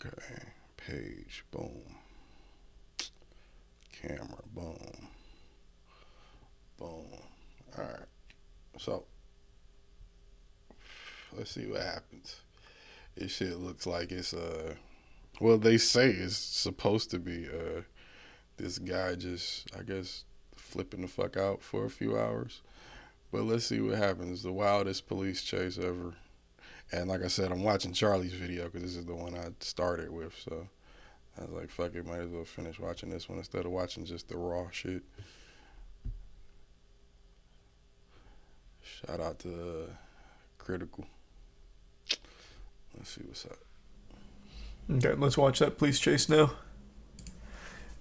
Okay. Page. Boom. Camera. Boom. Boom. All right. So, let's see what happens. This shit looks like it's, well, they say it's supposed to be, this guy just, I guess, flipping the fuck out for a few hours. But let's see what happens. The wildest police chase ever. And like I said, I'm watching Charlie's video because this is the one I started with. So I was like, fuck it, might as well finish watching this one instead of watching just the raw shit. Shout out to Critical. Let's see what's up. Okay, let's watch that police chase now.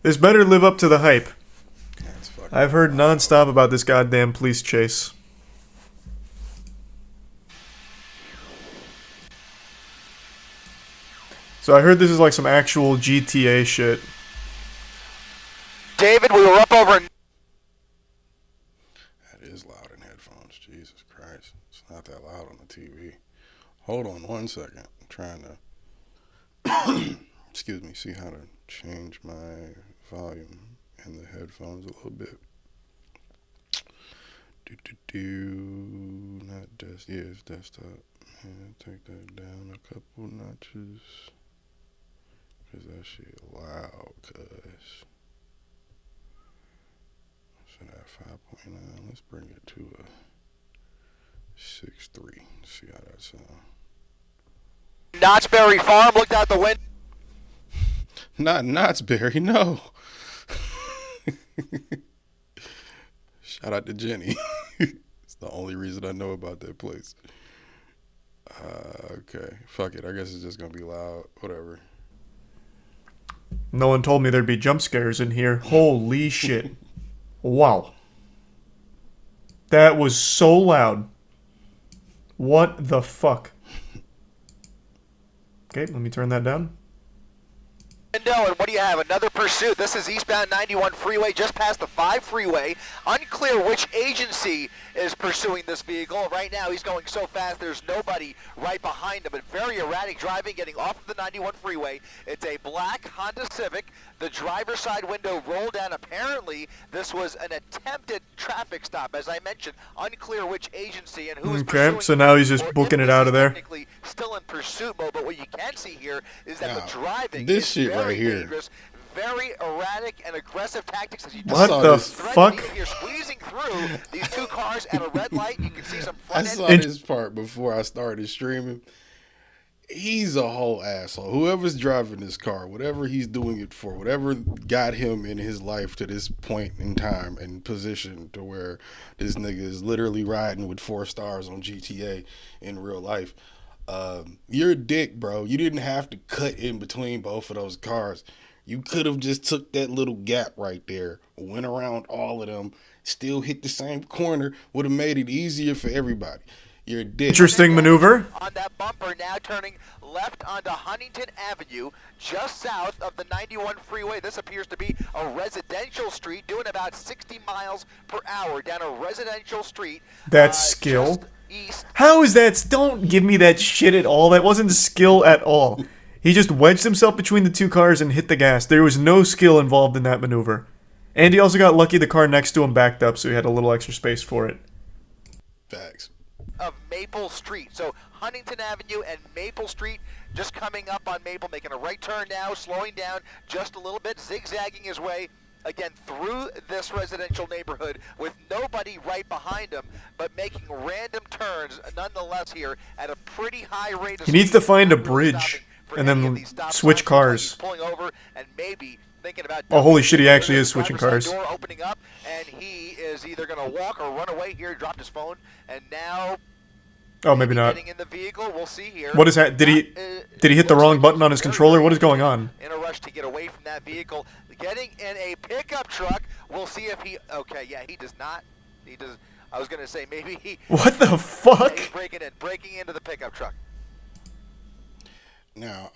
This better live up to the hype. I've heard nonstop about this goddamn police chase. So I heard this is like some actual GTA shit. David, we were up over... That is loud in headphones. Jesus Christ. It's not that loud on the TV. Hold on one second. I'm trying to, excuse me, see how to change my volume in the headphones a little bit. Not just, yeah, it's desktop. Yeah, take that down a couple notches. Cause that shit loud, cuz. Should have 5.9. Let's bring it to a 6.3. See how that sounds. Knott's Berry Farm looked out the window. Not Knott's Berry, no. Shout out to Jenny. It's the only reason I know about that place. Okay, fuck it. I guess it's just gonna be loud. Whatever. No one told me there'd be jump scares in here. Holy shit. Wow. That was so loud. What the fuck? Okay, let me turn that down. And what do you have? Another pursuit. This is eastbound 91 freeway, just past the 5 freeway. Unclear which agency is pursuing this vehicle. Right now, he's going so fast, there's nobody right behind him, but very erratic driving, getting off the 91 freeway. It's a black Honda Civic. The driver's side window rolled down. Apparently, this was an attempted traffic stop. As I mentioned, unclear which agency and who is pursuing. Okay, so now he's just booking it out of there. Technically still in pursuit mode, but what you can see here is that the driving this is shit very right here. dangerous, very erratic and aggressive tactics. As you What the fuck? You're squeezing through these two cars at a red light. You can see some I front saw end. this part before I started streaming. He's a whole asshole. Whoever's driving this car, whatever he's doing it for, whatever got him in his life to this point in time and position to where this nigga is literally riding with 4 stars on GTA in real life. You're a dick, bro. You didn't have to cut in between both of those cars. You could have just took that little gap right there, went around all of them, still hit the same corner, would have made it easier for everybody. You're a dick. Interesting maneuver. On that bumper, now turning left onto Huntington Avenue, just south of the 91 freeway. This appears to be a residential street, doing about 60 miles per hour down a residential street. That's skill. East. How is that? Don't give me that shit at all. That wasn't skill at all. He just wedged himself between the two cars and hit the gas. There was no skill involved in that maneuver. And he also got lucky the car next to him backed up, so he had a little extra space for it. Facts. Of Maple Street. So Huntington Avenue and Maple Street just coming up on Maple, making a right turn now, slowing down just a little bit, zigzagging his way again through this residential neighborhood with nobody right behind him, but making random turns nonetheless here at a pretty high rate of He needs to speed. find a Not really bridge stopping for and any then of these stop switch signs. cars. He's pulling over and maybe thinking about Oh, holy shit, he actually is switching driver's cars. side door opening up, and he is either going to walk or run away here. He dropped his phone, and now Oh, maybe not. getting in the vehicle. We'll see here. What is that? Did he hit the wrong button on his controller? What is going on? In a rush to get away from that vehicle. Getting in a pickup truck. We'll see if he... Okay, yeah, he does not. He does... I was going to say maybe he... What the fuck? He's breaking into the pickup truck. Now,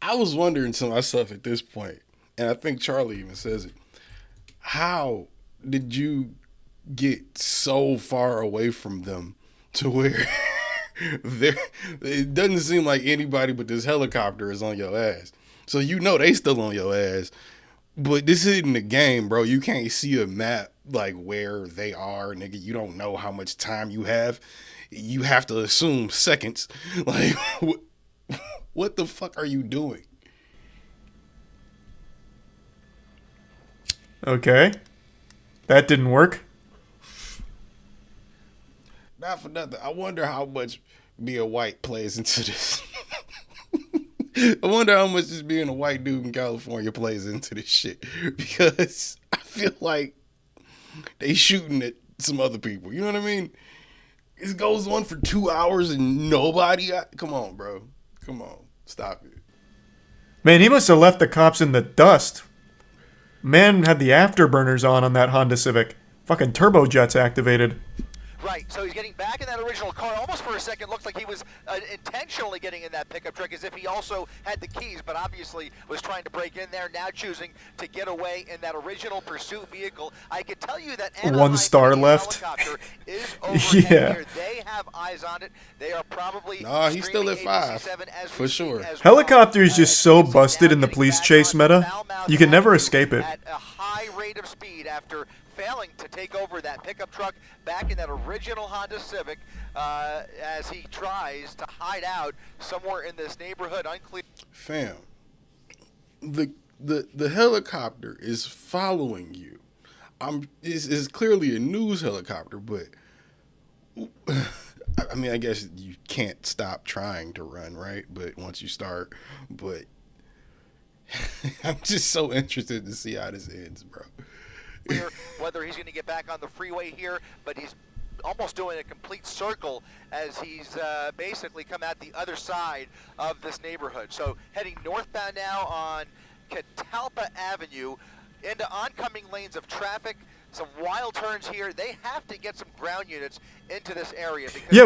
I was wondering to myself at this point, and I think Charlie even says it, how did you get so far away from them to where there, it doesn't seem like anybody but this helicopter is on your ass. So you know they still on your ass. But this isn't the game, bro. You can't see a map like where they are, nigga. You don't know how much time you have. You have to assume seconds. Like, what the fuck are you doing? Okay. That didn't work. Not for nothing. I wonder how much being white plays into this. I wonder how much just being a white dude in California plays into this shit. Because I feel like they shooting at some other people. You know what I mean? It goes on for 2 hours and nobody. Come on, bro. Come on. Stop it. Man, he must have left the cops in the dust. Man had the afterburners on that Honda Civic. Fucking turbojets activated. Right, so he's getting back in that original car. Almost for a second looks like he was intentionally getting in that pickup truck as if he also had the keys, but obviously was trying to break in there, now choosing to get away in that original pursuit vehicle. I can tell you that Anaheim 1 star left. Helicopter is overhead Yeah. here. They have eyes on it. They are probably Nah, he's still at 5, for sure. Helicopter is just so busted in the police chase meta, you can never escape it. At a high rate of speed after failing to take over that pickup truck back in that original Honda Civic as he tries to hide out somewhere in this neighborhood. Unclear. Fam, the helicopter is following you. It's clearly a news helicopter, but I mean, I guess you can't stop trying to run, right? But once you start, but I'm just so interested to see how this ends, bro. Whether he's going to get back on the freeway here, but he's almost doing a complete circle as he's basically come out the other side of this neighborhood. So heading northbound now on Catalpa Avenue into oncoming lanes of traffic. Some wild turns here. They have to get some ground units into this area. Yeah,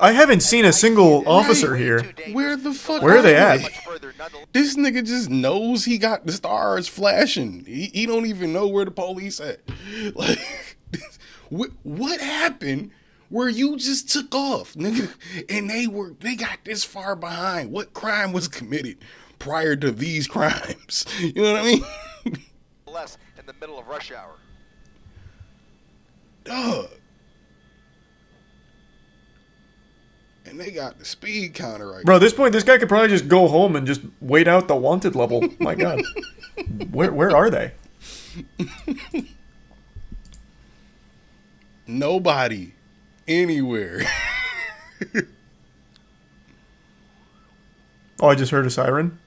I haven't seen a single officer here. Where the fuck Where are they at? This nigga just knows he got the stars flashing. He don't even know where the police at. Like, what happened where you just took off, nigga, and they got this far behind? What crime was committed prior to these crimes? You know what I mean? Less in the middle of rush hour. Duh. And they got the speed counter right Bro, at this point, this guy could probably just go home and just wait out the wanted level. My God. Where are they? Nobody. Anywhere. Oh, I just heard a siren.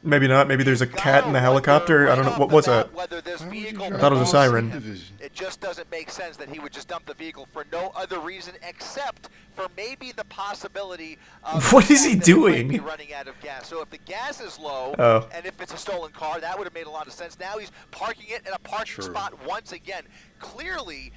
Maybe not. Maybe there's a cat in the helicopter. I don't know. What was that? I thought it was a siren. It just doesn't make sense that he would just dump the vehicle for no other reason except for maybe the possibility of what is he doing? Be running out of gas. So if the gas is low, and if it's a stolen car, that would have made a lot of sense. Now he's parking it in a parking spot once again. Clearly,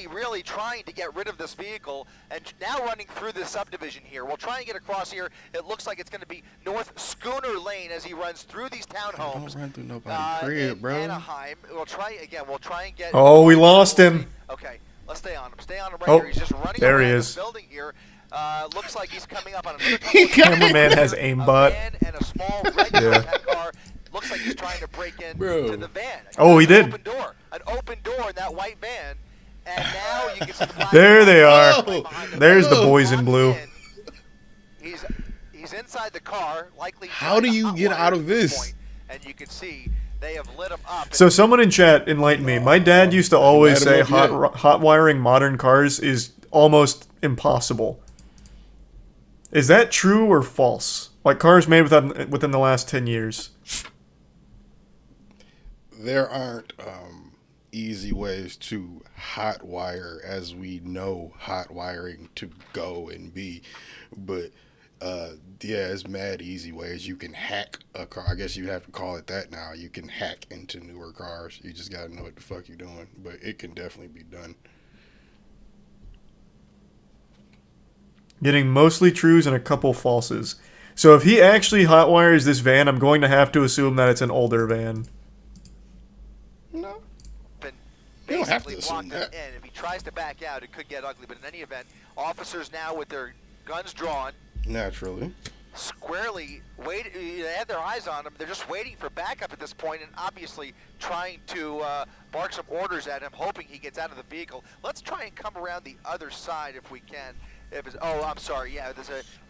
really trying to get rid of this vehicle, and now running through this subdivision here. We'll try and get across here. It looks like it's going to be North Schooner Lane as he runs through these townhomes. Don't run through nobody's crib, bro. Anaheim. We'll try again. We'll try and get. Oh, we lost him. Okay, let's stay on him. Stay on him right here. He's just running there around he is. the building here. Looks like he's coming up on another couple of Cameraman has aimbot. A van and a small regular car. Looks like he's trying to break in to the van. Oh, he did. An open door in that white van. And now you can see the there they are. There's the boys in blue. He's inside the car, likely. How do you get out of this? And you can see they have lit him up. So someone in chat enlighten me. My dad used to always say hot wiring modern cars is almost impossible. Is that true or false? Like cars made within the last 10 years. There aren't easy ways to hot wire as we know hot wiring to go and be, but yeah, it's mad easy ways. You can hack a car. I guess you have to call it that now. You can hack into newer cars. You just gotta know what the fuck you're doing, but it can definitely be done. Getting mostly trues and a couple falses. So if he actually hot wires this van, I'm going to have to assume that it's an older van. No. Basically have to basically assume blocked it that. in. If he tries to back out, it could get ugly. But in any event, officers now with their guns drawn, Naturally. squarely they have their eyes on him. They're just waiting for backup at this point, and obviously trying to bark some orders at him, hoping he gets out of the vehicle. Let's try and come around the other side if we can. Oh, I'm sorry. Yeah,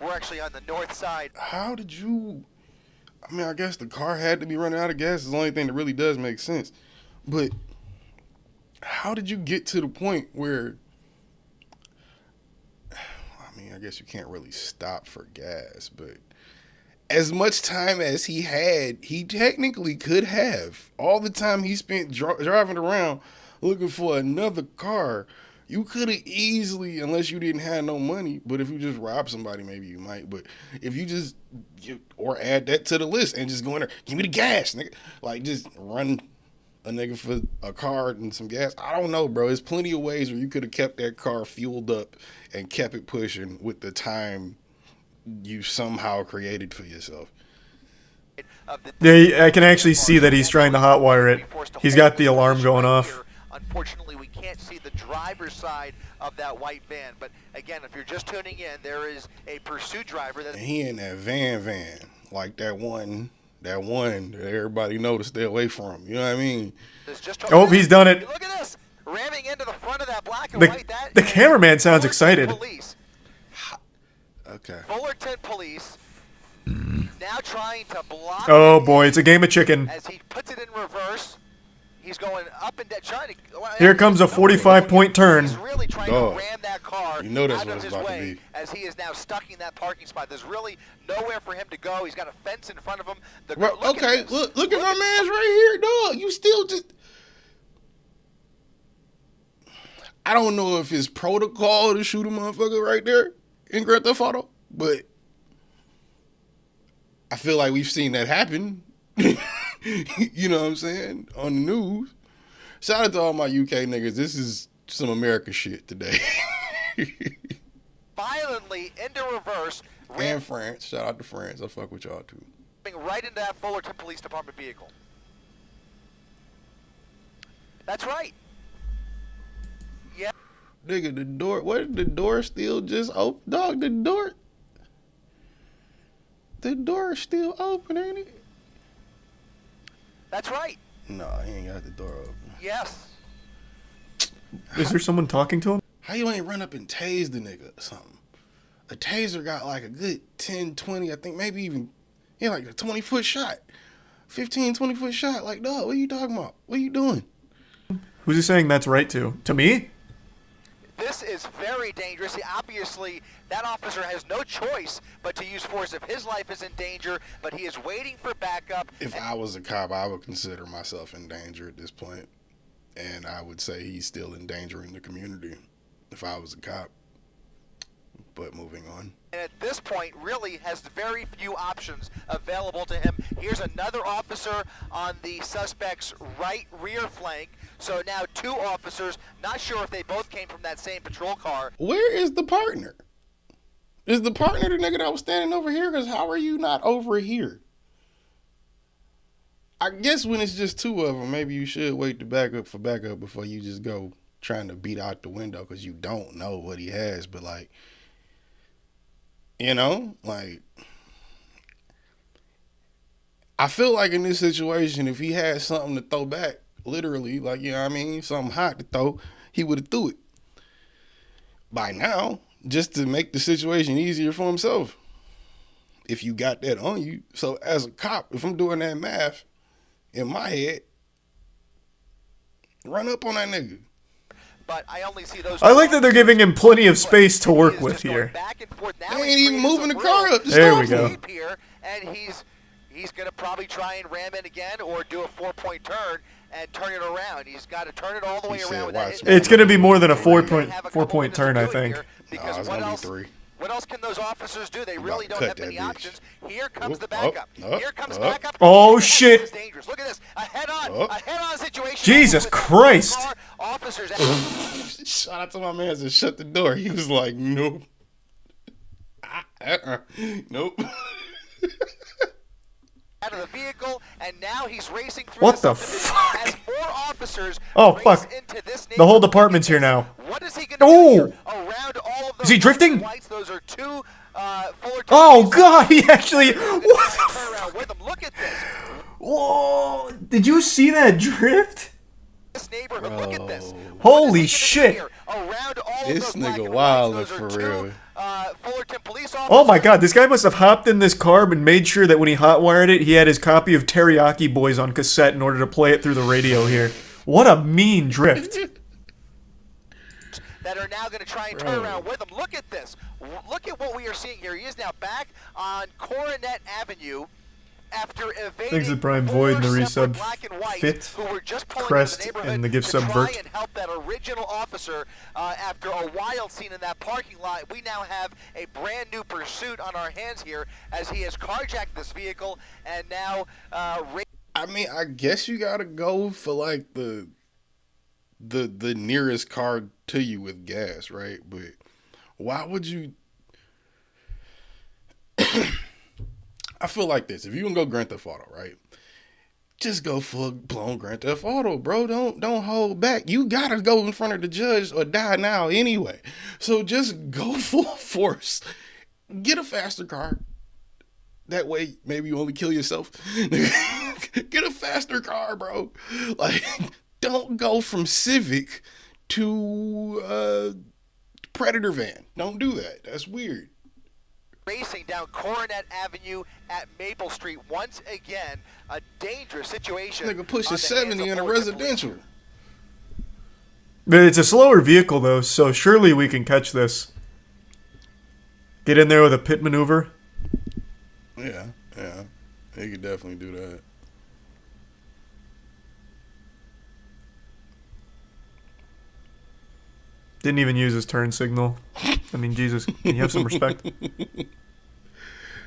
we're actually on the north side. How did you? I mean, I guess the car had to be running out of gas. It's the only thing that really does make sense. But how did you get to the point where? I mean, I guess you can't really stop for gas, but as much time as he had, he technically could have. All the time he spent driving around looking for another car, you could have easily, unless you didn't have no money, but if you just rob somebody, maybe you might. But if you just, or add that to the list and just go in there, give me the gas, nigga. Like, just run a nigga for a car and some gas. I don't know, bro. There's plenty of ways where you could have kept that car fueled up and kept it pushing with the time you somehow created for yourself. Yeah, I can actually see that he's trying to hotwire it. He's got the alarm going off. Unfortunately, we can't see the driver's side of that white van. But again, if you're just tuning in, there is a pursuit driver that. And he in that van, like that one that everybody know to stay away from. You know what I mean? Oh, he's done it. Look at this, ramming into the front of that black and white. The cameraman sounds excited. Police. Okay. Fullerton police now trying to block. Oh boy, it's a game of chicken. As he puts it in reverse, he's going up and down, trying to. Here comes a 45-point turn. He's really trying to ram that car you know that's out what of it's his about to way be. as he is now stuck in that parking spot. There's really nowhere for him to go. He's got a fence in front of him. Look at my man's right here, dog. You still just. I don't know if it's protocol to shoot a motherfucker right there in Grand Theft Auto, but I feel like we've seen that happen. You know what I'm saying? On the news. Shout out to all my UK niggas. This is some America shit today. Violently into reverse. And France. Shout out to France. I fuck with y'all too. Right into that Fullerton Police Department vehicle. That's right. Yeah. Nigga, the door. What? The door still just open? Dog, the door. The door is still open, ain't it? That's right. No, he ain't got the door open. Yes. Is there someone talking to him? How you ain't run up and tase the nigga or something? A taser got like a good 10, 20, I think maybe even, like a 20-foot shot. 15, 20-foot shot. Like, dog, what are you talking about? What are you doing? Who's he saying that's right to? To me? This is very dangerous. Obviously, that officer has no choice but to use force if his life is in danger, but he is waiting for backup. If I was a cop, I would consider myself in danger at this point. And I would say he's still endangering the community if I was a cop. But moving on. And at this point, really has very few options available to him. Here's another officer on the suspect's right rear flank. So now two officers, not sure if they both came from that same patrol car. Where is the partner? Is the partner the nigga that was standing over here? Because how are you not over here? I guess when it's just two of them, maybe you should wait to backup before you just go trying to beat out the window because you don't know what he has. But like, like, I feel like in this situation, if he had something to throw back, literally, like, you know what I mean, something hot to throw, he would have threw it by now, just to make the situation easier for himself. If you got that on you. So as a cop, if I'm doing that math in my head, run up on that nigga. But I only see those. I like that they're giving him plenty of space to work with here. They ain't even moving the car up. There we go. Here, and he's going to probably try and ram in again or do a 4-point turn and turn it around. He's got to turn it all the way around with that. It's going to be more than a four-point turn, I think. Because it's what gonna be else? 3. What else can those officers do? They really don't cut have many that bitch. options. Here comes the Up, backup. up, Here comes up. backup. Oh, This shit. is dangerous. Look at this. A Up. head-on situation. Jesus with Christ. car. Officers. Shout out to my man that shut the door. He was like, nope. Nope. out of the vehicle, and now he's racing through What the the subdivision fuck? as more officers Oh, race fuck. into this The whole neighborhood. department's here now. What is he going to Oh! do here? Around all of those Is he drifting? lights, those are two Fullerton Oh, police God, he officers actually... that are now gonna What try the to turn around fuck? with him. Look at this. Whoa! Did you see that drift? This neighborhood, look at this. Holy shit. Around all of This those black nigga and wildin' whites, those for are two real. Fullerton police officers. Oh my god, this guy must have hopped in this car and made sure that when he hotwired it, he had his copy of Teriyaki Boys on cassette in order to play it through the radio here. What a mean drift. That are now going to try and turn around with him. Look at this. Look at what we are seeing here. He is now back on Coronet Avenue after evading Thanks to Prime Void and the resub black and white Fit, who were just pulling Crest, into the neighborhood and the gift to sub try Vert. and help that original officer after a wild scene in that parking lot. We now have a brand new pursuit on our hands here as he has carjacked this vehicle and now I mean, I guess you gotta go for like the nearest car to you with gas, right? But why would you? I feel like this. If you can go Grand Theft Auto, right? Just go full blown Grand Theft Auto, bro. Don't hold back. You gotta go in front of the judge or die now anyway. So just go full force. Get a faster car. That way, maybe you only kill yourself. Get a faster car, bro. Like, don't go from Civic to Predator van. Don't do that. That's weird. racing down Coronet Avenue at Maple Street once again. A dangerous situation. Nigga pushing 70 in a residential. It's a slower vehicle though, so surely we can catch this. Get in there with a pit maneuver. Yeah. He could definitely do that. Didn't even use his turn signal. I mean, Jesus, can you have some respect?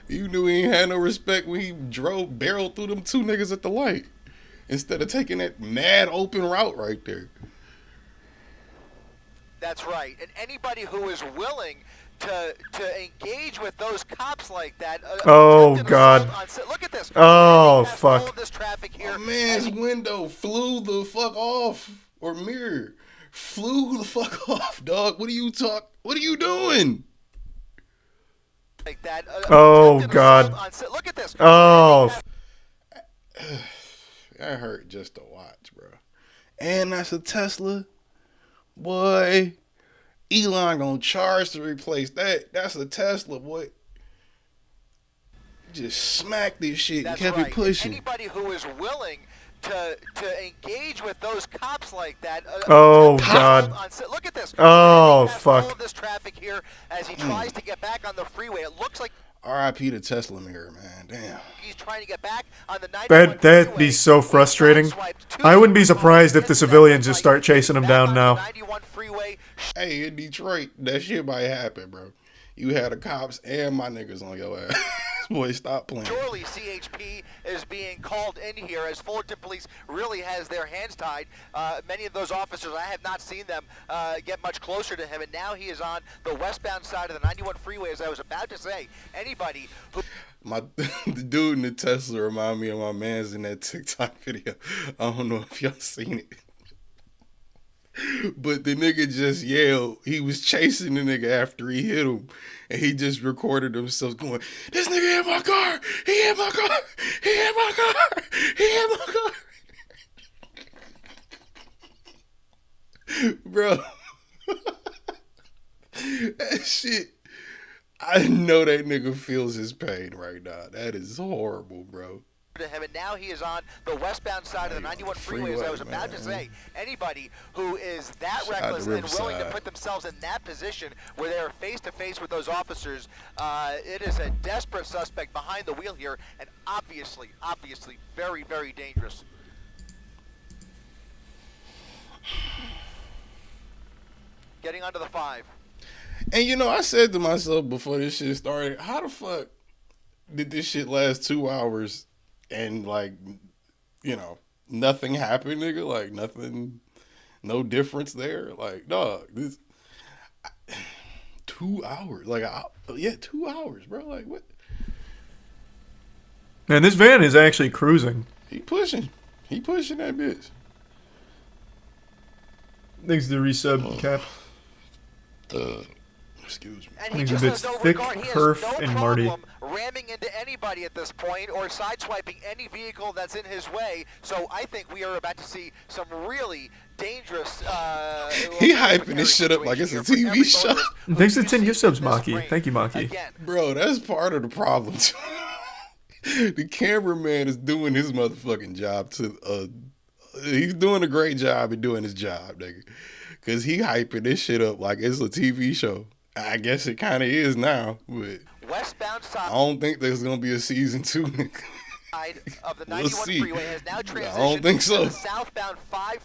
You knew he ain't had no respect when he barreled through them two niggas at the light. Instead of taking that mad open route right there. That's right. And anybody who is willing to engage with those cops like that. Oh, God. Look at this. Oh, fuck. All of this traffic here. My man's window flew the fuck off. Or mirror. Flew the fuck off, dog. What are you doing? Like that. Oh, God. Look at this. Oh. That hurt just to watch, bro. And that's a Tesla. Boy. Elon gonna charge to replace that. That's a Tesla, boy. Just smacked this shit and kept it pushing. Anybody who is willing to engage with those cops like that. Oh, God. Look at this. Oh, fuck. All of this traffic here as he tries to get back on the freeway. It looks like R.I.P. to Tesla mirror, man. Damn. he's trying to get back on the 91 That'd be so frustrating. I wouldn't be surprised if the civilians just start chasing him down now. Hey, in Detroit, that shit might happen, bro. You had the cops and my niggas on your ass. Boy, stop playing. Surely CHP is being called in here as Fullerton Police really has their hands tied. Many of those officers, I have not seen them get much closer to him, and now he is on the westbound side of the 91 freeway, as I was about to say. Anybody who... The dude in the Tesla remind me of my man's in that TikTok video. I don't know if y'all seen it. But the nigga just yelled. He was chasing the nigga after he hit him. And he just recorded himself going, "This nigga hit my car! He hit my car! He hit my car! He hit my car!" Bro. That shit. I know that nigga feels his pain right now. That is horrible, bro. To him, and now he is on the westbound side of the 91 freeway, as I was about to say. Anybody who is that reckless and willing to put themselves in that position where they are face to face with those officers, it is a desperate suspect behind the wheel here, and obviously very, very dangerous. Getting onto the 5. And you know, I said to myself before this shit started, how the fuck did this shit last 2 hours and, like, you know, nothing happened, nigga? Like, nothing, no difference there? Like, dog, this 2 hours. Like, 2 hours, bro. Like, what? Man, this van is actually cruising. He pushing that bitch. Thanks to the resub, Cap. Excuse me. And he Thanks just a bit. has no Thick regard. He has Perf no and Marty. problem ramming into anybody at this point or sideswiping any vehicle that's in his way. So I think we are about to see some really dangerous. He hyping this shit up like it's a TV show. Thanks to 10 gift subs, Maki. Thank you, Maki. Again, Bro, that's part of the problem. The cameraman is doing his motherfucking job he's doing a great job at doing his job, nigga. Cause he hyping this shit up like it's a TV show. I guess it kind of is now, but westbound side. I don't think there's gonna be a season 2. Of the 91 We'll see. freeway has now transitioned I don't think so. to the southbound 5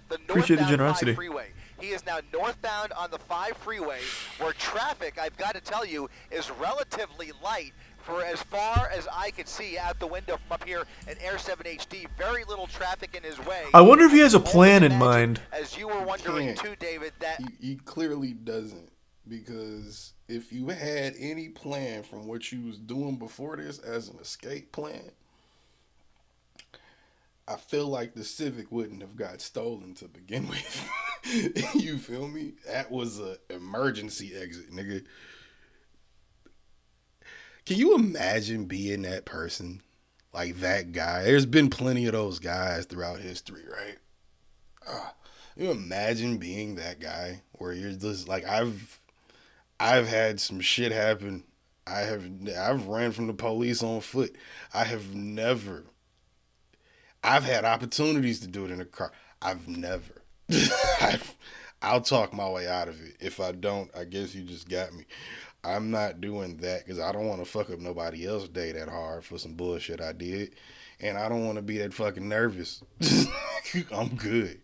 the Appreciate the northbound generosity. 5 freeway. He is now northbound on the 5 freeway, where traffic, I've got to tell you, is relatively light for as far as I could see out the window from up here in Air 7 HD. Very little traffic in his way. I wonder if he has a I can plan in imagine, mind. As you were wondering too, David, that He clearly doesn't, because if you had any plan from what you was doing before this as an escape plan, I feel like the Civic wouldn't have got stolen to begin with. You feel me? That was a emergency exit, nigga. Can you imagine being that person? Like that guy? There's been plenty of those guys throughout history, right? You imagine being that guy where you're just like, I've had some shit happen. I've ran from the police on foot. I've had opportunities to do it in a car. I've never. I'll talk my way out of it. If I don't, I guess you just got me. I'm not doing that because I don't want to fuck up nobody else's day that hard for some bullshit I did. And I don't want to be that fucking nervous. I'm good.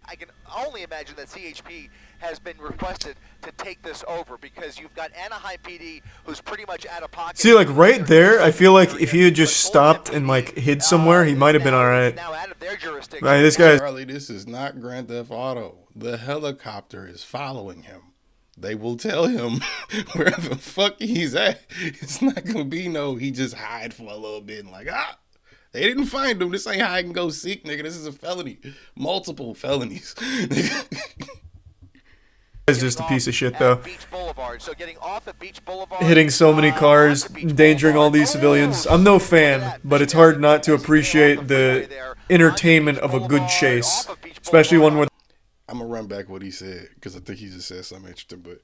I can only imagine that CHP has been requested to take this over, because you've got Anaheim PD, who's pretty much out of pocket. See, like right there, I feel like if he had just stopped and like hid somewhere, he might have been alright. Now out of their jurisdiction. Right, this guy. Charlie, this is not Grand Theft Auto. The helicopter is following him. They will tell him where the fuck he's at. It's not gonna be he just hide for a little bit and like, they didn't find him. This ain't hide and go seek, nigga. This is a felony. Multiple felonies. Is just a piece of shit, though. Beach Boulevard. So getting off at Beach Boulevard, Hitting so many cars, endangering all these civilians. I'm no fan, but it's hard not to appreciate the entertainment of a good chase, especially one where. I'm gonna run back what he said because I think he just said something interesting, but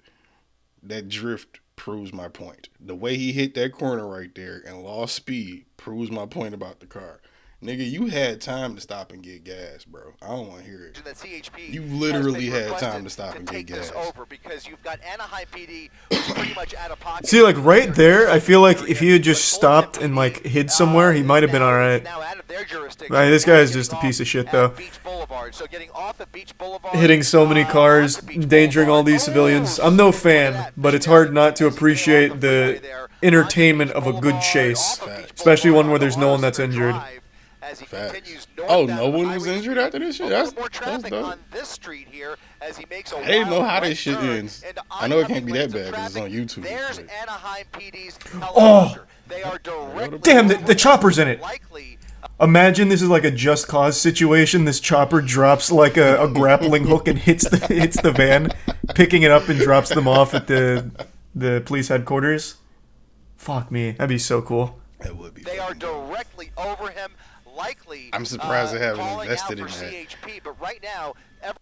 that drift proves my point. The way he hit that corner right there and lost speed proves my point about the car. Nigga, you had time to stop and get gas, bro. I don't want to hear it. that CHP You literally has been had time requested to stop and take get this gas. over, because you've got Anaheim PD, who's pretty much out of pocket. See, like right there, I feel like if he had just stopped and like hid somewhere, he might have been alright. Now out of their jurisdiction. Right, this guy is just a piece of shit, though. Beach Boulevard. So getting off at Beach Boulevard, Hitting so many cars, endangering all these civilians. I'm no fan, but it's hard not to appreciate the entertainment of a good chase, especially one where there's no one that's injured. As he Facts. continues Oh, northbound no one on was Highway injured 3. after this shit? A little That's more traffic dope. on this street here as he makes a I didn't know wild how right this shit turn ends. into I know it can't be oncoming that lanes of bad 'cause it's on traffic. YouTube, There's but- Anaheim PD's Oh! helicopter. They are directly Damn, the chopper's in it. likely Imagine this is like a Just Cause situation. This chopper drops like a grappling hook and hits the van, picking it up and drops them off at the police headquarters. Fuck me, that'd be so cool. That would be. They are fucking dope. directly over him, likely. I'm surprised they haven't calling invested out for in that. CHP, but right now,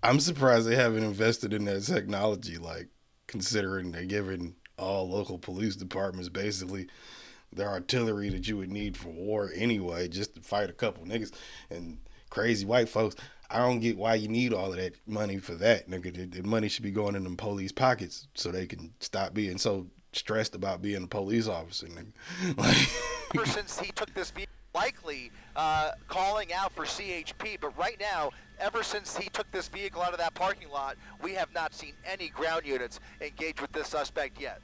I'm surprised they haven't invested in that technology, like considering they're giving all local police departments basically the artillery that you would need for war anyway, just to fight a couple niggas and crazy white folks. I don't get why you need all of that money for that, nigga. The money should be going in them police pockets so they can stop being so stressed about being a police officer, nigga. Like, ever since he took this vehicle, likely calling out for CHP, but right now, ever since he took this vehicle out of that parking lot, we have not seen any ground units engage with this suspect yet.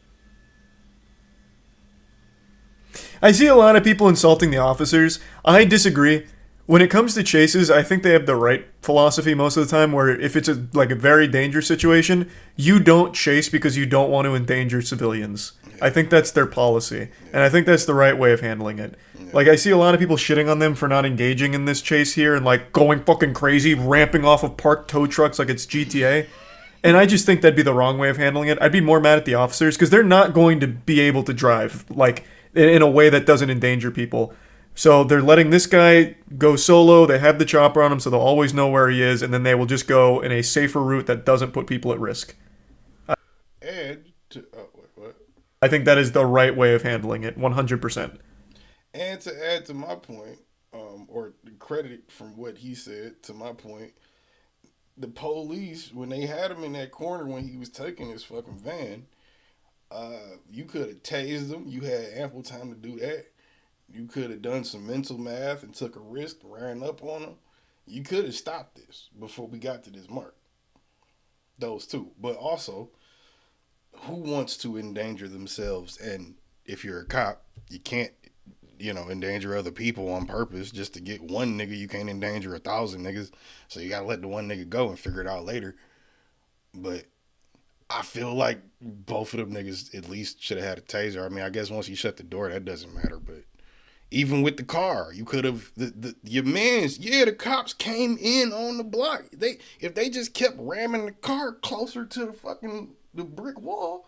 I see a lot of people insulting the officers. I disagree. When it comes to chases, I think they have the right philosophy most of the time, where if it's like a very dangerous situation, you don't chase because you don't want to endanger civilians. I think that's their policy, and I think that's the right way of handling it. Like, I see a lot of people shitting on them for not engaging in this chase here and, like, going fucking crazy, ramping off of parked tow trucks like it's GTA. And I just think that'd be the wrong way of handling it. I'd be more mad at the officers, because they're not going to be able to drive, like, in a way that doesn't endanger people. So they're letting this guy go solo. They have the chopper on him, so they'll always know where he is, and then they will just go in a safer route that doesn't put people at risk. And what? I think that is the right way of handling it, 100%. And to add to my point, or credit from what he said to my point, the police, when they had him in that corner when he was taking his fucking van, you could have tased him. You had ample time to do that. You could have done some mental math and took a risk, ran up on him. You could have stopped this before we got to this mark. Those two. But also, who wants to endanger themselves? And if you're a cop, you can't, endanger other people on purpose just to get one nigga. You can't endanger 1,000 niggas. So you got to let the one nigga go and figure it out later. But I feel like both of them niggas at least should have had a taser. I mean, I guess once you shut the door, that doesn't matter. But even with the car, you could have the cops came in on the block. If they just kept ramming the car closer to the brick wall,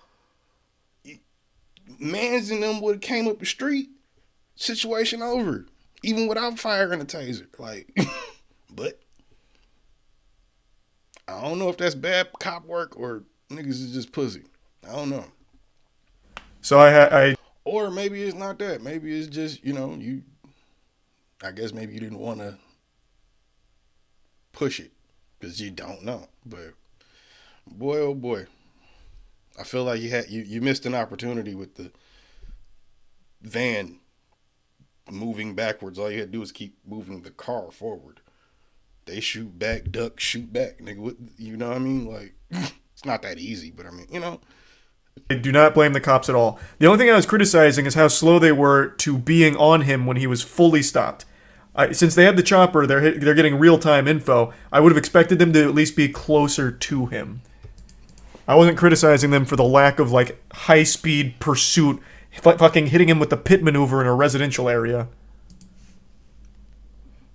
mans and them would have came up the street. Situation over, even without firing a taser. Like, but I don't know if that's bad cop work or niggas is just pussy. I don't know. So I or maybe it's not that. Maybe it's just, I guess maybe you didn't want to push it because you don't know. But boy, oh boy, I feel like you missed an opportunity with the van moving backwards. All you had to do is keep moving the car forward. They shoot back, duck, shoot back. Nigga, you know what I mean? Like, it's not that easy, but I mean, I do not blame the cops at all. The only thing I was criticizing is how slow they were to being on him when he was fully stopped. Since they had the chopper, they're getting real-time info. I would have expected them to at least be closer to him. I wasn't criticizing them for the lack of, like, high-speed pursuit, fucking hitting him with the pit maneuver in a residential area.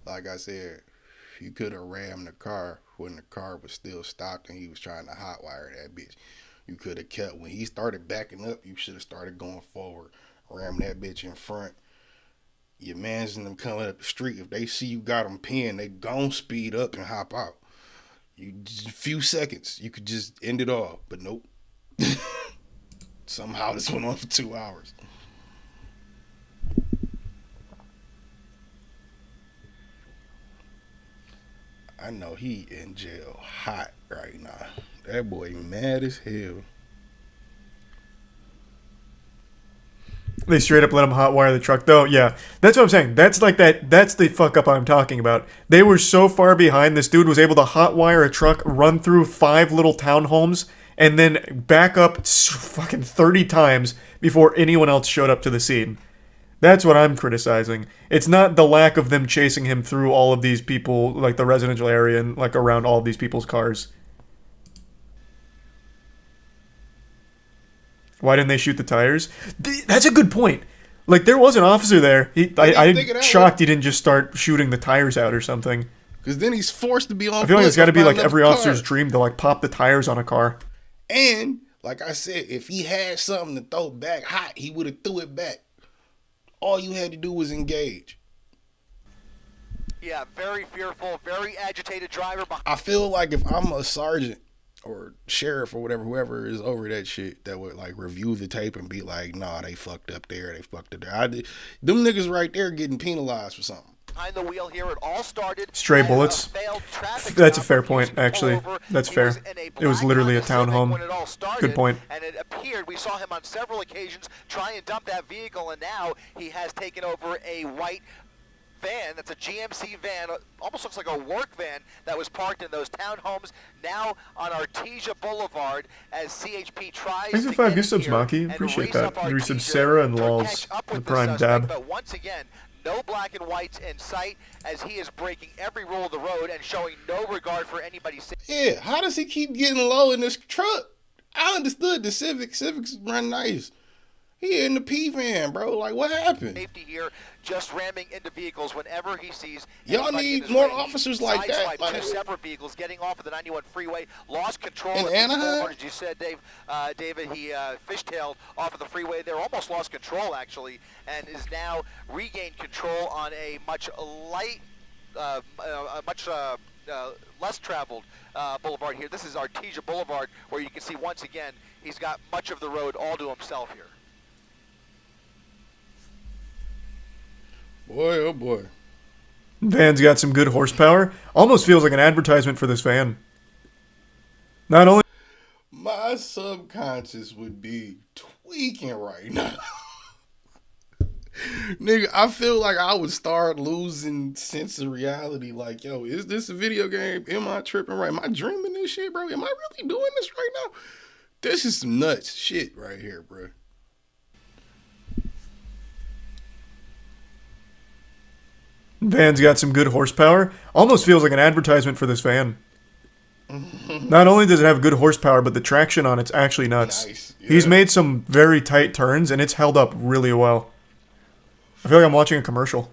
Like I said, you could have rammed the car when the car was still stopped and he was trying to hotwire that bitch. You could have kept, when he started backing up, you should have started going forward, ram that bitch in front. Your mans and them coming up the street, if they see you got them pinned, they gon' speed up and hop out. Just a few seconds, you could just end it all, but nope. Somehow this went on for 2 hours. I know he in jail hot right now. That boy mad as hell. They straight up let him hotwire the truck, though. Yeah, that's what I'm saying. That's the fuck up I'm talking about. They were so far behind. This dude was able to hotwire a truck, run through 5 little townhomes, and then back up fucking 30 times before anyone else showed up to the scene. That's what I'm criticizing. It's not the lack of them chasing him through all of these people, like the residential area and like around all of these people's cars. Why didn't they shoot the tires? That's a good point. Like, there was an officer there. I'm shocked he didn't just start shooting the tires out or something. Because then he's forced to be on foot. I feel like it's got to be like every officer's dream to like pop the tires on a car. And, like I said, if he had something to throw back hot, he would have threw it back. All you had to do was engage. Yeah, very fearful, very agitated driver. I feel like if I'm a sergeant or sheriff or whatever, whoever is over that shit, that would like review the tape and be like, nah, they fucked up there, they fucked up there. Them niggas right there getting penalized for something. Behind the wheel here, it all started. Stray bullets. That's a fair point, actually. That's fair. It was literally a townhome. Good point. And it appeared, we saw him on several occasions try and dump that vehicle, and now he has taken over a white van. That's a GMC van, almost looks like a work van that was parked in those townhomes now on Artesia Boulevard as CHP tries Thanks for 5 gift subs, Maki. Appreciate that. Resub Sarah and Lols. The Prime Dab. But once again, no black and whites in sight as he is breaking every rule of the road and showing no regard for anybody's safety. Yeah, how does he keep getting low in this truck? I understood the Civics run nice. He in the P van, bro. Like, what happened? Safety here, just ramming into vehicles whenever he sees. Y'all need more officers like that. Two separate vehicles getting off of the 91 freeway, lost control. In Anaheim? As you said, David, he fishtailed off of the freeway there, almost lost control actually, and is now regained control on a much less traveled boulevard here. This is Artesia Boulevard, where you can see once again he's got much of the road all to himself here. Boy, oh boy. Van's got some good horsepower. Almost feels like an advertisement for this van. Not only... My subconscious would be tweaking right now. Nigga, I feel like I would start losing sense of reality. Like, yo, is this a video game? Am I tripping right? Am I dreaming this shit, bro? Am I really doing this right now? This is some nuts shit right here, bro. Van's got some good horsepower. Almost feels like an advertisement for this van. Not only does it have good horsepower, but the traction on it's actually nuts. Nice. Yeah. He's made some very tight turns, and it's held up really well. I feel like I'm watching a commercial.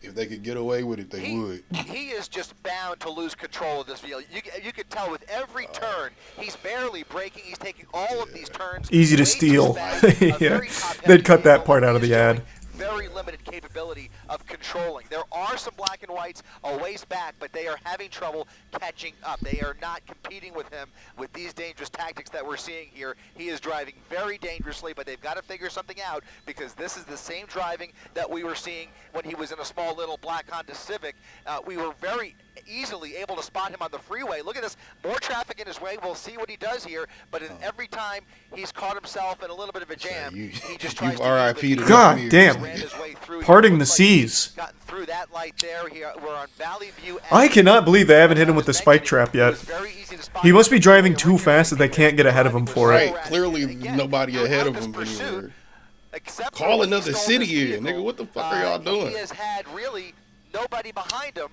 If they could get away with it, they would. He is just bound to lose control of this vehicle. You could tell with every turn, he's barely braking. He's taking all of these turns. Easy to steal. Yeah. They'd cut that part out of the ad. Very limited capability of controlling. There are some black and whites a ways back, but they are having trouble catching up. They are not competing with him with these dangerous tactics that we're seeing here. He is driving very dangerously, but they've got to figure something out because this is the same driving that we were seeing when he was in a small little black Honda Civic. We were very easily able to spot him on the freeway. Look at this, more traffic in his way. We'll see what he does here, but every time he's caught himself in a little bit of a jam, he just tries to RIP'd God damn. Parting the seas. Gotten through that light there. We're on Valley View. I cannot believe they haven't hit him with the spike trap yet. He must be driving too fast that they can't get ahead of him for it. Right, clearly nobody ahead of him anywhere. Call another city in, nigga. What the fuck are y'all doing? He has had really nobody behind him.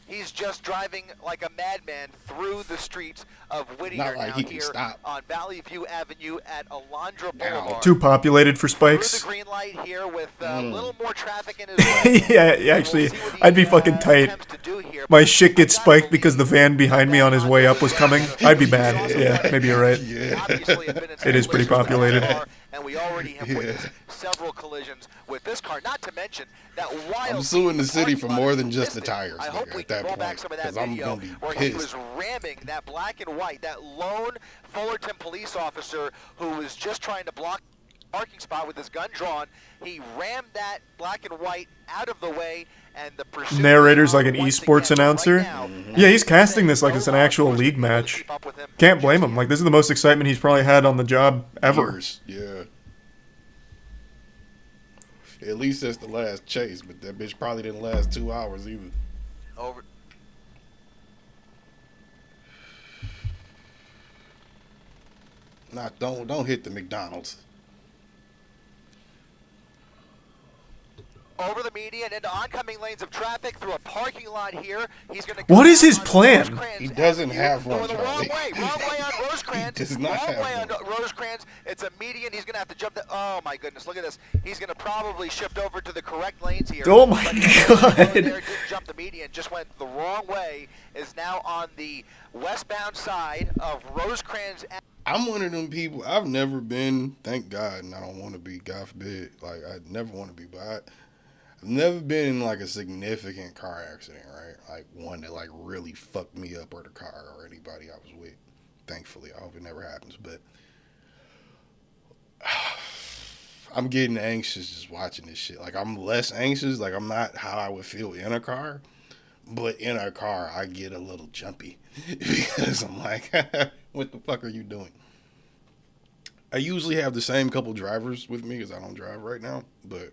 He's just driving like a madman through the streets of Whittier now here on Valley View Avenue at Alondra Boulevard. Too populated for spikes. Through the green light here with a little more traffic in his way. Yeah, actually, I'd be fucking tight. My shit gets spiked because the van behind me on his way up was coming. I'd be mad. Yeah, maybe you're right. Yeah. It is pretty populated. And we already have witnessed several collisions with this car, not to mention that wild... I'm suing the city for more than just the tires, I hope we can roll back some of that video where he was ramming that black and white, that lone Fullerton police officer who was just trying to block the parking spot with his gun drawn. He rammed that black and white out of the way, and the pursuit... Narrator's like an esports announcer. Yeah, he's casting this like it's an actual league match. Can't blame him. Like, this is the most excitement he's probably had on the job ever. Yeah. At least that's the last chase, but that bitch probably didn't last 2 hours either. Over. Nah, don't hit the McDonald's. Over the median into oncoming lanes of traffic through a parking lot here. He's going to. What is his plan? He doesn't have one. Going the wrong way on Rosecrans. He does not have one. On Rosecrans. It's a median. He's going to have to jump the. Oh my goodness! Look at this. He's going to probably shift over to the correct lanes here. Oh my god! Didn't jump the median. Just went the wrong way. Is now on the westbound side of Rosecrans. I'm one of them people. I've never been. Thank God, and I don't want to be. God forbid. Like I never want to be, but I've never been in like a significant car accident, right? Like one that like really fucked me up or the car or anybody I was with. Thankfully, I hope it never happens. But I'm getting anxious just watching this shit. Like I'm less anxious. Like I'm not how I would feel in a car. But in a car, I get a little jumpy because I'm like, what the fuck are you doing? I usually have the same couple drivers with me because I don't drive right now. But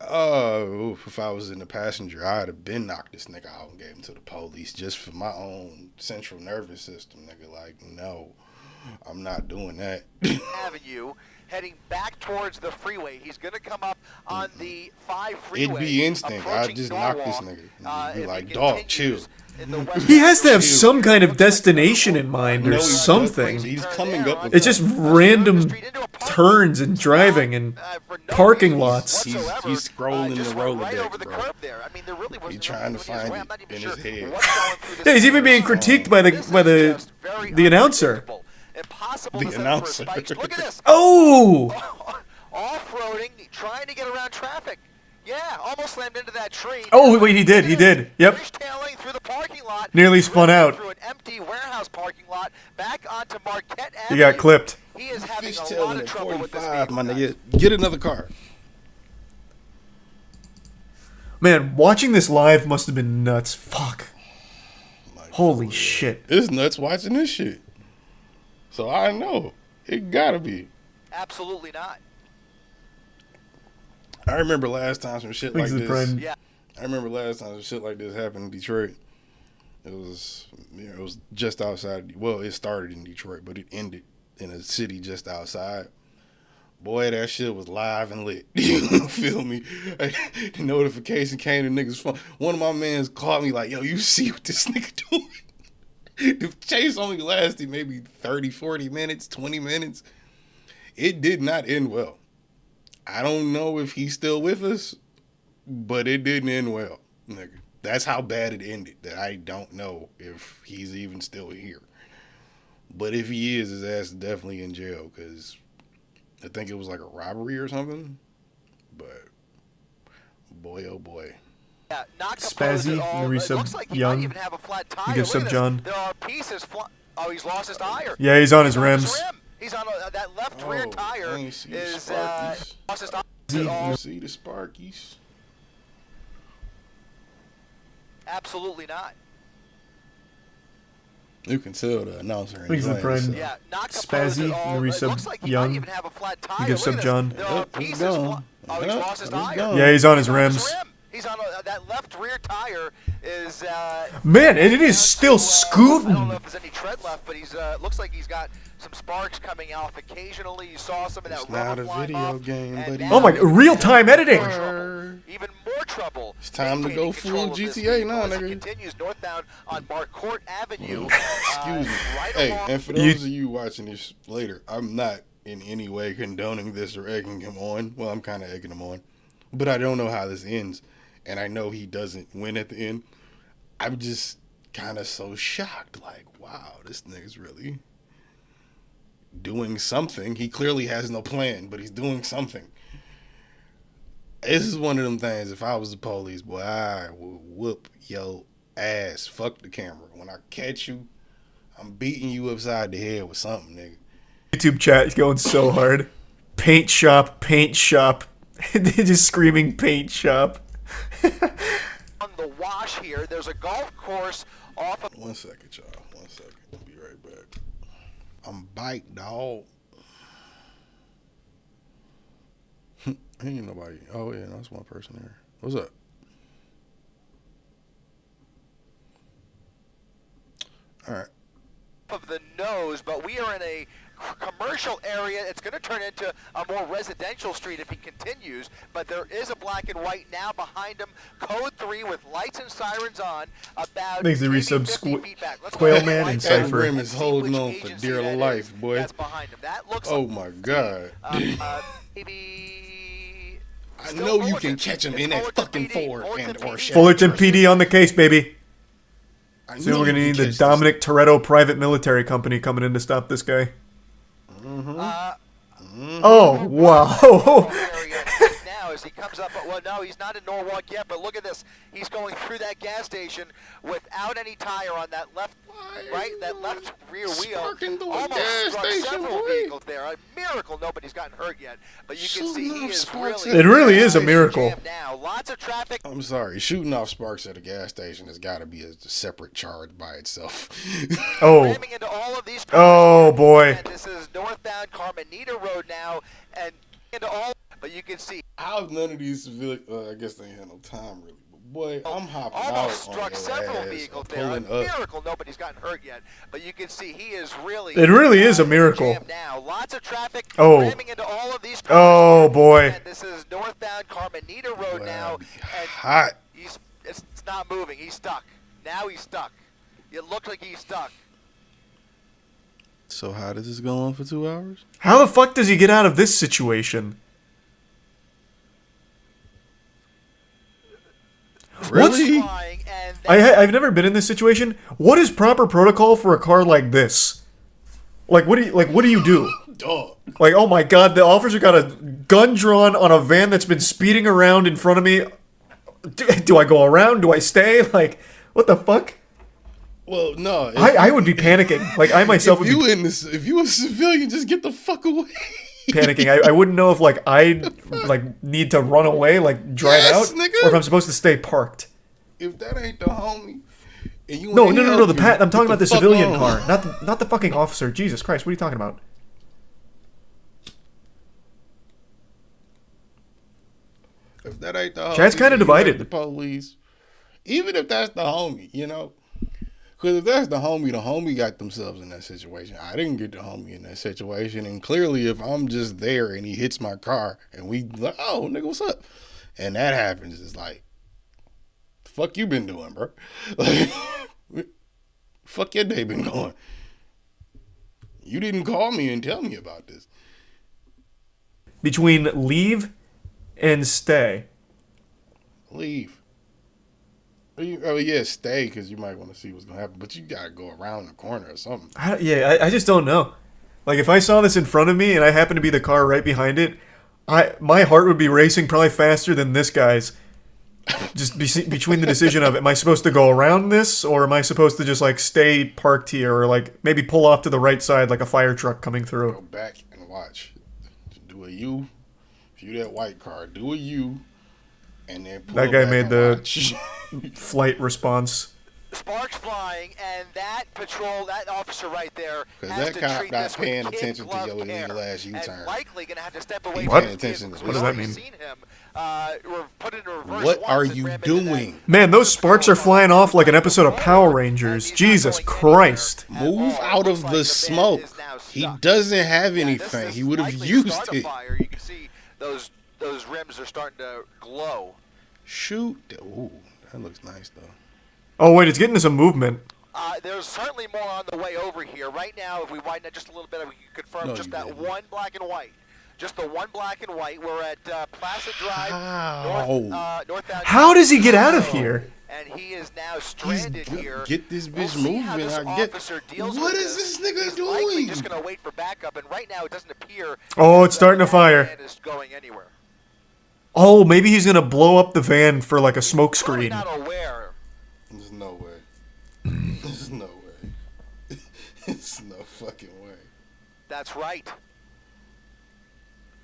if I was in the passenger, I'd have been knocked this nigga out and gave him to the police just for my own central nervous system, nigga. Like, no. I'm not doing that. Avenue, heading back towards the freeway. He's going to come up on the 5 freeway. It'd be instinct. I'd approaching just knock this Norwalk, nigga. He'd be if like, he dog, chill. continues in the west He has to have Chill. some kind of destination in mind or No, he's something. He's coming up with It's just random turns and driving and parking lots. He's scrolling the Rolodex, bro. curb there. I mean, there really He's wasn't trying to anything he was find doing. I'm it not even in sure his head. what's going through this Yeah, he's even guy's being mind. critiqued by This is just very the announcer. unpredictable. Impossible The to set for announcer. spikes. Look at this. Oh! Off-roading, trying to get around traffic. Yeah, almost slammed into that tree. Oh, wait, he did. He did. Yep. Fishtailing through the parking lot. Nearly spun out. Through an empty warehouse parking lot, back onto Marquette Avenue. He got clipped. He is having a lot Fishtailing of at trouble with this 45, my vehicle. nigga. Get another car. Man, watching this live must have been nuts. Fuck. Like, Holy for real. shit. It's nuts watching this shit. So I know. It gotta be. Absolutely not. I remember last time some shit like Thanks, this. friend. Yeah. I remember last time some shit like this happened in Detroit. It was just outside. Well, it started in Detroit, but it ended in a city just outside. Boy, that shit was live and lit. You feel me? The notification came to niggas' phone. One of my mans called me like, yo, you see what this nigga doing? The chase only lasted maybe 30, 40 minutes, 20 minutes. It did not end well. I don't know if he's still with us, but it didn't end well, nigga. That's how bad it ended, that I don't know if he's even still here. But if he is, his ass is definitely in jail, because I think it was like a robbery or something. But boy, oh boy. Yeah, not Spazzy, composed at all. Maurice It looks like he Young. might even have a flat tire. You give Look at sub this. John. There are pieces. Oh, he's lost his tire. Yeah, he's on his He's on rims. rim. He's on that left rear tire. I ain't see the Is Sparkies. lost his tire. You see the Sparkies? Absolutely not. You can tell the announcer in Thanks, his the friend. lane, so. Yeah, not composed Spazzy, at all. Maurice It looks like he Young. might even have a flat tire. You give Look at sub this. John. There are Yep, he's pieces. gone. Oh, he's Yep, lost his he's tire. gone. Yeah, he's on his He's rims. rim. He's on that left rear tire is. Man, and it is still I don't know scooting. if there's any tread left, but he's looks like he's got some sparks coming off. Occasionally, you saw some of that It's not rubber a flying video off, game, and buddy. now Oh my, he's real-time in editing. more trouble. Even more trouble. It's time to maintaining go control full of this GTA vehicle now, as it nigga. continues northbound on Marquette Avenue. Excuse me. Right Hey, along- and for those of you watching this later, I'm not in any way condoning this or egging him on. Well, I'm kind of egging him on. But I don't know how this ends. And I know he doesn't win at the end. I'm just kind of so shocked. Like, wow, this nigga's really doing something. He clearly has no plan, but he's doing something. This is one of them things. If I was the police, boy, I would whoop your ass. Fuck the camera. When I catch you, I'm beating you upside the head with something, nigga. YouTube chat is going so hard. Paint shop, paint shop. They're just screaming paint shop. on the wash here. There's a golf course off of 1 second, y'all. 1 second. I'll be right back. I'm bite, dog. Ain't nobody. Oh, yeah, that's one person there. What's up? All right. of the nose, but we are in a commercial area. It's going to turn into a more residential street if he continues, but there is a black and white now behind him. Code 3 with lights and sirens on, about Thanks to maybe resub 50 feet back. Let's Quail go Man right and there Cypher. Rim is see holding which on for agency dear that life, is boy. That's behind him. That looks Oh, like my God. maybe... I still know you Fullerton. can catch him in It's that Fullerton fucking PD. Ford and or PD. Chevy. Fullerton PD on the case, baby. I Soon know we're you gonna can need the catch this. Dominic Toretto private military company coming in to stop this guy. Oh, wow. area now as he comes up. Well, no, he's not in Norwalk yet, but look at this. He's going through that gas station without any tire on that left, that left rear wheel. Sparking through a Almost gas struck station, several boy. vehicles there. A miracle nobody's gotten hurt yet, but you can see Shooting he off is sparks really... It really is a miracle. jammed now. Lots of traffic. I'm sorry. Shooting off sparks at a gas station has got to be a separate charge by itself. Oh, Ramming into all of these oh cars. boy. And this is northbound Carmenita Road now, and into all, but you can see How's none of these civilians, I guess they ain't had no time really, but Boy, I'm hopping almost out struck on several your ass, vehicles or there. A pulling up. miracle nobody's gotten hurt yet, but you can see he is really. It really is a miracle. jammed now. Lots of traffic Oh. ramming into all of these cars. Oh, boy. And this is northbound Carmenita Road Boy, now, I'd be and hot. it's not moving. He's stuck. Now he's stuck. It looks like he's stuck. So how does this go on for 2 hours? How the fuck does he get out of this situation? Really? Flying, and I've never been in this situation. What is proper protocol for a car like this? Like, what do you do? Dog. Like, oh my god, the officer got a gun drawn on a van that's been speeding around in front of me. Do I go around? Do I stay? Like, what the fuck? Well, no. I would be panicking. Like, I myself would be If you a civilian, just get the fuck away. panicking. I wouldn't know if, like, I need to run away, like, drive Yes, out, nigga. or if I'm supposed to stay parked. If that ain't the homie, and you No, ain't the helping, Pat. I'm talking get about the fuck civilian on. car, not the fucking officer. Jesus Christ, what are you talking about? If that ain't the homie, Chad's kinda you divided. let the police. Even if that's the homie, you know. Because if that's the homie got themselves in that situation. I didn't get the homie in that situation. And clearly, if I'm just there and he hits my car and we like, oh, nigga, what's up? And that happens, it's like, fuck you been doing, bro? Like, fuck your day been going? You didn't call me and tell me about this. Between leave and stay. Leave. Oh yeah, stay because you might want to see what's gonna happen, but you gotta go around the corner or something. I just don't know. Like, if I saw this in front of me and I happened to be the car right behind it, my heart would be racing probably faster than this guy's. Just between the decision of, am I supposed to go around this, or am I supposed to just, like, stay parked here, or, like, maybe pull off to the right side like a fire truck coming Go through. back and watch. Do a U. If you that white car, do a U, and then pull That it guy back made and the watch. flight response. Sparks flying, and that officer right there Because has that to cop treat not this with paying kid attention to glove your care, illegal ass and U-turn. likely going to have to step away What? from his Attention vehicle. to We've this. What does that already mean? seen him put in a reverse What once are and you ram into that. doing? Man, those sparks are flying off like an episode of Power Rangers. Jesus Christ. Move out of the smoke. He doesn't have anything. He would have used it. Fire. You can see those rims are starting to glow. Shoot. Ooh, that looks nice though. Oh, wait, it's getting to some movement. There's certainly more on the way over here. Right now, if we widen it just a little bit, we can confirm No, just you that didn't. one black and white. Just the one black and white. We're at Placid Drive, How? northbound. How does he get out of here? And he is now stranded here. Get this We'll bitch see how moving. this I get. officer deals What with is this nigga He's likely doing? just going to wait for backup, and right now it doesn't appear. Oh, it's starting to that fire. van is going anywhere. Oh, maybe he's gonna blow up the van for like a smoke Probably screen. not aware. There's no way. There's no way. There's no fucking way. That's right.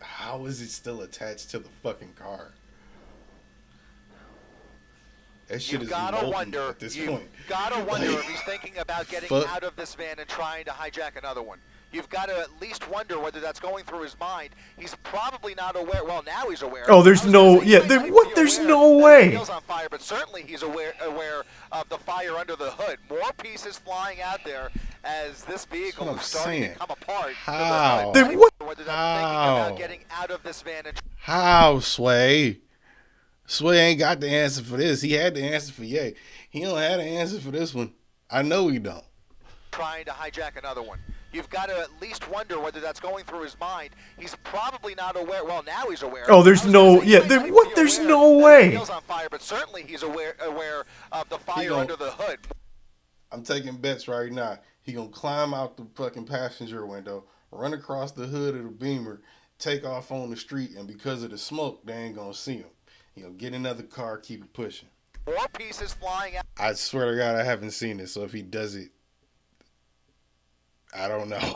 How is it still attached to the fucking car? That shit You've is got to molten wonder. at this You've point. got to wonder if he's thinking about getting Fuck. out of this van and trying to hijack another one. You've got to at least wonder whether that's going through his mind. He's probably not aware. Well, now he's aware. Oh, there's I was no- gonna say, he yeah, might there- not even what? be There's aware no that way. The wheel's on fire, but certainly he's aware of the fire under the hood. More pieces flying out there as this vehicle That's what is I'm starting saying. to come apart. How? Then what- Whether they're thinking about How? getting out of this van and How, Sway? Sway ain't got the answer for this. He had the answer for Ye. He don't have the answer for this one. I know he don't. trying to hijack another one. You've got to at least wonder whether that's going through his mind. He's probably not aware. Well, now he's aware. Oh, there's I was no- gonna say, he yeah, might there- not even what? be There's aware no that way. The wheel's on fire, but certainly he's aware of the fire gon- under the hood. I'm taking bets right now. He gonna climb out the fucking passenger window, run across the hood of the Beamer, take off on the street, and because of the smoke, they ain't gonna see him. He gonna get another car, keep it pushing. More pieces flying out. I swear to God, I haven't seen it. So if he does it, I don't know.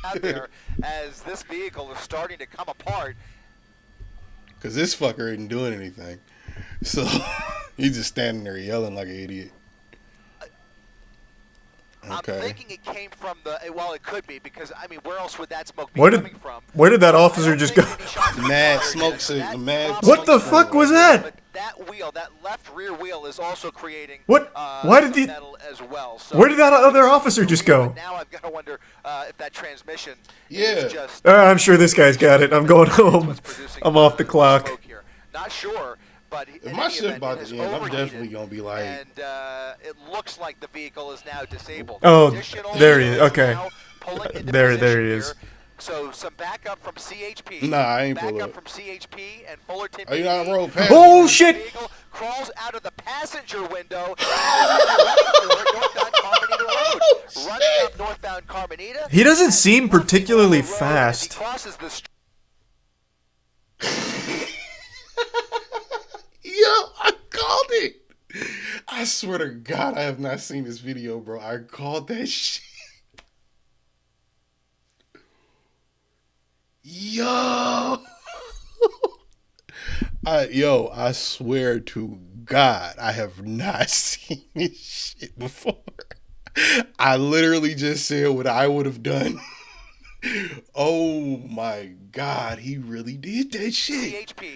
Out there as this vehicle is starting to come apart. Cause this fucker isn't doing anything. So he's just standing there yelling like an idiot. Okay. I'm thinking it came from the. Well, it could be because I mean, where else would that smoke be Where did- coming from? where did that I officer don't just think go? any shots were Mad fired smoke yet, so signal, that mad probably What the smoke fuck signal was right there. that? But that wheel, that left rear wheel, is also creating What? Why did some the? metal as well. So Where did that other officer just go? But now I've got to wonder if that transmission Yeah. is just. I'm sure this guy's got it. I'm going home. I'm off the clock. Smoke here. Not sure, but If my shift about to end, I'm definitely gonna be like. And it looks like the vehicle is now disabled. Oh, Additional there he is. vehicles Okay. now pulling into There position he is. here. So some backup from CHP. Nah, I ain't pull Backup up. from CHP and Fullerton. Are you PD. not road past? Oh The shit! vehicle crawls out of the passenger window. Northbound Carmenita Road. Running up northbound Carmenita. He doesn't seem particularly Road as he fast. crosses the street. Yo, I called it. I swear to God, I have not seen this video, bro. I called that shit. Yo. I swear to God, I have not seen this shit before. I literally just said what I would have done. Oh my God, he really did that shit. CHP.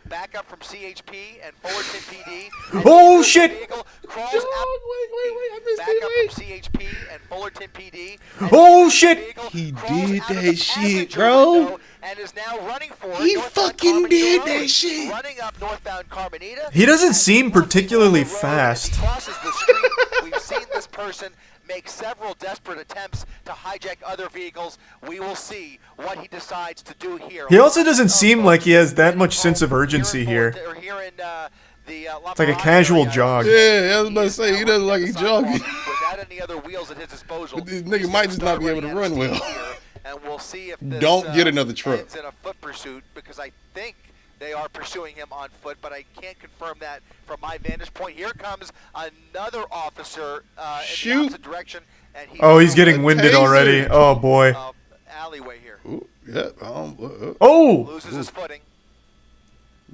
Backup from CHP and Fullerton PD. Oh The shit! vehicle crawls Wait, out. I missed Backup it. from CHP and Fullerton PD. Oh shit! He Crawls did out of that the shit, passenger bro. window and is now running for He northbound fucking Carmenita did Road. that shit. Running up northbound Carmenita. He doesn't seem particularly Road as he fast. crosses the street. We've seen this person make several desperate attempts to hijack other vehicles. We will see what he decides to do here. He also doesn't seem like he has that much sense of urgency here. It's like a casual jog. Yeah, I was about to say, he doesn't like he jogging. Without any other wheels at his disposal. But this nigga might just not be able to run well. And we'll see if this, Don't get another truck. ends in a foot pursuit, because I think they are pursuing him on foot, but I can't confirm that from my vantage point. Here comes another officer in the Shoot. opposite direction, and He's getting winded taser. already. Oh boy. alleyway here. Ooh, yeah. Oh! Loses his footing.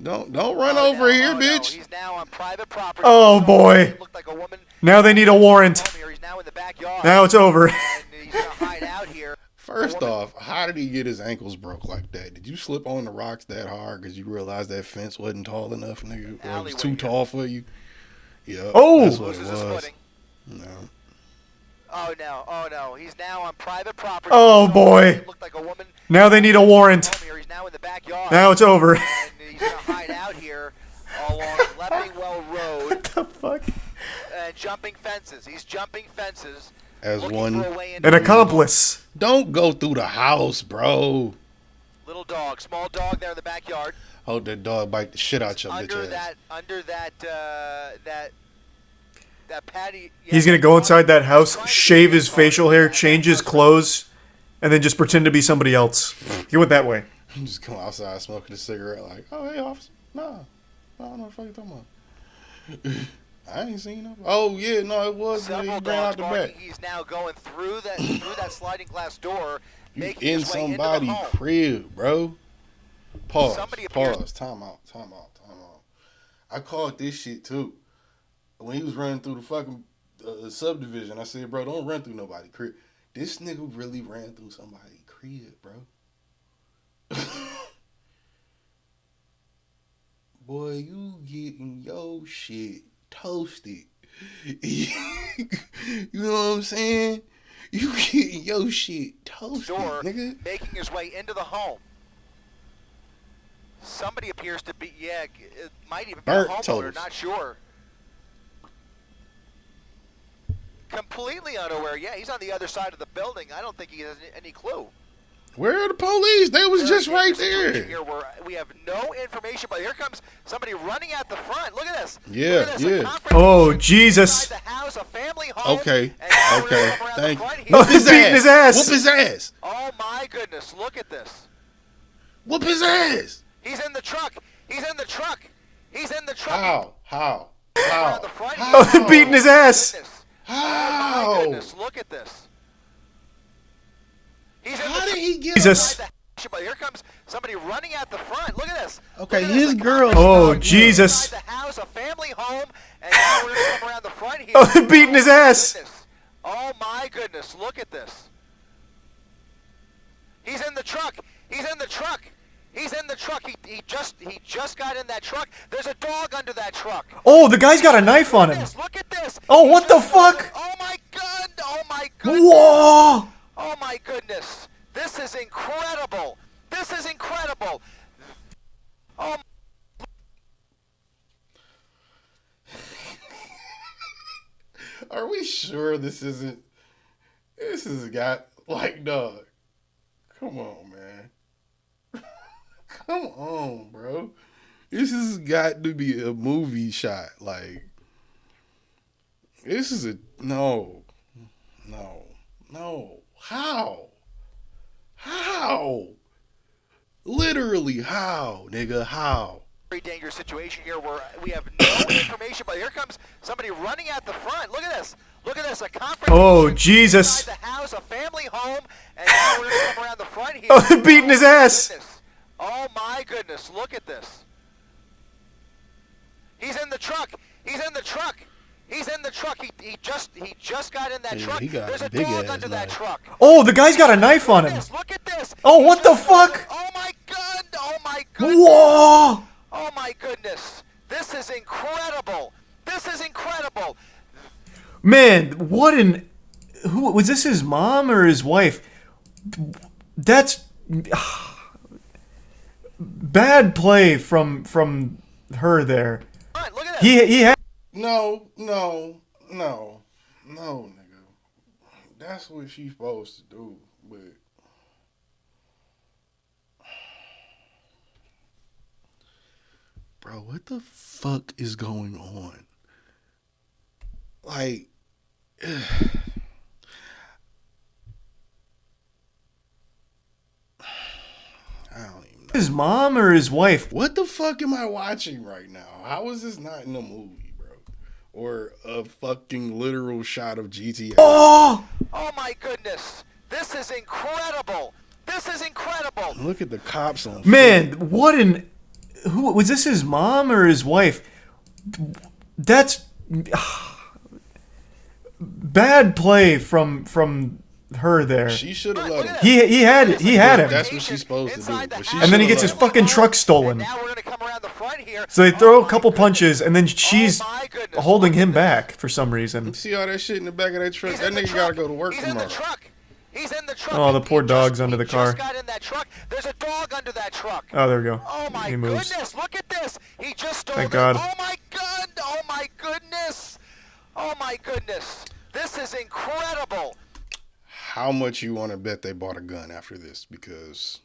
Don't run Oh, over no, here, oh, no. bitch. He's now on private property. Oh, boy. It looked like a woman. Now they need a warrant. He's now in the backyard. Now it's over. And he's gonna hide out here. First off, how did he get his ankles broke like that? Did you slip on the rocks that hard because you realized that fence wasn't tall enough, nigga? Or it was Alleyway too here. tall for you? Yeah. Oh! That's what it Loses his was. footing. No. Oh no! Oh no! He's now on private property. Oh, boy. It looked like a woman. Now they need a warrant. Here. He's now in the backyard. Now it's over. And he's gonna hide out here along Leppingwell Road What the fuck? and jumping fences. He's jumping fences. As looking one- for a way into An the accomplice. Don't go through the house, bro. Little dog, small dog there in the backyard. Hope that dog bite the shit out your bitch Under ass. that patty. Yeah, He's gonna go inside that house, shave his facial hair, change his clothes, and then just pretend to be somebody else. He went that way. Just come outside smoking a cigarette like, oh, hey, officer. Nah. I don't know what the fuck you talking about. I ain't seen him. Oh, yeah, no, it was. He Several ran out dogs the barking. back. He's now going through that sliding glass door, You making in his way into the somebody's home. crib, bro. Pause. Somebody appears- Pause. Time out. I called this shit, too. When he was running through the fucking subdivision, I said, bro, don't run through nobody's crib. This nigga really ran through somebody's crib, bro. Boy, you getting your shit toasted. You know what I'm saying? You getting your shit toasted, Door, nigga. making his way into the home. Somebody appears to be, it might even be Burnt a homeowner, toast. not sure. Completely unaware. Yeah, he's on the other side of the building. I don't think he has any clue. Where are the police? They was just right there. Here where we have no information, but here comes somebody running out the front. Look at this. Yeah, Look at this. A yeah. confrontation Oh, Jesus. inside the house, a family home, Okay, and now we're okay. around the Thank front you. Oh, here. he's beating his ass. Whoop his ass. Oh my goodness, look at this. Whoop his ass. He's in the truck. He's in the truck. He's in the truck. How? Around the front here. Oh, beating his ass. Goodness. Oh How? my goodness, look at this. He's in How the did truck. he get Jesus. But here comes somebody running out the front. Look at this. Okay, Look at this. his A girl- Oh, confrontation Jesus. inside the house, a family home, and now we're gonna come around the front here. Oh, beating his ass. Goodness. Oh my goodness, look at this. He's in the truck. He's in the truck. He's in the truck. He just got in that truck. There's a dog under that truck. Oh, the guy's got a knife on him. Look at this. Oh, what the fuck? Oh my god. Oh my goodness. Whoa! Oh my goodness. This is incredible. This is incredible. Oh. Are we sure this isn't? This has got like, dog. Come on, man. Come on, bro. This has got to be a movie shot. Like, this is a no. How? Literally, how, nigga? How? Very dangerous situation here where we have no information, but here comes somebody running at the front. Look at this. Look at this. A confrontation. Oh, Jesus. Inside the house, a family home, and now we're going to come around the front here. Oh, they're beating his ass. Goodness. Oh my goodness. Look at this. He's in the truck. He's in the truck. He's in the truck. He just got in that truck. There's a dog under that truck. Oh, the guy's got a knife on him. Look at this. Oh, what the fuck? Oh my god. Oh my goodness. Whoa! Oh my goodness. This is incredible. This is incredible. Man, what an... Who was this, his mom or his wife? That's... bad play from her there. All right, look at that. He had... No, nigga. That's what she's supposed to do, but bro, what the fuck is going on? Like, I don't even know. His mom or his wife? What the fuck am I watching right now? How is this not in a movie, bro? Or a fucking literal shot of GTA? Oh! Oh my goodness. This is incredible. This is incredible. Look at the cops on Man, foot. what an... Who was this, his mom or his wife? That's... bad play from her there. She should have let him. He had him. That's what she's supposed to do. But she And then he shoulda gets his let him. fucking truck stolen. Now we're going to come around the front here. So they throw a couple punches, and then she's my goodness. holding him back for some reason. See all that shit in the back of that truck? He's That in the nigga truck. gotta go to work He's in tomorrow. the truck. He's in the truck. Oh, the poor He dog's under the just car. got in that truck. There's a dog under that truck. Oh, there we go. Oh my He moves. goodness, look at this. He just stole Thank the- God. Oh my god. Oh my goodness. Oh my goodness. This is incredible. How much you want to bet they bought a gun after this? Because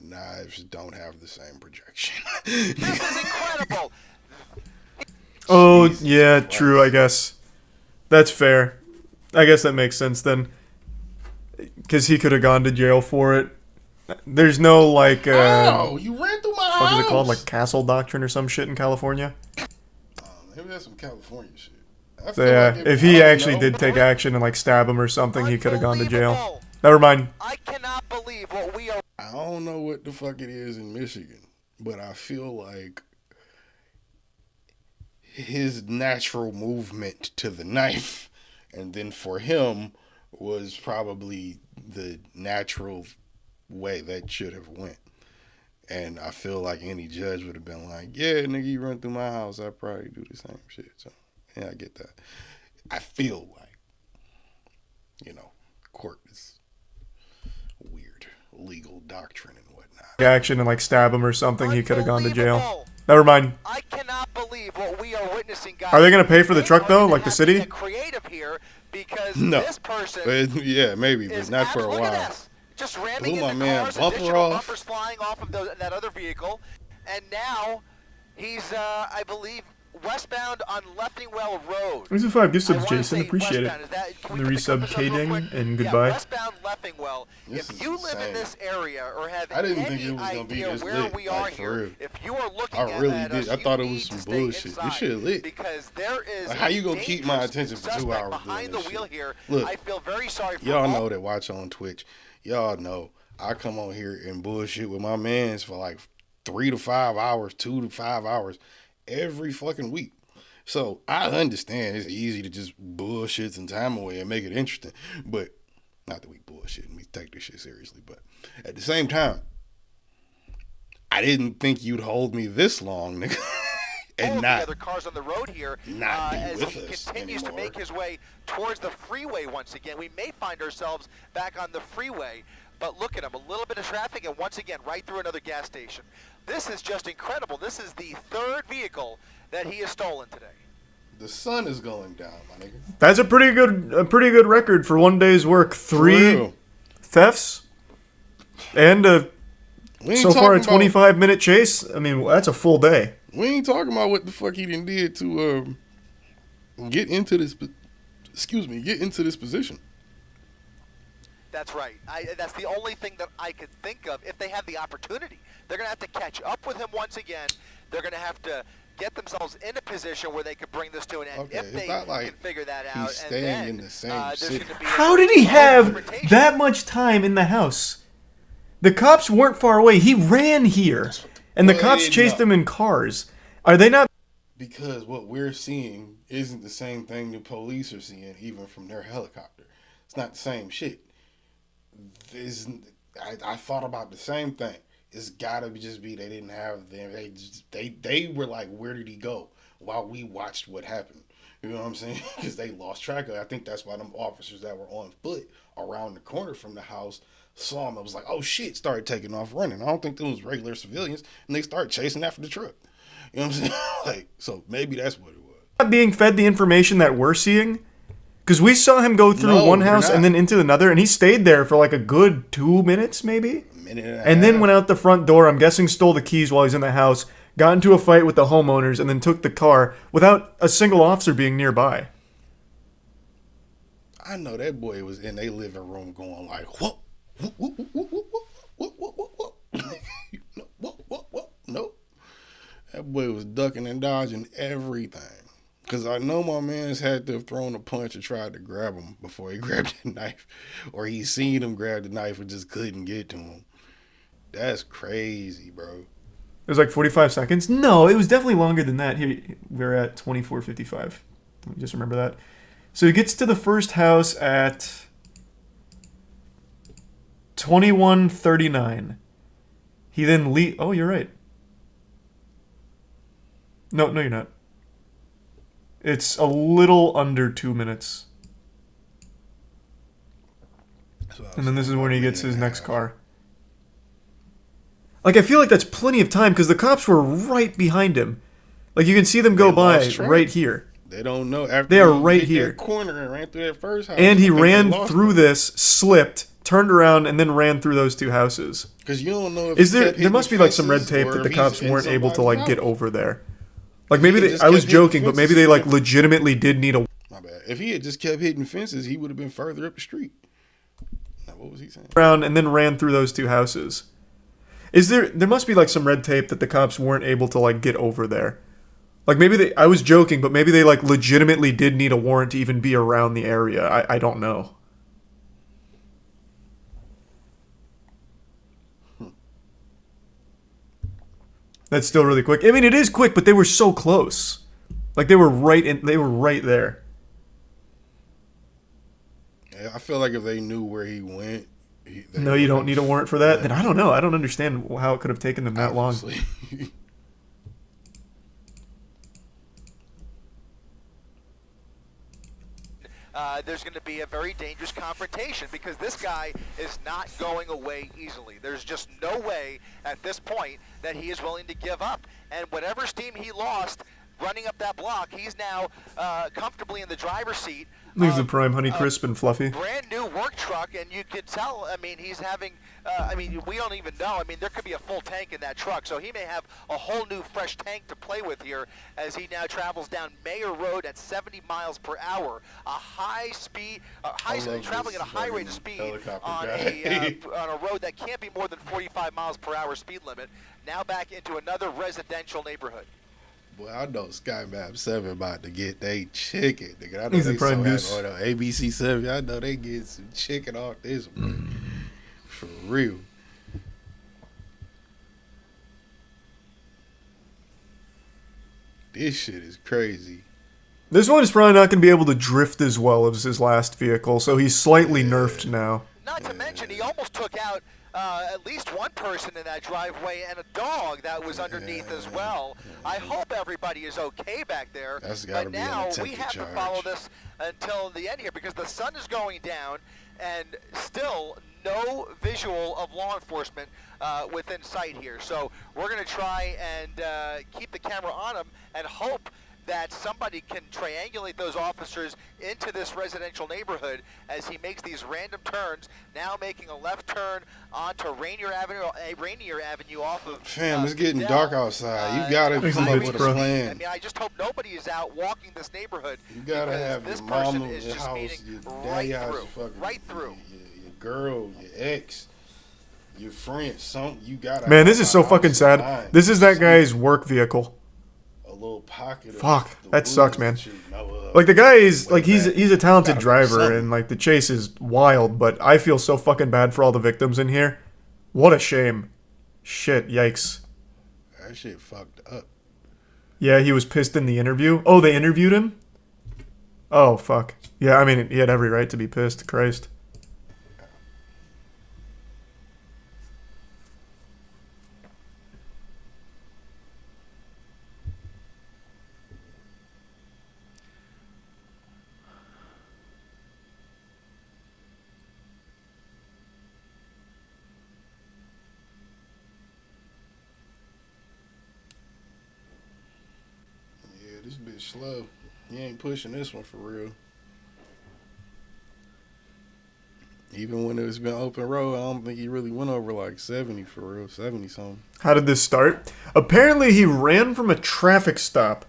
knives don't have the same projection. This is incredible. Oh, Jesus yeah, Christ. true, I guess. That's fair. I guess that makes sense then. Because he could have gone to jail for it. There's no, like, Oh, you ran through my what house. is it called? Like castle doctrine or some shit in California? Maybe that's some California shit. I So, feel yeah, like if I he don't actually know. did take action and, like, stab him or something, he could have gone to jail. Unbelievable. Never mind. I cannot believe what we are. I don't know what the fuck it is in Michigan, but I feel like his natural movement to the knife, and then for him, was probably the natural way that should have went. And I feel like any judge would have been like, yeah, nigga, you run through my house, I'd probably do the same shit. So, yeah, I get that. I feel like, court is weird legal doctrine and whatnot. Action and, like, stab him or something, he could have gone to jail. Unbelievable. Never mind. I cannot believe what we are witnessing, guys. Are they gonna pay for the They truck, are though, gonna like the have to city? get creative here because No. this person But, yeah, maybe, but is not for a look while. at this. Just ramming Blew in my the man cars, bumper additional off. bumpers flying off of that other vehicle, and now he's, I believe, westbound on Leffingwell Road. Thanks for 5 gift I subs, wanna Jason. say Appreciate it. westbound. Is that- can And we the put resub this up real Kading, quick? and Yeah, goodbye. westbound Leffingwell. This If is you live insane. in this area or have I didn't any think it was gonna be idea this where lit, we like, are for here, real. if you are looking I really at did. us, I thought you it was need some to stay bullshit. This inside shit lit. because there is Like, how you gonna keep my dangerous attention for 2 suspect hours behind doing the this wheel shit? here. Look, I feel very sorry for y'all all know that watch on Twitch. Y'all know I come on here and bullshit with my mans for like 3 to 5 hours, 2 to 5 hours every fucking week. So I understand it's easy to just bullshit some time away and make it interesting. But not that we bullshit and we take this shit seriously. But at the same time, I didn't think you'd hold me this long, nigga. And all of not the other cars on the road here not be as with he us continues to anymore. make his way towards the freeway once again. We may find ourselves back on the freeway, but look at him, a little bit of traffic, and once again, right through another gas station. This is just incredible. This is the third vehicle that he has stolen today. The sun is going down, my nigga. That's a pretty good record for one day's work. For 3 real. thefts and We ain't so far a talking about- 25-minute chase. I mean, that's a full day. We ain't talking about what the fuck he done did to get into this. Get into this position. That's right. That's the only thing that I could think of if they have the opportunity. They're going to have to catch up with him once again. They're going to have to get themselves in a position where they could bring this to an end. Okay, If it's they not like can figure that he's out, staying and then in the same there's city. going to be a How did he hard have confrontation. that much time in the house? The cops weren't far away. He ran here, and the cops chased him in cars. Are they not? Because what we're seeing isn't the same thing the police are seeing, even from their helicopter. It's not the same shit. I thought about the same thing. It's gotta just be they didn't have them. They were like, where did he go? While we watched what happened. You know what I'm saying? Because they lost track of it. I think that's why them officers that were on foot around the corner from the house saw him. It was like, oh shit, started taking off running. I don't think those was regular civilians, and they started chasing after the truck. You know what I'm saying? Like, so maybe that's what it was. Not being fed the information that we're seeing? Because we saw him go through No, one you're house not. and then into another, and he stayed there for like a good 2 minutes, maybe? A minute and a And then half. went out the front door, I'm guessing stole the keys while he's in the house, got into a fight with the homeowners, and then took the car without a single officer being nearby. I know that boy was in their living room going like, what? What? No. That boy was ducking and dodging everything. Because I know my man's had to have thrown a punch or tried to grab him before he grabbed the knife. Or he seen him grab the knife and just couldn't get to him. That's crazy, bro. It was like 45 seconds? No, it was definitely longer than that. Here, we're at 24:55. Let me just remember that. So he gets to the first house at 21:39. He then oh, you're right. No, you're not. It's a little under 2 minutes. And then this is when he gets his next car. Like, I feel like that's plenty of time because the cops were right behind him. Like, you can see them go They by lost track. right here. They don't know. After They are he right hit here. that corner and ran through that first house. And he I think they ran lost through him. this, slipped, turned around, and then ran through those two houses. Because you don't know if Is he there? kept There hitting must be like some red fences tape or that the if cops he's in weren't able to somebody's like get house. over there. Like maybe He they, just I was kept hitting joking, but maybe fences. they like legitimately did need a. My bad. If he had just kept hitting fences, he would have been further up the street. Now, what was he saying? Around and then ran through those two houses. Is there? There must be like some red tape that the cops weren't able to like get over there. Like maybe they. I was joking, but maybe they like legitimately did need a warrant to even be around the area. I don't know. That's still really quick. I mean, it is quick, but they were so close. Like they were right in. They were right there. Yeah, I feel like if they knew where he went. No, you don't need a warrant for that. Then I don't know. I don't understand how it could have taken them that long. There's going to be a very dangerous confrontation because this guy is not going away easily. There's just no way at this point that he is willing to give up. And whatever steam he lost running up that block, he's now comfortably in the driver's seat. Leaves the prime Honey Crisp and Fluffy. Brand new work truck, and you could tell, I mean, he's having, I mean, we don't even know. I mean, there could be a full tank in that truck, so he may have a whole new fresh tank to play with here as he now travels down Mayer Road at 70 miles per hour, a high speed, traveling at a high rate of speed on a road that can't be more than 45 miles per hour speed limit, now back into another residential neighborhood. Boy, I know Sky Map 7 about to get they chicken. Nigga. I know He's they the prime so goose. happy on ABC 7. I know they get some chicken off this one. For real. This shit is crazy. This one is probably not going to be able to drift as well as his last vehicle, so he's slightly nerfed now. Not to mention, he almost took out at least one person in that driveway and a dog that was underneath as well. I hope everybody is okay back there. That's gotta But be an now we attempted have to charge. follow this until the end here because the sun is going down and still no visual of law enforcement within sight here. So we're going to try and keep the camera on him and hope that somebody can triangulate those officers into this residential neighborhood as he makes these random turns, now making a left turn onto Rainier Avenue off of Fam, it's getting Fidel. dark outside. You gotta Thanks, come up bitch, with a bro. I plan. mean, I just hope nobody is out walking this neighborhood. You gotta because have this your person mama, is your just house, speeding your right daddy house, through, fucking, right through. Your girl, your ex, your friend. You gotta. Man, have this is a so house fucking in sad. mind. This is that guy's work vehicle. A little pocket. Fuck, of the that sucks, woods man. that you know of. Like the guy is Way like he's back. a talented Gotta do driver something. and like the chase is wild, but I feel so fucking bad for all the victims in here. What a shame. Shit, yikes. That shit fucked up. Yeah, he was pissed in the interview. Oh, they interviewed him? Oh, fuck. Yeah, I mean, he had every right to be pissed. Christ. Yeah, this bitch slow. He ain't pushing this one for real. Even when it's been open road, I don't think he really went over like 70 for real. 70 something. How did this start? Apparently, he ran from a traffic stop.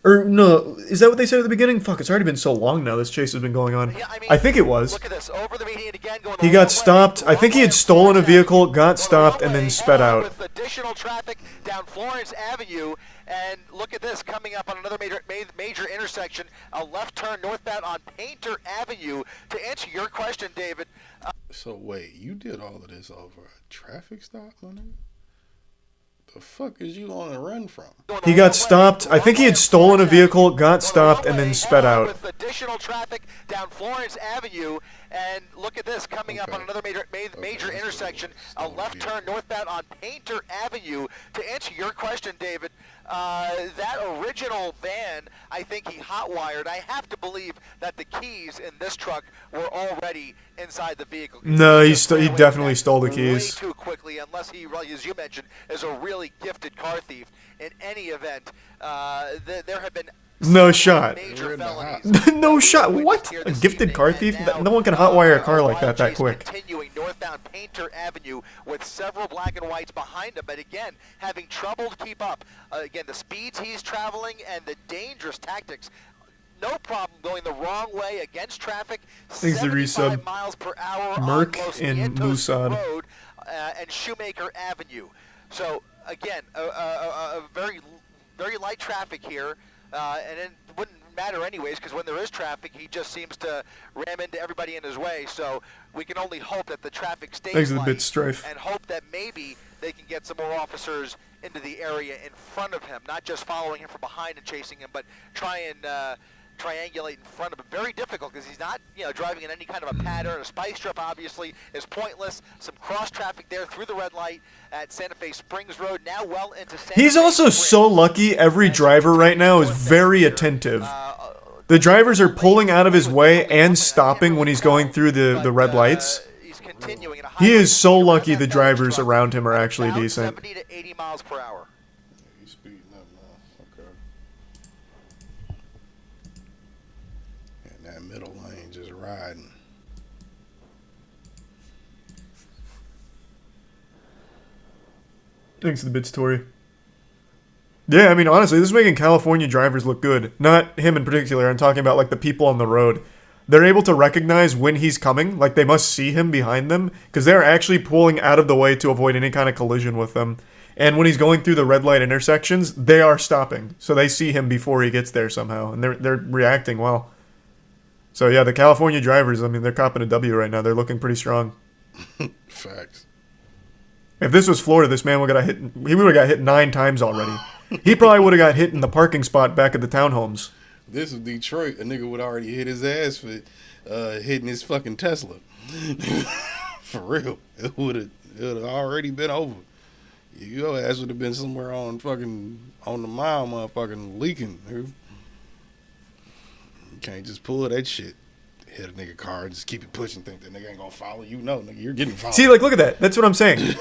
Or, no, is that what they said at the beginning? Fuck, it's already been so long now this chase has been going on. Yeah, I think it was. Look at this. Over the median again, going He the got wrong stopped. way. I think he had Wrong way stolen a on Florence vehicle, Avenue. got Going the stopped, wrong and then way, sped out. With additional traffic down Florence Avenue, and look at this coming up on another major intersection. A left turn northbound on Painter Avenue. To answer your question, David. So wait, you did all of this over a traffic stop, my nigga? The fuck is you on a run from? He got stopped. I think he had stolen a vehicle, got stopped, and then sped out. With additional traffic down Florence Avenue, and look at this coming up on another major intersection. A left turn northbound on Painter Avenue. To answer your question, David, that original van, I think he hotwired. I have to believe that the keys in this truck were already inside the vehicle. No, he just he ran away definitely with that stole the way keys. too quickly, unless he, really, as you mentioned, is a really gifted car thief. In any event, there have been No shot. major They're in the felonies. No shot. We What? here A this gifted evening, car and thief? now, No one can hotwire a car like wild that chase quick. Continuing northbound Painter Avenue with several black and whites behind him, but again, having trouble to keep up. Again, the speeds he's traveling and the dangerous tactics. No problem going the wrong way against traffic. Thanks to 75 resub. miles per hour Merc on Los and Nietos Musad. Road and Shoemaker Avenue. So again, a very light traffic here, and it wouldn't matter anyways because when there is traffic, he just seems to ram into everybody in his way. So we can only hope that the traffic stays Thanks to the light bit strife. and hope that maybe they can get some more officers into the area in front of him, not just following him from behind and chasing him, but try and triangulate in front of him. Very difficult because he's not, driving in any kind of a pattern. A spice strip obviously is pointless. Some cross traffic there through the red light at Santa Fe Springs Road. Now well into Santa He's Fe also Springs. so lucky. Every driver right now is very attentive. The drivers are pulling out of his way and stopping when he's going through the red lights. He's continuing at a He high is so rate of lucky speed. the drivers around him are At actually about decent. 70 to 80 miles per hour. He's speeding up now. Okay. And that middle lane just riding. Thanks to the bits, Tori. Yeah, I mean, honestly, this is making California drivers look good. Not him in particular. I'm talking about, like, the people on the road. They're able to recognize when he's coming. Like, they must see him behind them. Because they're actually pulling out of the way to avoid any kind of collision with them. And when he's going through the red light intersections, they are stopping. So they see him before he gets there somehow. And they're reacting well. So, yeah, the California drivers, I mean, they're copping a W right now. They're looking pretty strong. Facts. If this was Florida, this man would have got hit. He would have got hit 9 times already. He probably would have got hit in the parking spot back at the townhomes. This was Detroit. A nigga would already hit his ass for hitting his fucking Tesla. For real. It would have It would have already been over. Your ass would have been somewhere on the mile, motherfucking leaking, dude. You can't just pull that shit. Hit a nigga car and just keep it pushing. Think that nigga ain't gonna follow you. No, nigga, you're getting followed. See, like, look at that. That's what I'm saying.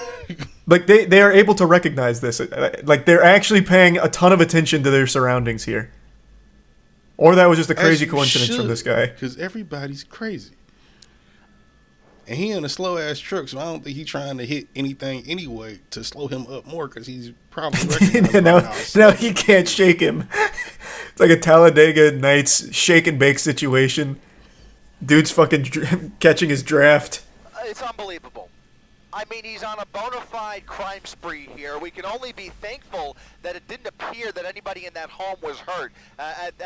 Like, they are able to recognize this. Like, they're actually paying a ton of attention to their surroundings here. Or that was just a crazy coincidence from this guy. Because everybody's crazy. And he in a slow ass truck, so I don't think he's trying to hit anything anyway to slow him up more, because he's probably now he can't shake him. It's like a Talladega Nights shake and bake situation. Dude's fucking catching his draft. It's unbelievable. I mean, he's on a bona fide crime spree here. We can only be thankful that it didn't appear that anybody in that home was hurt. At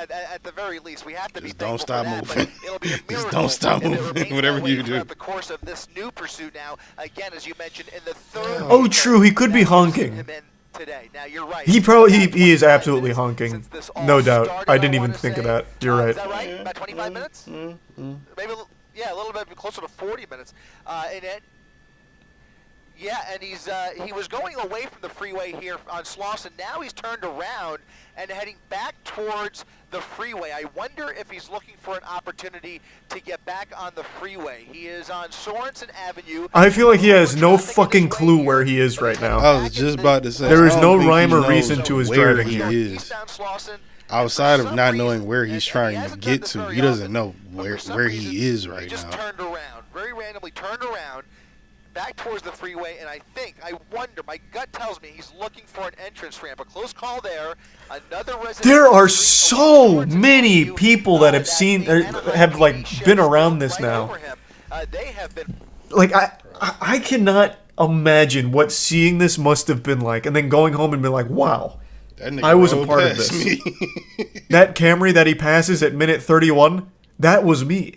the very least, we have to be thankful for that. But it'll be a miracle. Just don't stop moving, whatever you do. Throughout the course of this new pursuit now, again, as you mentioned, in the third. Oh, true. He could be honking. Today. Now you're right. He is absolutely honking. No doubt. I didn't even think of that. You're right. Is that right? About 25 minutes? Maybe, yeah, a little bit closer to 40 minutes. And he was going away from the freeway here on Slauson. Now he's turned around and heading back towards the freeway. I wonder if he's looking for an opportunity to get back on the freeway. He is on Sorensen Avenue. I feel like he has no fucking clue where he is right now. I was just about to say. There is no rhyme or reason to his driving he here. is. Outside of not knowing where he's trying to get to, he doesn't know where he is right now. He just turned around, very randomly turned around, back towards the freeway, and I wonder, my gut tells me he's looking for an entrance ramp. A close call there. Another resident. There are so many people that have seen, have like been around this now. They have been. Like I cannot imagine what seeing this must have been like, and then going home and being like, wow, I was a part of this. That Camry that he passes at minute 31, that was me.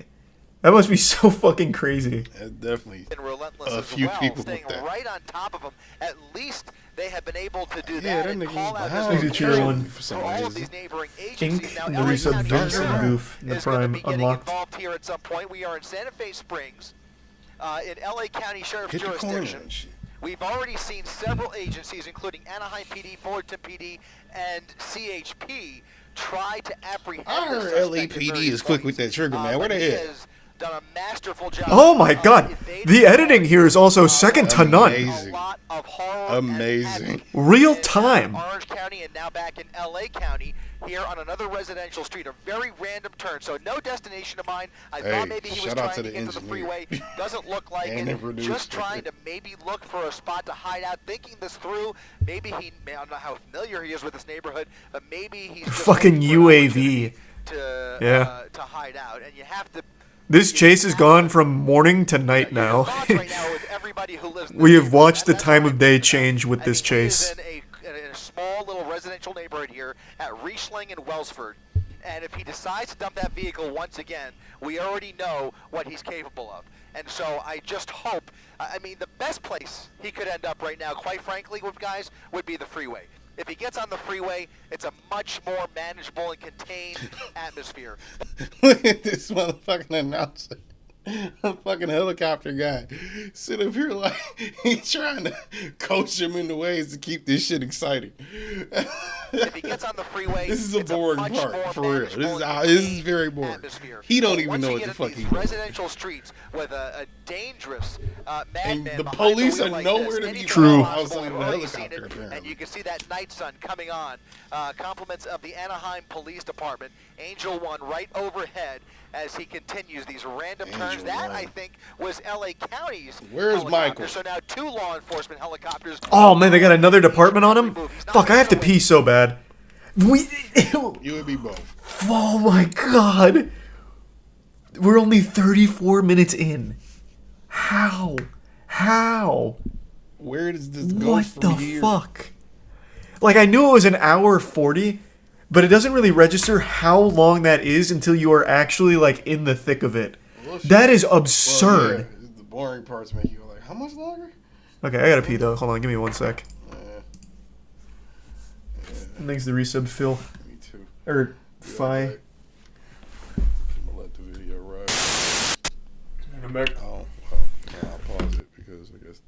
That must be so fucking crazy. Definitely been relentless a few people staying with that. right on top of him. At least they have been able to do Yeah, that and that nigga call was out behind this me. Cheer one. For some for all of reason. these neighboring Ink, agencies. Now, the LA resub County Vince Sheriff and Goof, the is gonna Prime be getting unlocked. involved here at some point. We are in Santa Fe Springs, in LA County Sheriff's Hit the corner jurisdiction. and shit. We've already seen several agencies, including Anaheim PD, Fullerton PD, and CHP, try to apprehend I the heard suspect at LAPD various is quick with points. that trigger, man. Where But they he at? has done a masterful job. Oh my god, the editing here is also second to none. Amazing. Amazing. Real time. Orange County and now back in LA County here on another residential street. A very random turn. So no destination of mine. I thought maybe he was shout out trying to to the get to the engineer. freeway. Doesn't look like And the it. producer. Just trying to maybe look for a spot to hide out, thinking this through. Maybe I don't know how familiar he is with this neighborhood, but maybe he's just Fucking looking for an UAV. opportunity to hide out. And you have to. This chase has gone from morning to night now. We have watched the time of day change with this chase. In a small little residential neighborhood here at Riesling and Wellsford. And if he decides to dump that vehicle once again, we already know what he's capable of. And so I just hope, I mean, the best place he could end up right now, quite frankly, with guys, would be the freeway. If he gets on the freeway, it's a much more manageable and contained atmosphere. Look at this motherfucking announcer. A fucking helicopter guy. Sit up here like he's trying to coach him into ways to keep this shit exciting. If he gets on the freeway, this is a boring part, for real. This is very boring. Atmosphere. He don't even know what the fuck he's doing. Residential streets with a dangerous And madman the behind police the wheel are like nowhere this. to be Any True. possible, outside of we've the already seen helicopter, it, apparently. and you can see that night sun coming on. Compliments of the Anaheim Police Department. Angel 1 right overhead as he continues these random turns. Angel That, 1. I think, was LA County's Where's helicopter. Michael? So now 2 law enforcement helicopters. Oh man, they got another department on him? Fuck, I have to pee so bad. You would be both. Oh my god. We're only 34 minutes in. How? Where does this go What from the here? fuck? Like, I knew it was an hour 40, but it doesn't really register how long that is until you are actually, like, in the thick of it. Well, That is Well, absurd. yeah, the boring parts make you go like, how much longer? Okay, I gotta pee, though. Hold on, give me 1 sec. Yeah, Thanks to resub, Phil. me too. Or, Fi. I'm gonna let the video ride. I'm back. Oh, well, I'll pause it because I guess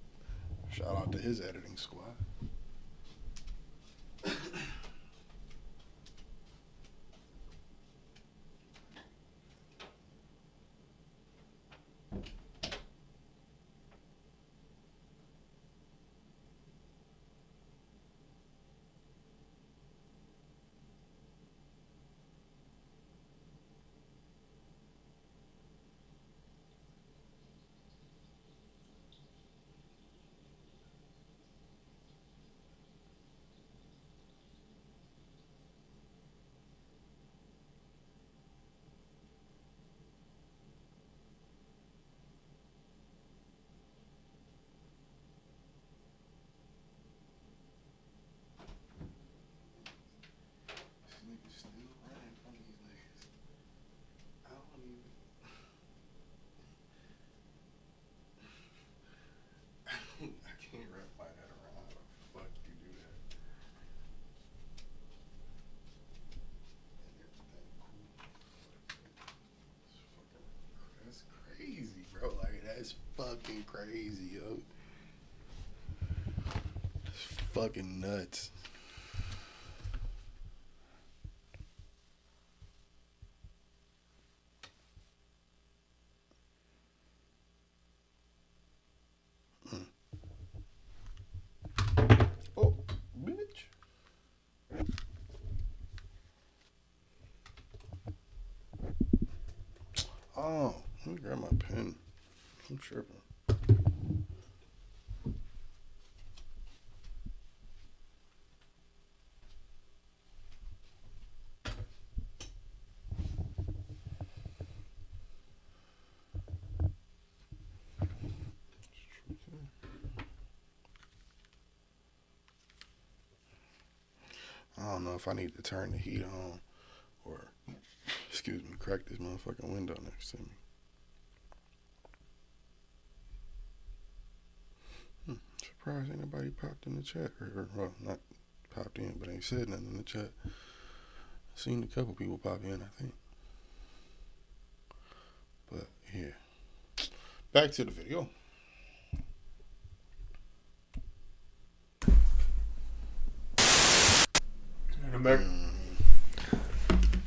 Shout out to his editing squad. Fucking crazy, yo. It's fucking nuts. Oh, bitch. Oh, let me grab my pen. I'm tripping. I don't know if I need to turn the heat on or, excuse me, crack this motherfucking window next to me. Surprised ain't nobody popped in the chat. Or, well, not popped in, but ain't said nothing in the chat. Seen a couple people pop in, I think. But, yeah. Back to the video. I'm back.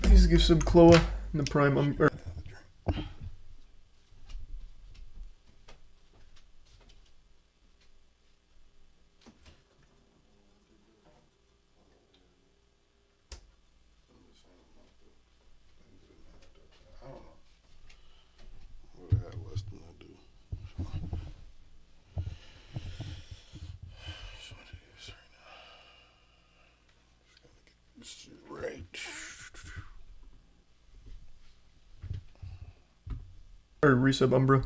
Please give some Chloa in the prime. Or resub Umbra.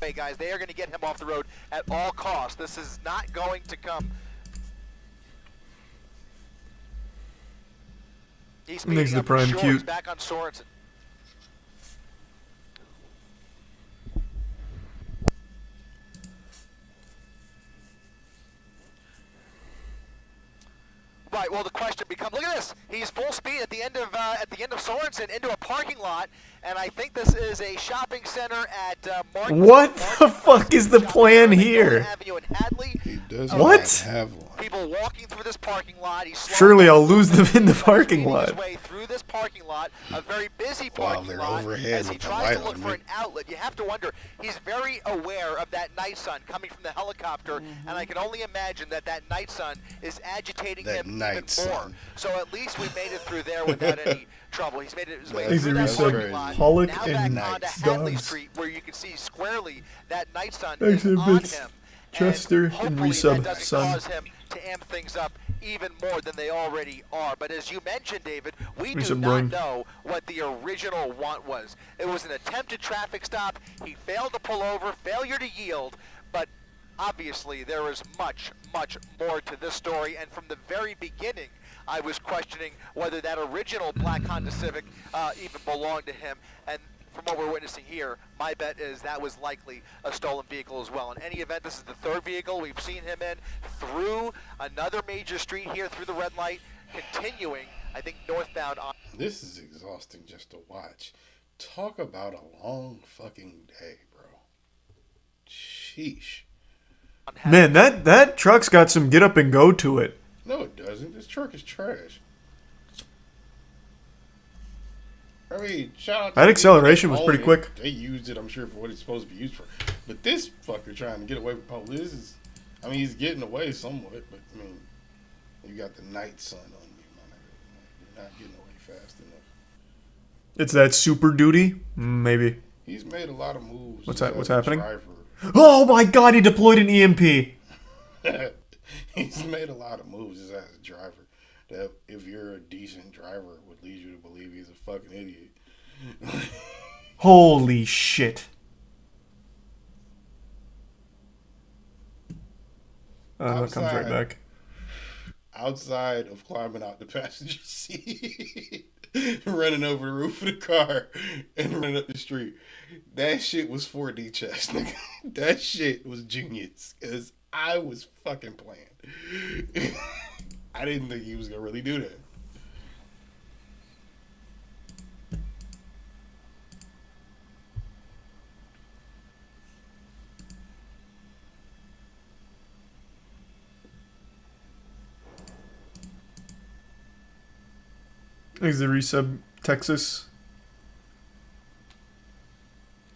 Hey guys, they are going to get him off the road at all costs. This is not going to come. He's speeding the up for prime sure. cute. He's back on Sorensen. Right. Well, the question becomes: look at this. He's full speed at the end of Sorensen into a parking lot, and I think this is a shopping center at What the fuck is the plan here? Avenue in Hadley. He does What? not have one. People walking through this parking lot. He's Surely I'll lose them in the parking speeding lot. his way through this parking lot, a very busy While parking they're lot, overhead as he with the tries light to look on for me. an outlet. You have to wonder, he's very aware of that night sun coming from the helicopter, and I can only imagine that that night sun is agitating That him night even more. sun. So at least we made it through there without any trouble. He's made it his way That's through that resub parking lot. Pollock Now and back onto Knights. Hadley Dogs. Street, where you can see squarely that night sun Thanks, is on Bits. him. Chester and hopefully resub that doesn't Sun. cause him to amp things up even more than they already are. But as you mentioned, David, we do Resub not Brian. know what the original want was. It was an attempted traffic stop. He failed to pull over, failure to yield, but obviously there is much, much more to this story. And from the very beginning, I was questioning whether that original black Honda Civic even belonged to him. And from what we're witnessing here, my bet is that was likely a stolen vehicle as well. In any event, this is the third vehicle we've seen him in through another major street here, through the red light, continuing, I think, northbound on. This is exhausting just to watch. Talk about a long fucking day, bro. Sheesh. Man, that truck's got some get up and go to it. No, it doesn't. This truck is trash. I mean, shout out to That the acceleration people was that pretty own it. quick. They used it, I'm sure, for what it's supposed to be used for. But this fucker trying to get away with police is, I mean, he's getting away somewhat, but I mean, you got the night sun on you, man. You're not getting away fast enough. It's that super duty? Maybe. He's made a lot of moves. What's just that? What's as a happening? driver. Oh my god, he deployed an EMP. He's made a lot of moves just as a driver that, if you're a decent driver, would lead you to believe he's a fucking idiot. Holy shit. That comes right back. Outside of climbing out the passenger seat, running over the roof of the car, and running up the street. That shit was 4D chess, nigga. That shit was genius. Because I was fucking playing. I didn't think he was going to really do that. Is the resub Texas?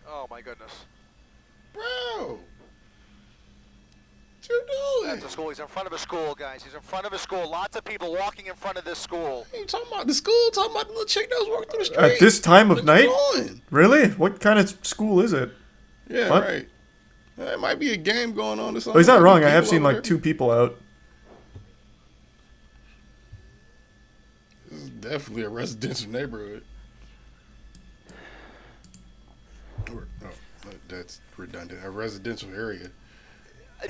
Oh my goodness. Bro! What you doing? That's a school. He's in front of a school, guys. He's in front of a school. Lots of people walking in front of this school. You talking about the school? Talking about the little chick that was walking through the street? At this time of What night? you doing? Really? What kind of school is it? Yeah, What? right. It might be a game going on or something. Oh, he's not wrong. I have People seen over like there. 2 people out. This is definitely a residential neighborhood. That's redundant. A residential area.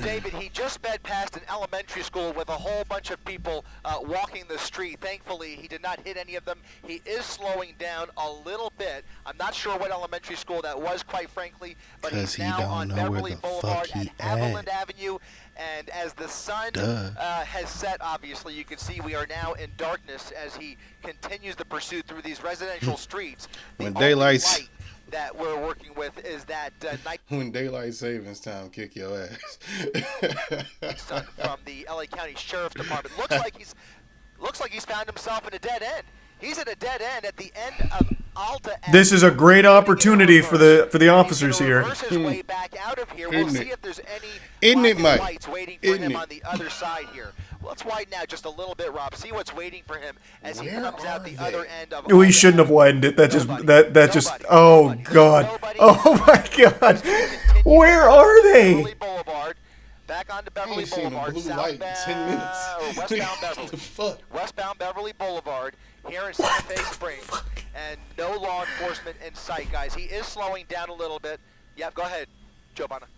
David, he just sped past an elementary school with a whole bunch of people walking the street. Thankfully, he did not hit any of them. He is slowing down a little bit. I'm not sure what elementary school that was, quite frankly, but 'Cause he's he now don't on know where Beverly the Boulevard fuck he at Haviland at. Avenue. And as the sun Duh. has set, obviously, you can see we are now in darkness as he continues the pursuit through these residential streets. The When only daylight's- light that we're working with is that night When daylight savings time kick your ass. sun from the LA County Sheriff's Department. Looks like he's found himself in a dead end. He's at a dead end at the end of Alta. This is a great opportunity for the officers here. Reverse his way back out of here. We'll Isn't see it? if there's any Isn't it, blocking Mike? lights waiting for Isn't him it? on the other side here. Let's widen out just a little bit, Rob. See what's waiting for him as he Where comes out are the they? other end of. We shouldn't have widened it. That just oh god. Oh my god. Where are they? Beverly Boulevard. Back onto Beverly ain't seen a Boulevard. blue light in 10 minutes. Westbound Beverly. What the fuck? Westbound Beverly Boulevard here in Santa Fe Springs, and no law enforcement in sight, guys. He is slowing down a little bit. Yep, go ahead, Joe Bonner.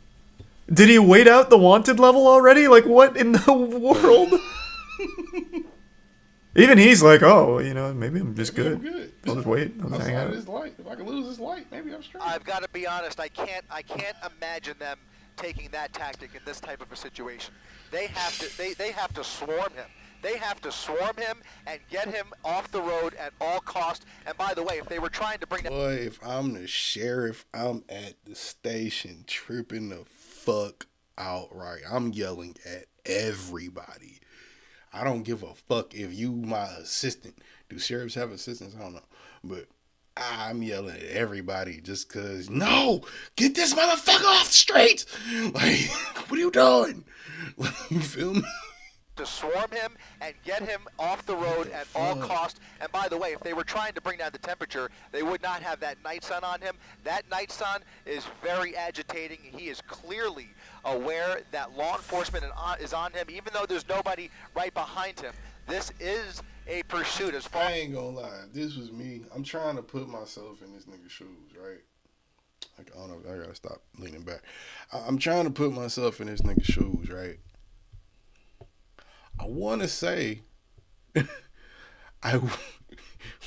Did he wait out the wanted level already? Like what in the world? Even he's like, oh, you know, maybe I'm just Maybe good. I'm good. I'll just wait. I'll just hang Outside out. of this light. If I can lose this light, maybe I'm straight. I've got to be honest. I can't imagine them taking that tactic in this type of a situation. They have to swarm him. They have to swarm him and get him off the road at all costs. And by the way, if they were trying to bring Boy, if I'm the sheriff, I'm at the station tripping the fuck out right. I'm yelling at everybody. I don't give a fuck if you my assistant. Do sheriffs have assistants? I don't know. But I'm yelling at everybody just because, no, get this motherfucker off the streets. Like, what are you doing? Like, you feel me? to swarm him and get him off the road at all costs. And by the way, if they were trying to bring down the temperature, they would not have that night sun on him. That night sun is very agitating. He is clearly aware that law enforcement is on him, even though there's nobody right behind him. This is a pursuit as far I ain't gonna lie. If this was me, I'm trying to put myself in this nigga's shoes, right? I don't know. I gotta stop leaning back. I'm trying to put myself in this nigga's shoes, right? I want to say, I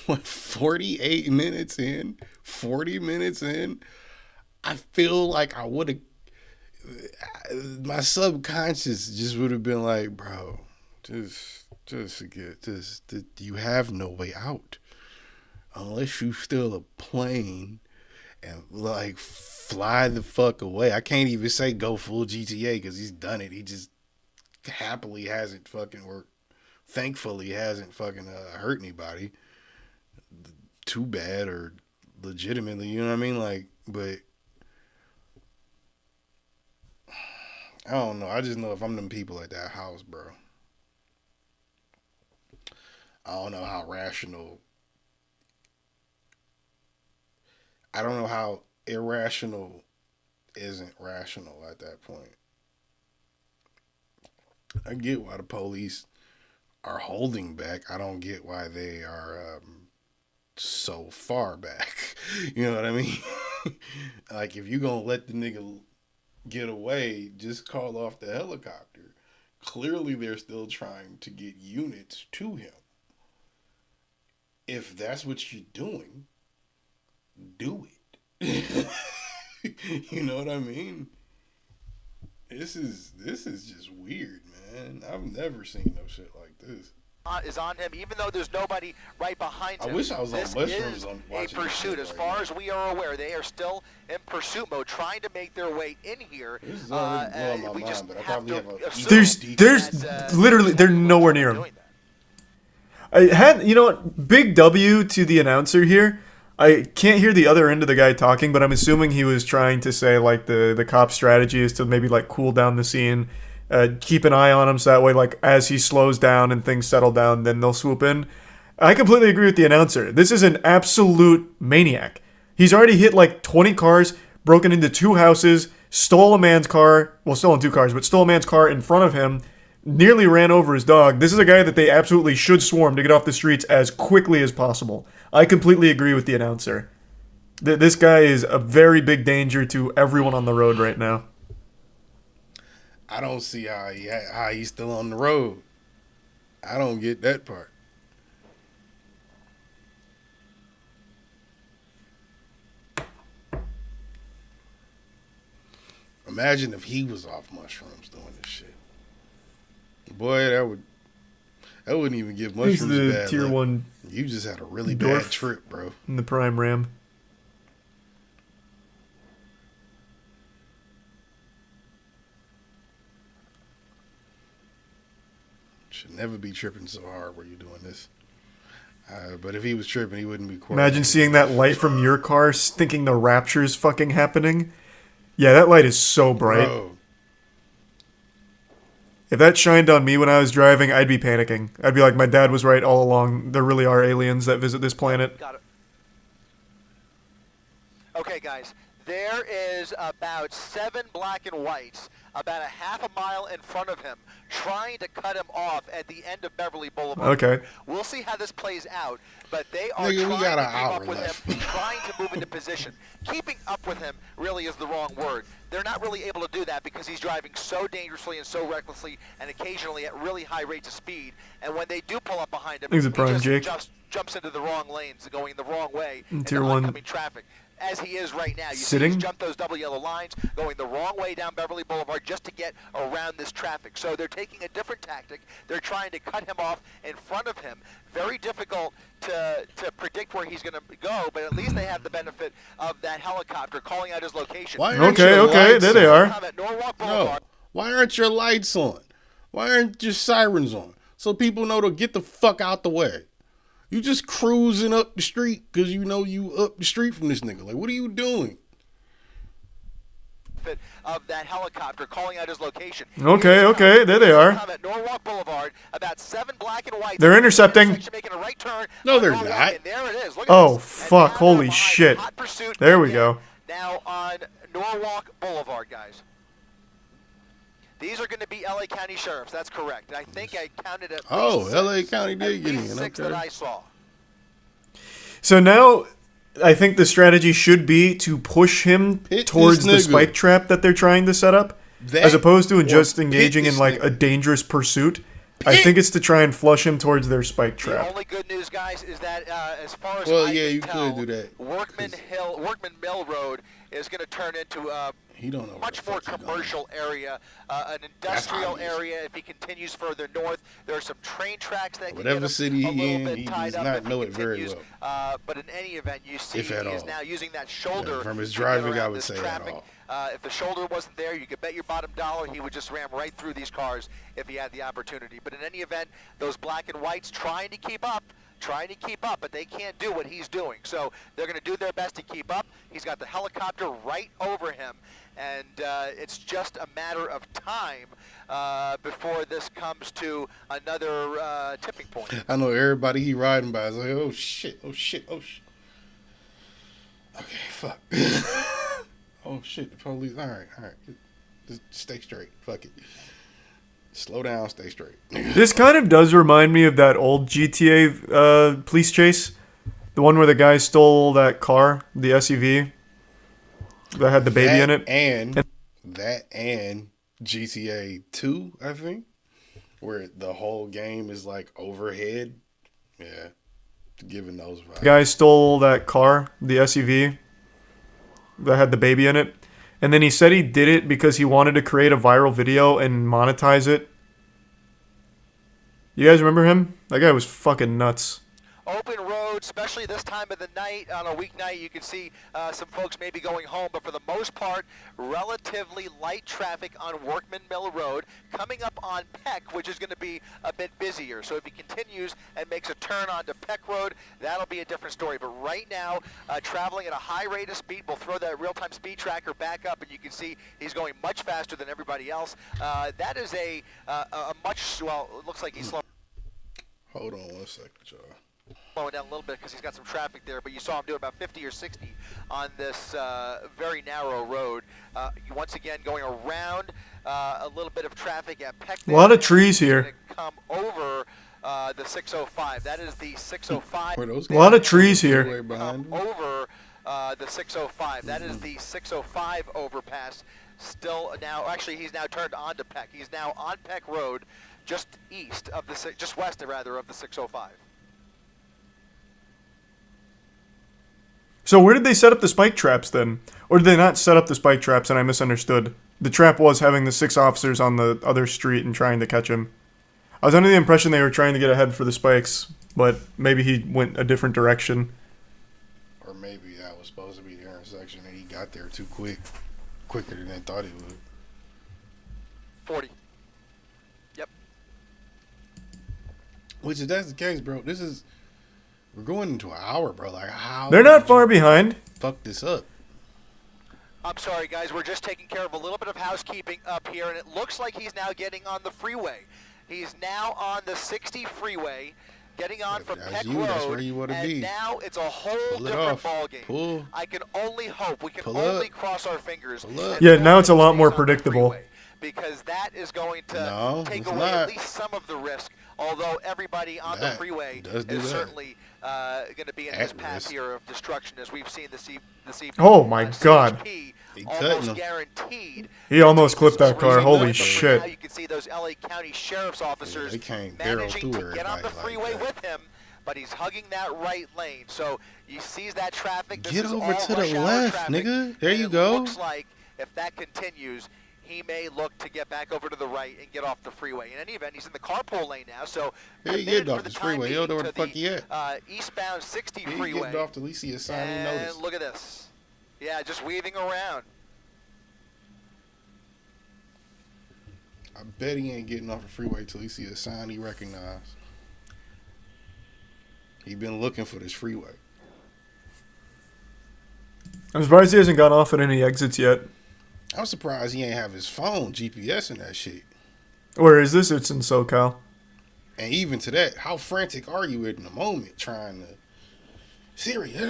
went 48 minutes in 40 minutes in, I feel like I would have, my subconscious just would have been like, bro, you have no way out unless you steal a plane and like fly the fuck away. I can't even say go full GTA because he's done it. He just happily hasn't fucking worked. Thankfully, hasn't fucking hurt anybody. Too bad or legitimately, you know what I mean? Like, but I don't know. I just know if I'm them people at that house, bro, I don't know how rational. I don't know how irrational isn't rational at that point. I get why the police are holding back. I don't get why they are so far back. You know what I mean? Like, if you gonna let the nigga get away, just call off the helicopter. Clearly, they're still trying to get units to him. If that's what you're doing, do it. You know what I mean? This is just weird, man. I've never seen no shit like this. Is on him, even though there's nobody right behind him. I wish I was on mushrooms on watching a pursuit. As right far now. as we are aware, they are still in pursuit mode, trying to make their way in here. This is already blowing my mind, but I probably have a assume There's literally, they're nowhere near him. I had, you know what, big W to the announcer here. I can't hear the other end of the guy talking, but I'm assuming he was trying to say, like, the cop strategy is to maybe, like, cool down the scene, keep an eye on him so that way, like, as he slows down and things settle down, then they'll swoop in. I completely agree with the announcer. This is an absolute maniac. He's already hit, like, 20 cars, broken into 2 houses, stole a man's car, well, stolen 2 cars, but stole a man's car in front of him, nearly ran over his dog. This is a guy that they absolutely should swarm to get off the streets as quickly as possible. I completely agree with the announcer. This guy is a very big danger to everyone on the road right now. I don't see how he's still on the road. I don't get that part. Imagine if he was off mushrooms doing this shit. Boy, that wouldn't even give mushrooms He's the bad tier luck. 1 You just had a really Dwarf bad trip, bro. in the Prime Ram. Should never be tripping so hard where you're doing this. But if he was tripping, he wouldn't be quarterbacking. Imagine seeing that light from your car, thinking the rapture's fucking happening. Yeah, that light is so bright. Bro. If that shined on me when I was driving, I'd be panicking. I'd be like, my dad was right all along. There really are aliens that visit this planet. Got it. Okay, guys. There is about 7 black and whites about a half a mile in front of him, trying to cut him off at the end of Beverly Boulevard. Okay. We'll see how this plays out, but they are Nigga, we trying got to an keep hour up with left. him, trying to move into position. Keeping up with him really is the wrong word. They're not really able to do that because he's driving so dangerously and so recklessly and occasionally at really high rates of speed. And when they do pull up behind him, He's a prime, Jake. just jumps into the wrong lanes, going the wrong way in Tier the 1. oncoming traffic. As he is right now. You Sitting? see he's jumped those double yellow lines, going the wrong way down Beverly Boulevard just to get around this traffic. So they're taking a different tactic. They're trying to cut him off in front of him. Very difficult to predict where he's going to go, but at least they have the benefit of that helicopter calling out his location. Why aren't Okay, your okay, lights there they on? are. At Norwalk No. Boulevard. Why aren't your lights on? Why aren't your sirens on? So people know to get the fuck out the way. You just cruising up the street because you know you up the street from this nigga. Like, what are you doing? Of that helicopter calling out his location. Okay, okay, there they are. At Norwalk Boulevard, about 7 black and white. They're intercepting. Making a right turn. No, on they're Norwalk, not. And there it is. Look at Oh, this. And fuck, now holy they're behind shit. hot pursuit There we again. go. Now on Norwalk Boulevard, guys. These are going to be LA County sheriffs. That's correct. And I think I counted at Oh, least LA six. County did At get least in. 6 Okay. that I saw. So now, I think the strategy should be to push him Pit towards this the nigga. spike trap that they're trying to set up, That as opposed to or just pit engaging in this like nigga. a dangerous pursuit. I think it's to try and flush him towards their spike The trap. only good news, guys, is that as far as Well, I yeah, can you tell, could do that. Workman Mill Road is going to turn into a He don't know much where more the fuck he commercial area, an industrial obvious. area. If he continues further north, there are some train tracks that Whatever can get him city a he little in, bit he tied does up not if know he it very continues. But in any event, you see If at he is all. now using that shoulder From his to get driving, I around would this say at traffic. all. If the shoulder wasn't there, you could bet your bottom dollar he would just ram right through these cars if he had the opportunity. But in any event, those black and whites trying to keep up, but they can't do what he's doing. So they're going to do their best to keep up. He's got the helicopter right over him, and it's just a matter of time before this comes to another tipping point. I know everybody he riding by is like, oh shit, oh shit, oh shit. Okay, fuck. Oh shit, the police. All right. Just stay straight. Fuck it. Slow down, stay straight. This kind of does remind me of that old GTA police chase. The one where the guy stole that car, the SUV, that had the baby in it. And GTA 2, I think, where the whole game is like overhead. Yeah, giving those vibes. The guy stole that car, the SUV, that had the baby in it. And then he said he did it because he wanted to create a viral video and monetize it. You guys remember him? That guy was fucking nuts. Open road, especially this time of the night. On a weeknight, you can see some folks maybe going home, but for the most part, relatively light traffic on Workman Mill Road. Coming up on Peck, which is going to be a bit busier. So if he continues and makes a turn onto Peck Road, that'll be a different story. But right now, traveling at a high rate of speed, we'll throw that real-time speed tracker back up, and you can see he's going much faster than everybody else. That is a much, well, it looks like he's slowing. Hold on 1 second, y'all. Slowing down a little bit because he's got some traffic there, but you saw him do about 50 or 60 on this very narrow road. Once again, going around a little bit of traffic at Peck. A lot of trees here. Come over the 605. That is the 605. A lot of trees here. Over the 605. That is the 605 overpass. Still now, actually, he's now turned onto Peck. He's now on Peck Road, just east of the, just west rather of the 605. So where did they set up the spike traps then? Or did they not set up the spike traps and I misunderstood? The trap was having the 6 officers on the other street and trying to catch him. I was under the impression they were trying to get ahead for the spikes, but maybe he went a different direction. Or maybe that was supposed to be the intersection and he got there too quick. Quicker than they thought he would. 40. Yep. Which, if that's the case, bro, we're going into an hour, bro. Like, how? They're not far behind. Fuck this up. I'm sorry, guys. We're just taking care of a little bit of housekeeping up here, and it looks like he's now getting on the freeway. He's now on the 60 freeway, getting on from Peck Road, that's where you wanna and be. now it's a whole different ballgame. Pull. I can only hope. We can Pull only up. cross our fingers. Pull up. and Yeah, hope now it's a that he lot more stays on the predictable. freeway, because that is going to No, take it's away not. at least some of the risk. Although everybody on the That freeway does do is that. certainly going to be in At his path risk. here of destruction, as we've seen this evening. Oh my God. CHP He cutting almost them. guaranteed. He almost clipped that car. But Holy for shit. Now you can see those LA County sheriff's officers they can't barrel managing through to get on the everybody freeway like that. with him, but he's hugging that right lane. So he sees that traffic. This Get is over all to the rush hour left, traffic, nigga. There and you it go. Looks like if that continues, he may look to get back over to the right and get off the freeway. In any event, he's in the carpool lane now, so Yeah, he committed getting for off the this time freeway. He don't know being where the to fuck he at. Eastbound 60 He freeway. getting off to at least see a sign he And noticed. look at this. Yeah, just weaving around. I bet he ain't getting off the freeway till he see a sign he recognize. He been looking for this freeway. I'm surprised he hasn't gone off at any exits yet. I'm surprised he ain't have his phone GPS in that shit. Where is this? It's in SoCal. And even to that, how frantic are you in the moment trying to Siri? You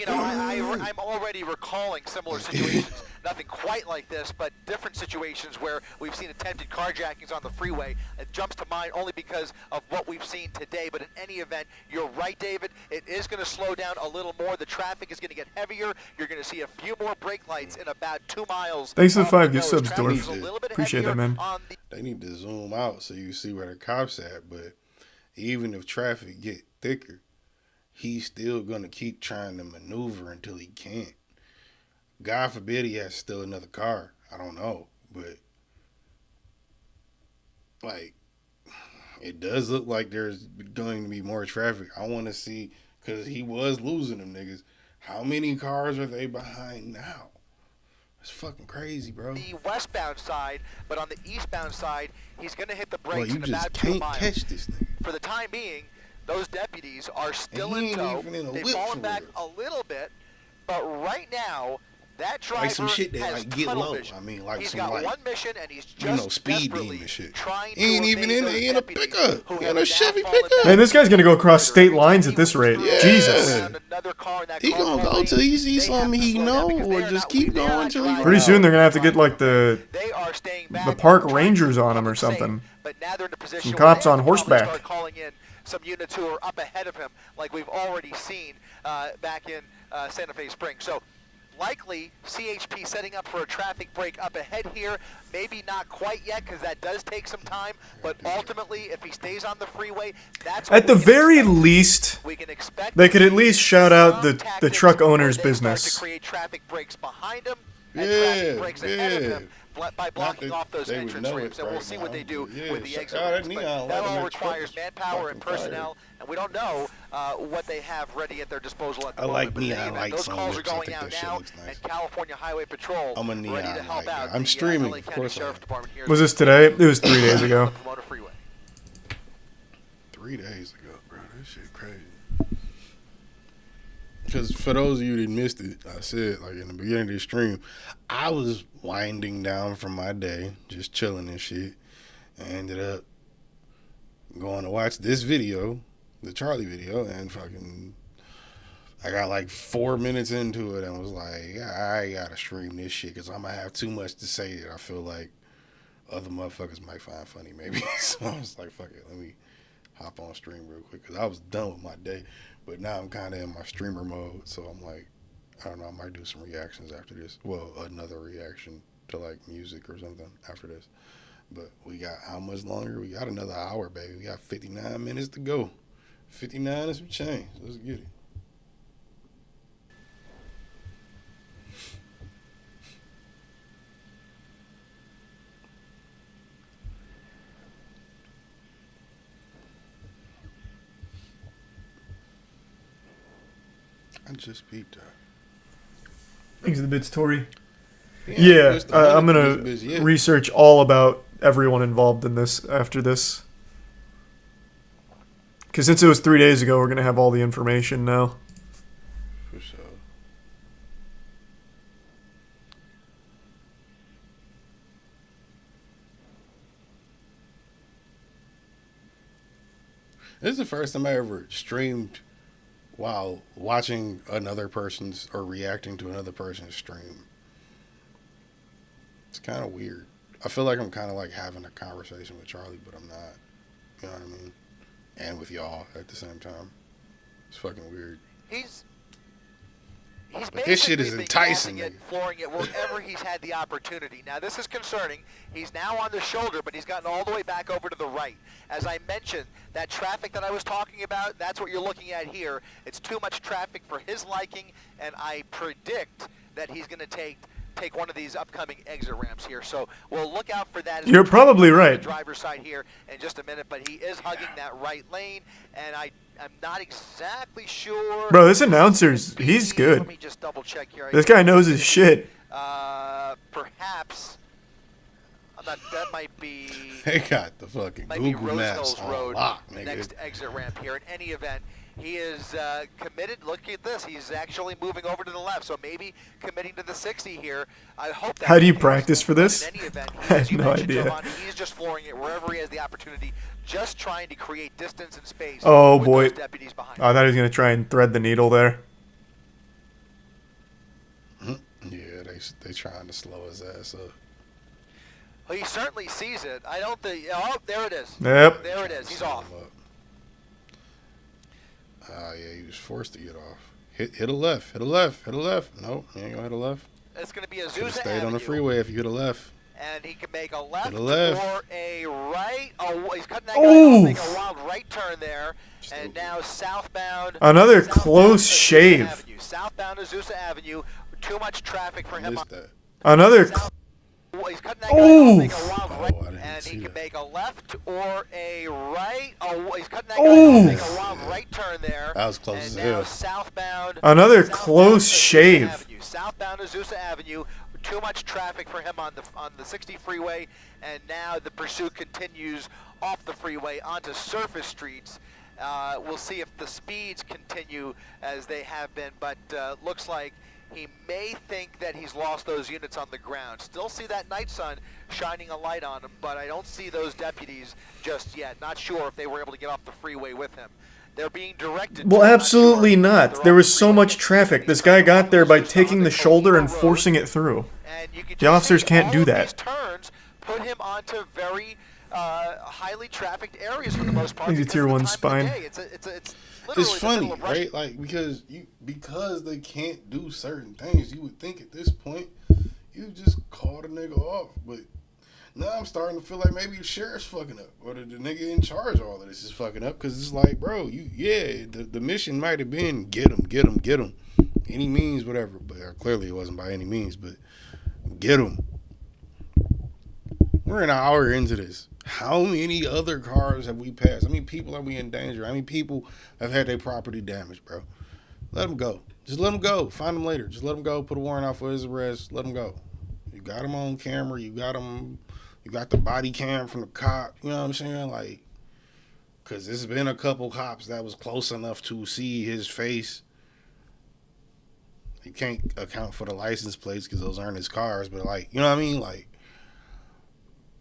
know, I'm already recalling similar situations. nothing quite like this, but different situations where we've seen attempted carjackings on the freeway. It jumps to mind only because of what we've seen today. But in any event, you're right, David. It is going to slow down a little more. The traffic is going to get heavier. You're going to see a few more brake lights in about 2 miles. Thanks for the off 5 the gift nose. subs, Traffic Dorf. is a little bit Appreciate heavier that, man. on the They need to zoom out so you see where the cops at. But even if traffic get thicker, he's still gonna keep trying to maneuver until he can't. God forbid he has to steal another car. I don't know, but like it does look like there's going to be more traffic. I want to see, because he was losing them niggas. How many cars are they behind now? It's fucking crazy, bro. the westbound side, but on the eastbound side, he's going to hit the Well, brakes you in just about 2 can't miles. catch this nigga. For the time being, those deputies are still And he in ain't tow. even in a They've whip fallen for back real. a little bit, but right now, that driver Like some shit that has like get tunnel low. vision. I mean, like He's some got like, one mission, and he's just you know, speed desperately demon shit. trying to He ain't even evade in those a deputies pickup. who In have a now Chevy fallen pickup. back. Man, this guy's gonna go across state lines at this rate. Yeah. Jesus. Another car in that He carpool gonna go lane. till he see They something have to he slow down know, because or they are just not- keep they are going not till he driving Pretty runs soon out. they're gonna have to get like the They are staying back. the park trying to rangers keep on him or others safe, something. But now they're in a position Some where cops they on have to probably horseback. start calling in some units who are up ahead of him, like we've already seen back in Santa Fe Springs. So likely CHP setting up for a traffic break up ahead here. Maybe not quite yet, because that does take some time. But ultimately, if he stays on the freeway, that's what At the we can very expect. least, We can expect they could at to least see shout out some the tactics truck where owner's they start business. to create traffic breaks behind him and Yeah, traffic breaks ahead of yeah. him by blocking off those they would entrance know ramps. it And we'll right see what now, they do but yeah, with the shut exit out that ramps. neon But light that on all that truck requires is manpower and fucking fire. personnel, and we don't know what they have ready at their disposal at the I moment. like But in any neon event, lights those on calls are whips. I going think out that shit now, looks nice. and California Highway Patrol I'm a ready neon to help light guy. out. I'm the streaming, LA of County course I Sheriff's am. Department here. was this today? It was 3 days ago. On the Pomona Freeway. 3 days ago, bro. That shit crazy. Because for those of you that missed it, I said, like, in the beginning of the stream, I was winding down from my day, just chilling and shit. I ended up going to watch this video, the Charlie video, and fucking, I got like 4 minutes into it and was like, I gotta stream this shit because I'm gonna have too much to say that I feel like other motherfuckers might find funny, maybe. So I was like, fuck it, let me hop on stream real quick because I was done with my day. But now I'm kind of in my streamer mode, so I'm like, I don't know, I might do some reactions after this. Well, another reaction to like music or something after this. But we got how much longer? We got another hour, baby. We got 59 minutes to go. 59 and some change. Let's get it. I just peeped that. Thanks for the bits, Tori. Yeah, Yeah, it's the I'm money gonna for this bitch, yeah. research all about everyone involved in this after this. Because since it was 3 days ago, we're gonna have all the information now. For sure. This is the first time I ever streamed while watching another person's or reacting to another person's stream. It's kind of weird. I feel like I'm kind of like having a conversation with Charlie, but I'm not. You know what I mean? And with y'all at the same time. It's fucking weird. He's But this shit is basically been enticing, gassing it, nigga. flooring it wherever he's had the opportunity. Now this is concerning. He's now on the shoulder, but he's gotten all the way back over to the right. As I mentioned, that traffic that I was talking about, that's what you're looking at here. It's too much traffic for his liking, and I predict that he's going to take one of these upcoming exit ramps here. So we'll look out for that. As You're we probably on right. The driver's side here in just a minute, but he is hugging that right lane, and I'm not exactly sure. Bro, this announcer's, he's good. Let me just double check here. This guy knows his shit. Perhaps. That might be. They got the fucking Might be Google Rose Maps Hills on Road, lock, the nigga. next exit ramp here. In any event, he is committed. Look at this. He's actually moving over to the left, so maybe committing to the 60 here. I hope that. How do you continues. practice for But this? In any event, I as have you no mentioned, idea. Giovanni, he's just flooring it wherever he has the opportunity, just trying to create distance and space. Oh, with boy. those deputies behind. I thought he was gonna try and thread the needle there. Yeah, they they trying to slow his ass up. Well, he certainly sees it. I don't think. Oh, there it is. Yep. There it is. He's off. Yeah, he was forced to get off. Hit a left. Hit a left. Hit a left. Nope, he ain't gonna hit a left. It's going to be a Could have Azusa stayed Avenue. on the freeway if you hit a left. And he can make a left, Hit a left. or a right. Oh, he's cutting that guy off, make a wild right turn there. And now southbound. Another southbound close Azusa shave. Avenue. Southbound Azusa Avenue. Too much traffic for him. Missed that. Another. He's cutting that guy off, make a wild right. Oh, I didn't And see he can that. make a left or a right. Oh, he's cutting that guy off, make a wild right turn there. That was close and as now hell. southbound. Another southbound close Azusa shave. Avenue. Southbound Azusa Avenue. Too much traffic for him on the 60 freeway, and now the pursuit continues off the freeway onto surface streets. We'll see if the speeds continue as they have been, but looks like he may think that he's lost those units on the ground. Still see that night sun shining a light on him, but I don't see those deputies just yet. Not sure if they were able to get off the freeway with him. They're being directed. Well, to, absolutely I'm not. sure. There was so much traffic. This guy got there by taking the shoulder and forcing it through. And you can The officers see can't all do of that. These turns put him onto very highly trafficked areas for the most part. He's a because tier of the one time of the spine. day. It's literally It's the funny, middle of rush right? Like because they can't do certain things, you would think at this point you just call the nigga off. But now I'm starting to feel like maybe the sheriff's fucking up, or the nigga in charge of all of this is fucking up. Because it's like, bro, the mission might have been get him, any means, whatever. But clearly it wasn't by any means. But get him. We're an hour into this. How many other cars have we passed? How many people have we in danger? How many people have had their property damaged, bro? Let them go. Just let them go. Find them later. Just let them go. Put a warrant out for his arrest. Let them go. You got him on camera. You got the body cam from the cop. You know what I'm saying? Like, because there's been a couple cops that was close enough to see his face. You can't account for the license plates because those aren't his cars. But, like, you know what I mean? Like,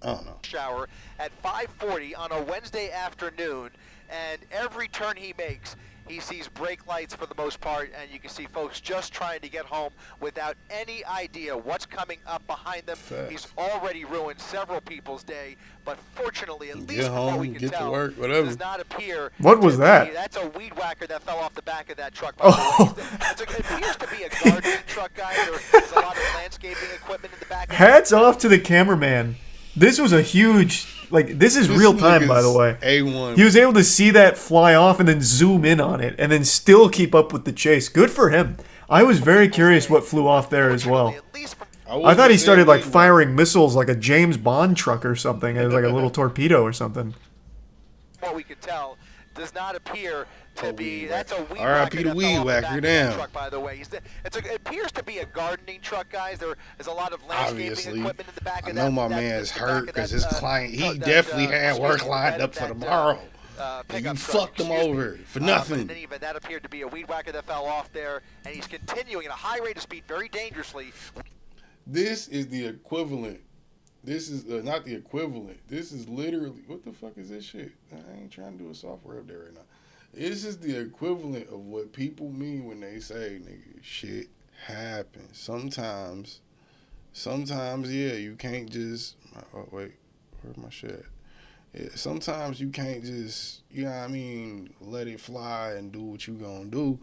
I don't know. hour at 5:40 on a Wednesday afternoon, and every turn he makes, he sees brake lights for the most part, and you can see folks just trying to get home without any idea what's coming up behind them. Facts. He's already ruined several people's day, but fortunately, at least Get from what home, we can get to tell, work, whatever. does not appear. What was to that? be- That's a weed whacker that fell off the back of that truck. By the way. It appears to be a gardening truck, guys. There's a lot of landscaping equipment in the back. Hats off to the cameraman. This was a huge, this is real time, by the way. A1. He was able to see that fly off and then zoom in on it and then still keep up with the chase. Good for him. I was very curious what flew off there as well. At least from I thought he started firing missiles like a James Bond truck or something. It was like a little torpedo or something. what we could tell, does not appear to be. That's a weed R.I.P. whacker the that weed fell off the whacker, back of that damn. truck, by the way. It appears to be a gardening truck, guys. There is a lot of landscaping Obviously, equipment in the back I of know that. my that- man's the back hurt of because that, his client, he that, definitely had work excuse me, lined that- up for that, tomorrow. And pickup you truck, fucked him excuse me. over for But nothing. in any event, that appeared to be a weed whacker that fell off there, and he's continuing at a high rate of speed, very dangerously. This is the equivalent. This is not the equivalent. This is literally, what the fuck is this shit? I ain't trying to do a software update right now. This is the equivalent of what people mean when they say, nigga, shit happens. Sometimes, yeah, you can't just, oh, wait, where's my shit? Yeah, sometimes you can't just, you know what I mean, let it fly and do what you gonna do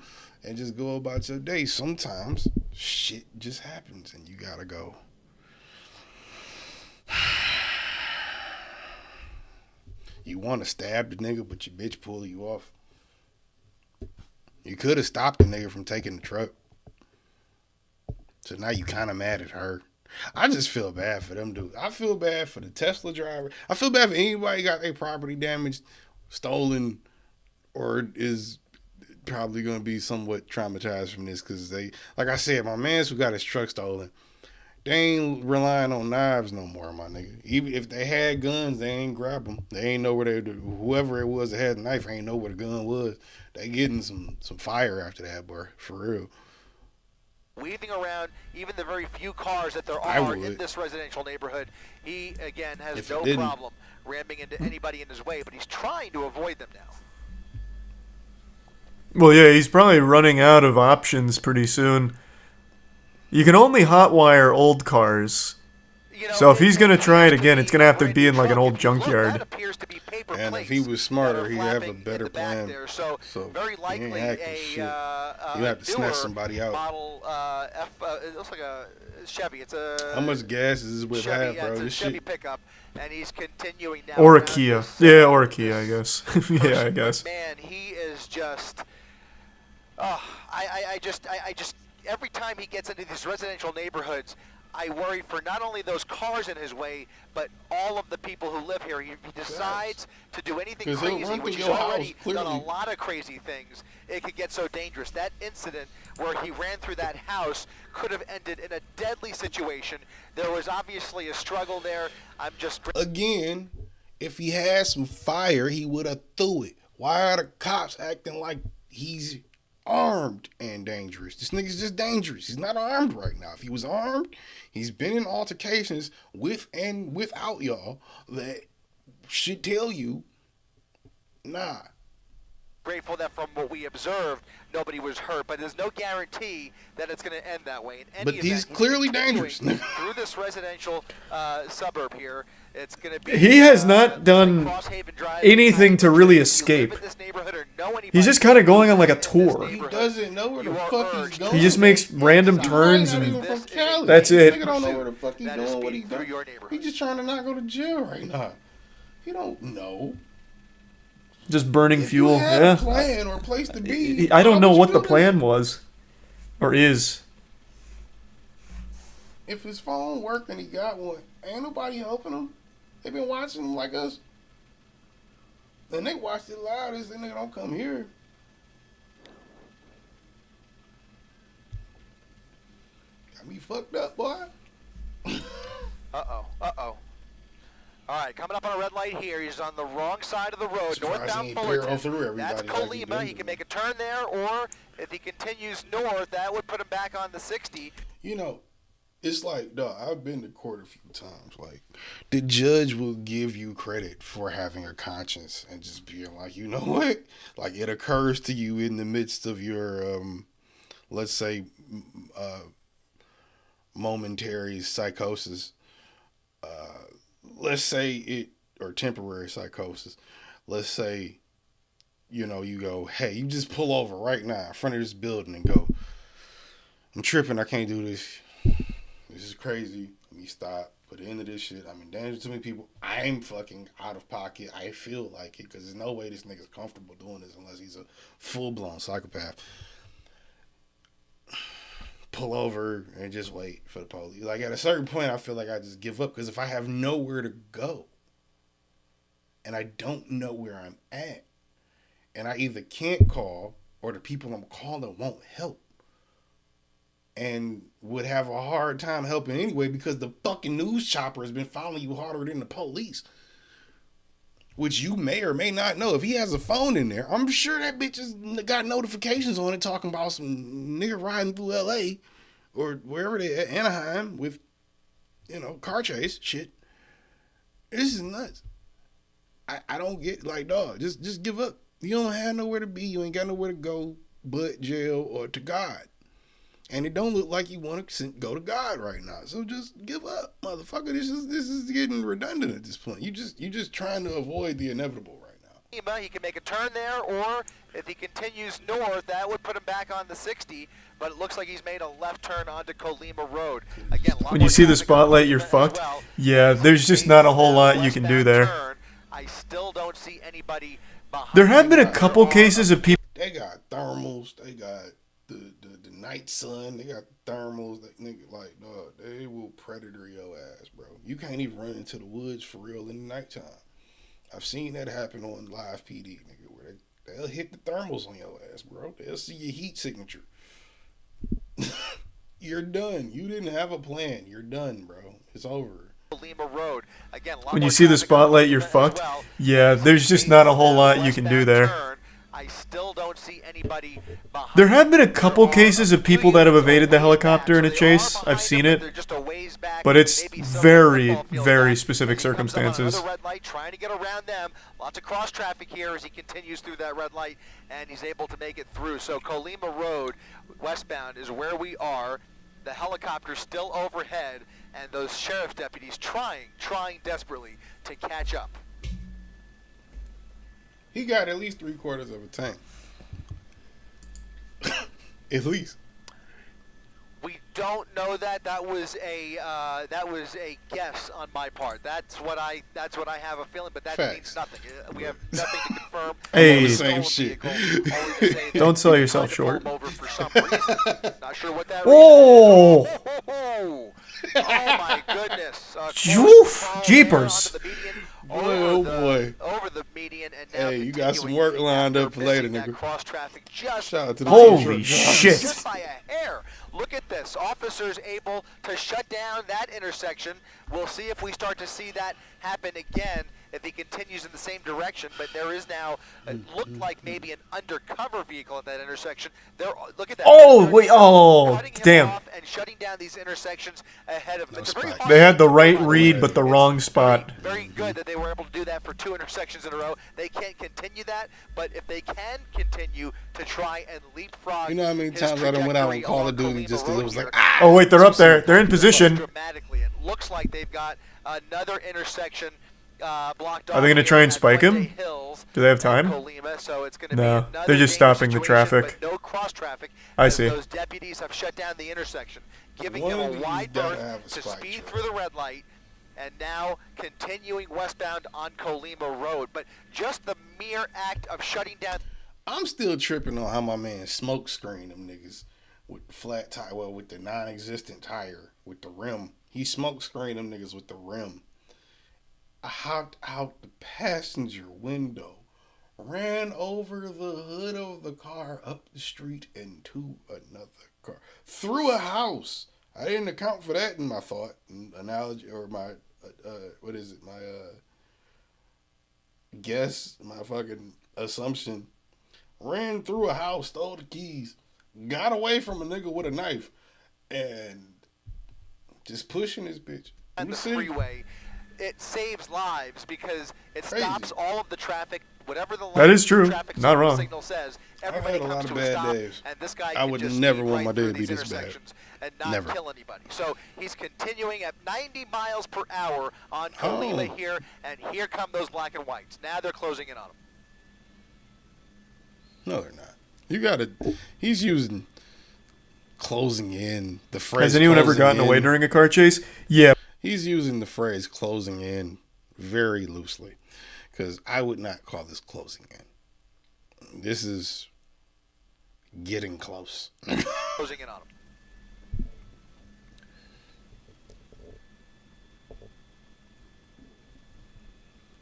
and just go about your day. Sometimes shit just happens and you gotta go. You want to stab the nigga, but your bitch pull you off. You could have stopped the nigga from taking the truck. So now you kind of mad at her. I just feel bad for them dudes. I feel bad for the Tesla driver. I feel bad for anybody got their property damaged, stolen, or is probably going to be somewhat traumatized from this because they, like I said, my mans who got his truck stolen, they ain't relying on knives no more, my nigga. Even if they had guns, they ain't grab them. They ain't know where whoever it was that had the knife ain't know where the gun was. They getting some fire after that, bro, for real. Weaving around even the very few cars that there are in this residential neighborhood, he again has no problem ramming into anybody in his way, but he's trying to avoid them now. Well, yeah, he's probably running out of options pretty soon. You can only hotwire old cars. So if he's gonna try it again, it's gonna have to be in like an old junkyard. And if he was smarter, he'd have a better plan. So very he ain't likely hacking shit. You have to snatch somebody out. Model it looks like a Chevy. It's a How much gas does this whip Chevy, have, bro? it's a This Chevy shit. pickup, and he's continuing now. Or a around Kia. this, Yeah, or a Kia, I this guess. Yeah, I person. guess. But man, he is just. Oh, I just every time he gets into these residential neighborhoods, I worry for not only those cars in his way, but all of the people who live here. If he decides to do anything 'Cause he'll crazy, run which through he's your house, already done a clearly. lot of crazy things, it could get so dangerous. That incident where he ran through that house could have ended in a deadly situation. There was obviously a struggle there. I'm just Again, if he had some fire, he would have threw it. Why are the cops acting like he's armed and dangerous? This nigga's just dangerous. He's not armed right now. If he was armed, he's been in altercations with and without y'all that should tell you, nah. grateful that from what we observed, nobody was hurt, but there's no guarantee that it's going to end that way. In any But event, he's clearly continuing dangerous. through this residential suburb here. It's going to be. He has not done Crosshaven Drive. anything to really If you escape. live in this neighborhood or know anybody He's just kind of going on like a in this tour. He neighborhood, doesn't know where the you are fuck he's urged going. He just makes random He turns not and even from Cali. that's it. Nigga don't know where the fuck he's That is going, what speed he's through doing. your neighborhood. He's just trying to not go to jail right now. He don't know. just burning If fuel. you had Yeah. a plan or a place to be, I don't why know would you what do the this? plan was or is. If his phone worked and he got one, ain't nobody helping him. They been watching him like us. And they watched it loud. This nigga don't come here. Got me fucked up, boy. Uh-oh. All right, coming up on a red light here. He's on the wrong side of the road, Surprised northbound he ain't barrel Fullerton. through everybody That's like he Colima. did. He can make a turn there, or if he continues north, that would put him back on the 60. You know, it's like, dog, I've been to court a few times. Like, the judge will give you credit for having a conscience and just being like, you know what? Like, it occurs to you in the midst of your, let's say, momentary psychosis. Let's say it, or temporary psychosis. Let's say, you know, you go, hey, you just pull over right now in front of this building and go, I'm tripping, I can't do this. This is crazy. Let me stop. Put an end to this shit. I'm in danger to many people. I'm fucking out of pocket. I feel like it because there's no way this nigga's comfortable doing this unless he's a full-blown psychopath. Pull over and just wait for the police. Like, at a certain point, I feel like I just give up because if I have nowhere to go and I don't know where I'm at and I either can't call or the people I'm calling won't help, and would have a hard time helping anyway because the fucking news chopper has been following you harder than the police. Which you may or may not know. If he has a phone in there, I'm sure that bitch has got notifications on it talking about some nigga riding through LA or wherever they at, Anaheim, with, you know, car chase shit. This is nuts. I don't get, like, dog, just give up. You don't have nowhere to be. You ain't got nowhere to go but jail or to God. And it don't look like you want to go to God right now. So just give up, motherfucker. This is getting redundant at this point. You just trying to avoid the inevitable right now. He can make a turn there, or if he continues north, that would put him back on the 60. But it looks like he's made a left turn onto Colima Road. Again, When you see the spotlight, you're fucked. Yeah, there's just not a whole lot you can do there. I still don't see anybody behind. There have been a couple cases of people. They got thermals. They got the night sun. They got thermals. That nigga, like, dog, they will predator your ass, bro. You can't even run into the woods for real in the nighttime. I've seen that happen on live PD, nigga, where they'll hit the thermals on your ass, bro. They'll see your heat signature. You're done. You didn't have a plan. You're done, bro. It's over. Lima Road. Again, When you see the spotlight, you're fucked. Yeah, there's just not a whole lot you can do there. I still don't see anybody behind. There have been a couple cases of people that have evaded the helicopter in a chase. I've seen it. But it's very, very specific circumstances. Another red light, trying to get around them. Lots of cross traffic here as he continues through that red light, and he's able to make it through. So Colima Road, westbound, is where we are. The helicopter's still overhead, and those sheriff's deputies trying desperately to catch up. He got at least 3/4 of a tank. At least. We don't know that. That was a guess on my part. That's what I have a feeling, but that means nothing. We have nothing to confirm. Hey, same shit. Don't sell yourself short. Over for some reason. Not sure what that Oh! reason is. Oh my goodness! Oof, jeepers! Oh boy! Over the median, and now hey, you got some work lined up for later, nigga. Cross traffic just shout out to the holy shit! Just by a hair. Look at this. Officers able to shut down that intersection. We'll see if we start to see that happen again if he continues in the same direction. But there is now, it looked like maybe an undercover vehicle at that intersection. There, look at that. Oh, wait, oh, damn. Off and shutting down these intersections ahead of him. They had the right read, but the wrong spot. Very good that they were able to do that for 2 intersections in a row. They can't continue that, but if they can continue to try and leapfrog, you know how many times I done went out and Call of Duty just because it was like, oh wait, they're up there. They're in position. Dramatically, it looks like they've got another intersection blocked off. Are they going to try and spike him? Do they have time? Colima, so it's gonna No, be they're just stopping the traffic. No cross traffic. I see. Those deputies have shut down the intersection, giving him a wide berth to speed through the red light, and now continuing westbound on Colima Road. But just the mere act of shutting down. I'm still tripping on how my man smoke screened them niggas with the flat tire, well, with the non-existent tire, with the rim. He smoke screened them niggas with the rim. I hopped out the passenger window, ran over the hood of the car, up the street, into another car, through a house. I didn't account for that in my thought analogy, or my, what is it, my guess, my fucking assumption. Ran through a house, stole the keys, got away from a nigga with a knife, and just pushing this bitch. On the freeway, it saves lives because it stops all of the traffic. Whatever the that is true. Not wrong. Signal says, I've had a lot of bad days. And this guy I would never want my day to be this bad. And not kill anybody. So he's continuing at 90 miles per hour on Colima here, and here come those black and whites. Now they're closing in on him. No, they're not. You gotta. He's using closing in the phrase. Has anyone ever gotten away during a car chase? Yeah. He's using the phrase closing in very loosely, because I would not call this closing in. This is getting close. Closing in on him.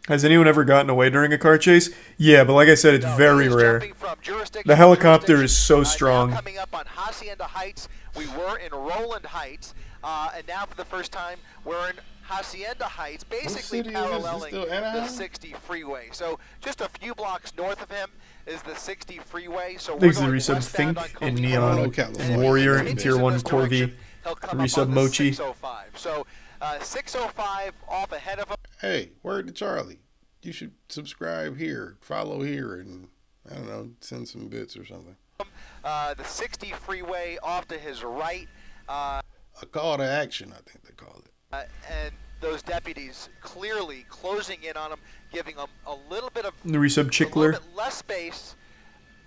Has anyone ever gotten away during a car chase? Yeah, but like I said, it's very rare. The helicopter is so strong. Now coming up on Hacienda Heights, we were in Roland Heights, and now for the first time we're in Hacienda Heights, basically paralleling the 60 freeway. So just a few blocks north of him is the 60 freeway. So we're going resub Think in Neon and Warrior and Tier 1 Corvi. Resub Mochi. 605. So 605 off ahead of him. Hey, word to Charlie. You should subscribe here, follow here, and I don't know, send some bits or something. The 60 freeway off to his right. A call to action, I think they call it. And those deputies clearly closing in on him, giving them a little bit of resub Chickler. Less space.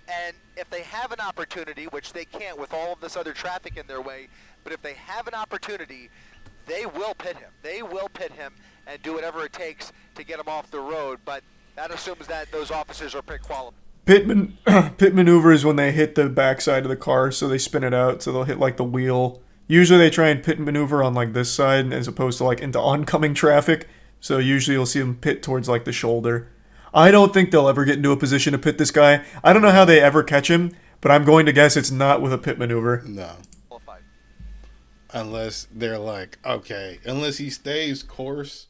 And if they have an opportunity, which they can't with all of this other traffic in their way, but if they have an opportunity, they will pit him. They will pit him and do whatever it takes to get him off the road. But that assumes that those officers are pit qualified. Pit maneuver is when they hit the backside of the car, so they spin it out, so they'll hit like the wheel. Usually they try and pit maneuver on like this side as opposed to like into oncoming traffic. So usually you'll see them pit towards like the shoulder. I don't think they'll ever get into a position to pit this guy. I don't know how they ever catch him, but I'm going to guess it's not with a pit maneuver. No. Unless they're like, okay, unless he stays course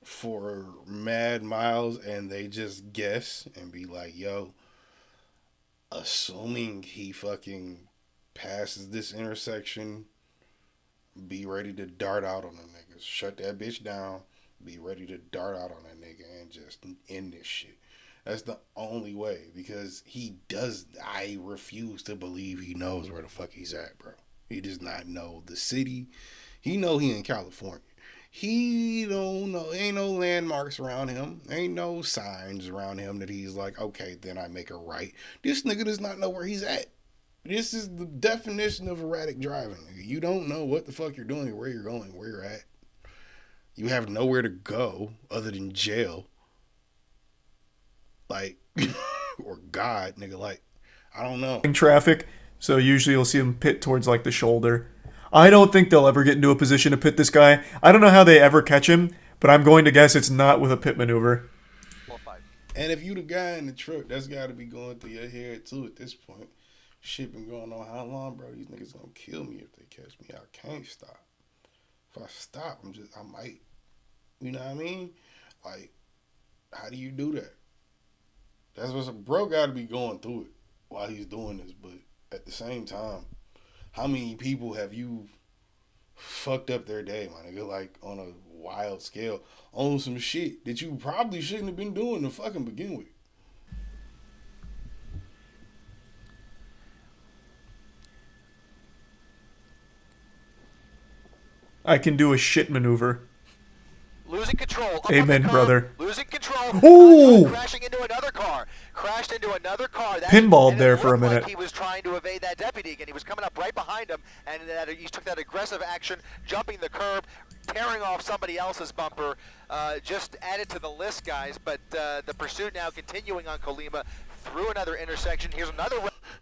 for mad miles and they just guess and be like, yo, assuming he fucking passes this intersection, be ready to dart out on the niggas. Shut that bitch down. Be ready to dart out on that nigga and just end this shit. That's the only way, because he does. I refuse to believe he knows where the fuck he's at, bro. He does not know the city. He know he in California. He don't know. Ain't no landmarks around him. Ain't no signs around him that he's like, okay, then I make a right. This nigga does not know where he's at. This is the definition of erratic driving. You don't know what the fuck you're doing, where you're going, where you're at. You have nowhere to go other than jail. Like, or God, nigga. Like, I don't know. In traffic, so usually you'll see him pit towards like the shoulder. I don't think they'll ever get into a position to pit this guy. I don't know how they ever catch him, but I'm going to guess it's not with a pit maneuver. And if you the guy in the truck, that's got to be going through your head too at this point. Shit been going on how long, bro? These niggas gonna kill me if they catch me. I can't stop. If I stop, I might. You know what I mean? Like, how do you do that? That's what's a bro got to be going through it while he's doing this. But at the same time, how many people have you fucked up their day, my nigga? Like, on a wild scale, on some shit that you probably shouldn't have been doing to fucking begin with. I can do a shit maneuver. Losing control. Amen, brother. Losing control. Ooh! Crashing into another car. Crashed into another car. Pinballed there for a minute. Like he was trying to evade that deputy again. He was coming up right behind him, and he took that aggressive action, jumping the curb, tearing off somebody else's bumper. Just added to the list, guys. But the pursuit now continuing on Colima through another intersection. Here's another.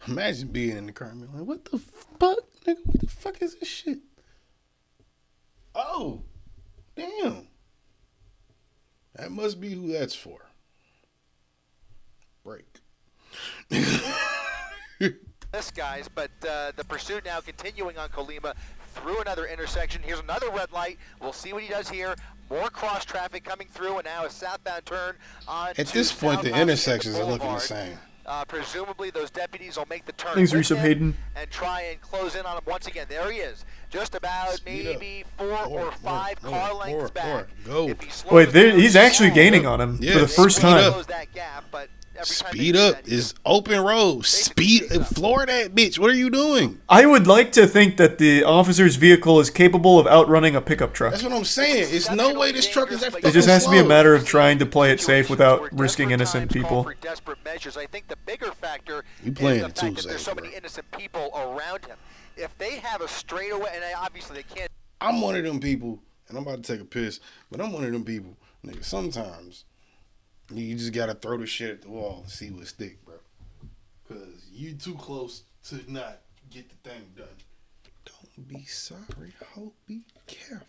Imagine being in the car and being like, what the fuck, nigga? What the fuck is this shit? Oh, damn. That must be who that's for. Break. This, guys, but the pursuit now continuing on Colima through another intersection. Here's another red light. We'll see what he does here. More cross traffic coming through, and now a southbound turn on. At this point, the intersections are looking the same. Presumably, those deputies will make the turn Thanks, Resub Hayden. and try and close in on him once again. There he is, just about maybe 4 or 5 car lengths back. Go. Wait, he's actually gaining on him for the first time. Speed up is open road. Floor that bitch. What are you doing? I would like to think that the officer's vehicle is capable of outrunning a pickup truck. That's what I'm saying. It's no way this truck is that fucking It just has to be a slow. matter of trying to play it safe without risking innocent people. I think the bigger factor You playing is the it fact too that there's safe, so bro. many innocent people around him. If they have a straightaway, and obviously they can't. I'm one of them people, and I'm about to take a piss, but I'm one of them people, nigga, sometimes you just gotta throw the shit at the wall and see what stick, bro. Because you too close to not get the thing done. Don't be sorry, ho. Be careful.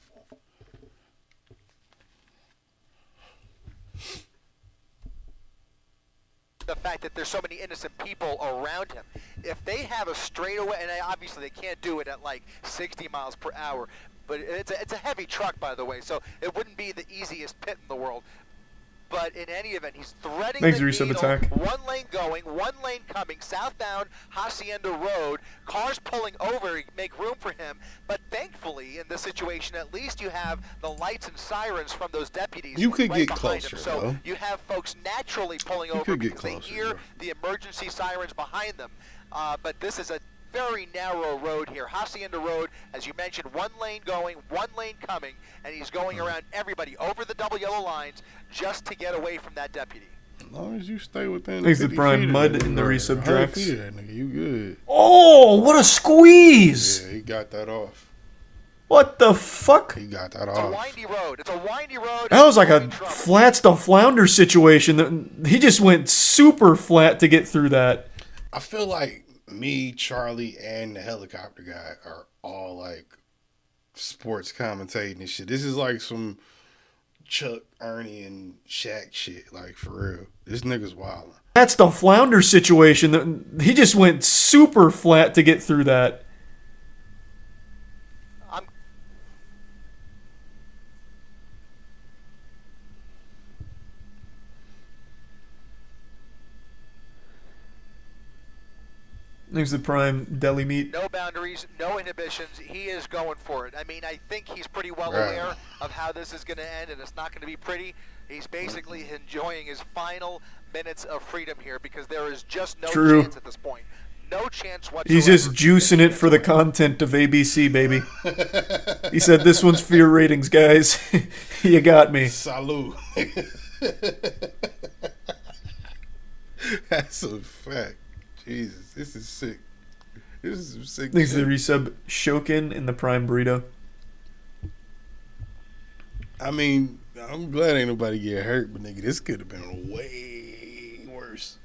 The fact that there's so many innocent people around him. If they have a straightaway, and obviously they can't do it at like 60 miles per hour, but it's a heavy truck, by the way, so it wouldn't be the easiest pit in the world. But in any event, he's threading the needle, attack. one lane going, one lane coming, southbound Hacienda Road, cars pulling over, make room for him. But thankfully, in this situation, at least you have the lights and sirens from those deputies. You could right get behind closer, him. So though. you have folks naturally pulling You over could get because they closer, hear bro. the emergency sirens behind them. But this is a very narrow road here. Hacienda Road, as you mentioned, one lane going, one lane coming, and he's going around everybody over the double yellow lines just to get away from that deputy. As long as you stay within Thanks to 50 Brian feet of Mudd that in the nigga, resub 100 tracks. feet of that nigga, you good. Oh, what a squeeze! Yeah, he got that off. What the fuck? He got that It's a off. windy road. It's a windy road. That was like a Trouble. flats to flounder situation. He just went super flat to get through that. I feel like me, Charlie, and the helicopter guy are all like sports commentating and shit. This is like some Chuck, Ernie, and Shaq shit. Like, for real. This nigga's wildin'. That's the flounder situation. He just went super flat to get through that. I'm Thanks to Prime Deli Meat. no boundaries, no inhibitions. He is going for it. I mean, I think he's pretty well Right. aware of how this is going to end, and it's not going to be pretty. He's basically enjoying his final minutes of freedom here because there is just no True. chance at this point. no chance whatsoever. He's just juicing it for the content of ABC, baby. He said, "This one's for your ratings, guys." You got me. Salute. That's a fact. Jesus, this is sick. This is some sick Thanks to the shit. resub Shokin in the Prime Burrito. I mean, I'm glad ain't nobody get hurt, but nigga, this could have been way worse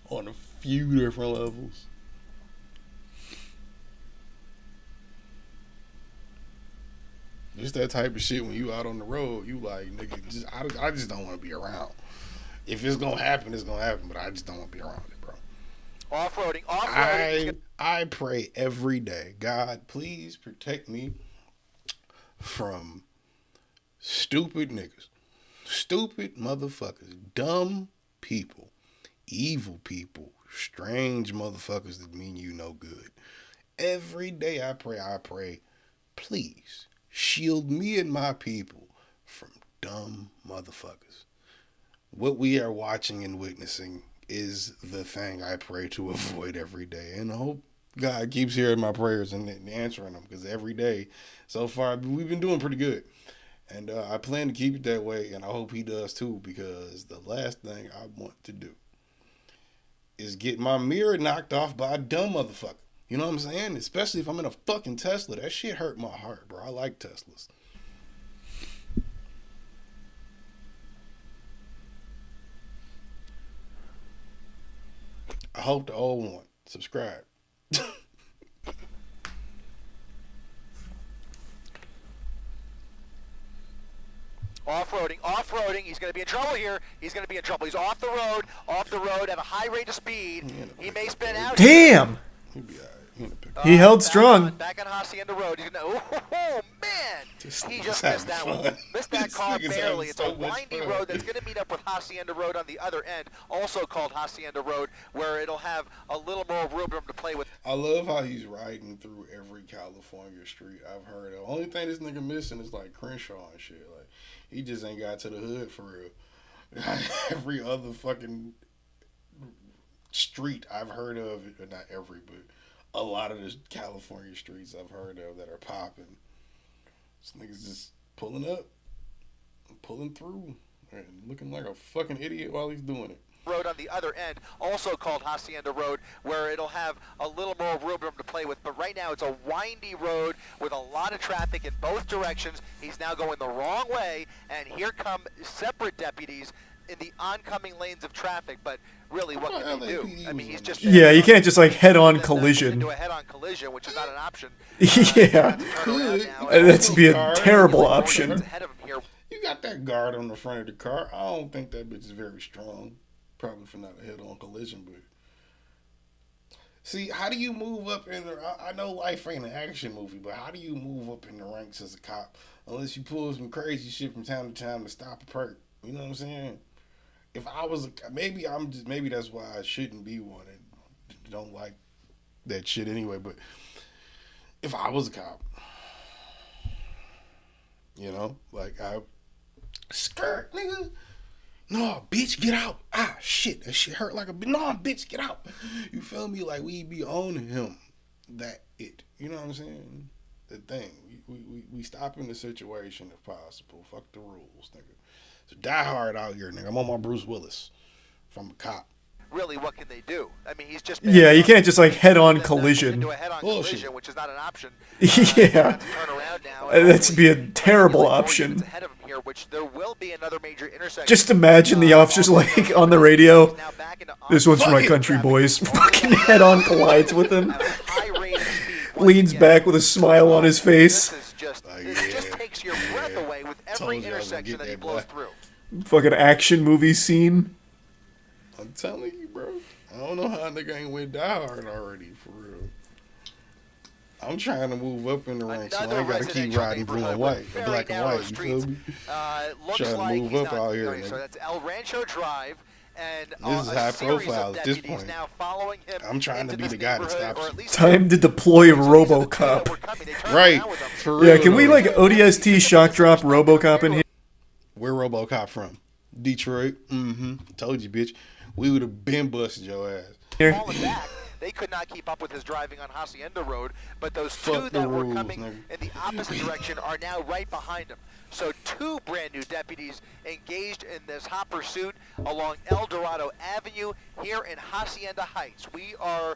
on a few different levels. Just that type of shit when you out on the road, you like, nigga, I just don't want to be around. If it's gonna happen, it's gonna happen, but I just don't want to be around it, bro. Off-roading. I pray every day, God, please protect me from stupid niggas, stupid motherfuckers, dumb people, evil people, strange motherfuckers that mean you no good. Every day I pray, please shield me and my people from dumb motherfuckers. What we are watching and witnessing is the thing I pray to avoid every day. And I hope God keeps hearing my prayers and answering them, because every day so far we've been doing pretty good. And I plan to keep it that way, and I hope he does too, because the last thing I want to do is get my mirror knocked off by a dumb motherfucker. You know what I'm saying? Especially if I'm in a fucking Tesla. That shit hurt my heart, bro. I like Teslas. I hope the old one. Subscribe. Off-roading. He's going to be in trouble here. He's going to be in trouble. He's off the road at a high rate of speed. He may spin out. Damn! He'll be all right. He held strong. Back on Hacienda Road. He's gonna, oh man! He just having missed that fun. one. Missed that This car nigga's barely. having It's so a much windy fun. road that's going to meet up with Hacienda Road on the other end, also called Hacienda Road, where it'll have a little more room to play with. I love how he's riding through every California street I've heard of. Only thing this nigga missing is like Crenshaw and shit. Like, he just ain't got to the hood for real. Every other fucking street I've heard of, or not every, but a lot of the California streets I've heard of that are popping. This nigga's just pulling up, pulling through, and looking like a fucking idiot while he's doing it. Road on the other end, also called Hacienda Road, where it'll have a little more room to play with. But right now, it's a windy road with a lot of traffic in both directions. He's now going the wrong way, and here come separate deputies in the oncoming lanes of traffic. But really, what can they do? I mean, he's just Yeah, you can't just like head-on collision. into a head-on collision, which is not an option. Yeah, that'd be a terrible option. Ahead of him here. You got that guard on the front of the car. I don't think that bitch is very strong. Probably for not a head-on collision, but see, how do you move up in the? I know life ain't an action movie, but how do you move up in the ranks as a cop unless you pull some crazy shit from time to time to stop a perk? You know what I'm saying? If I was maybe that's why I shouldn't be one and don't like that shit anyway. But if I was a cop, you know, like I skirt nigga. No, bitch, get out. Ah, shit, that shit hurt like a bitch. No, bitch, get out. You feel me? Like, we be owning him. That it. You know what I'm saying? The thing. We stop in the situation if possible. Fuck the rules, nigga. So die hard out here, nigga. I'm on my Bruce Willis from a cop. Really, what can they do? I mean, he's just Yeah, you can't just like head-on collision. into a head-on Bullshit. collision, which is not an option. Yeah, Turn around now. that'd be a terrible option. Ahead of him here, which there will be another major intersection. Just imagine the officers like on the radio. Now back into This one's for my Fuck it. country, boys. Fucking head-on collides with him. at a high rate of speed. Once Leans again, back with a smile on his face. This is just Like, this just yeah, takes your breath yeah. away with Told every you I was gonna intersection get that he that, blows boy. through. Fucking action movie scene. I'm telling you, bro. I don't know how a nigga ain't went die hard already, for real. I'm trying to move up in the ranks, so I Another ain't got to keep residential riding blue and neighborhood white, with very black and narrow white. You streets. feel me? Looks Trying to like move he's up not out here, going, nigga. so that's El Rancho Drive, and This is a high series profile of at this deputies point. now following him I'm trying to into be this the guy that neighborhood, stops or at him. least Time to deploy so these are the two that RoboCop. were coming. They turned Right. around with him. For real. Yeah, can we though. like ODST shock drop RoboCop in here? Where RoboCop from? Detroit. Mm-hmm. Told you, bitch. We would have been busted your ass. Falling back. They could not keep up with his driving on Hacienda Road, but those Fuck two the that were rules, coming nigga. in the opposite direction are now right behind him. So 2 brand new deputies engaged in this hot pursuit along El Dorado Avenue here in Hacienda Heights. We are,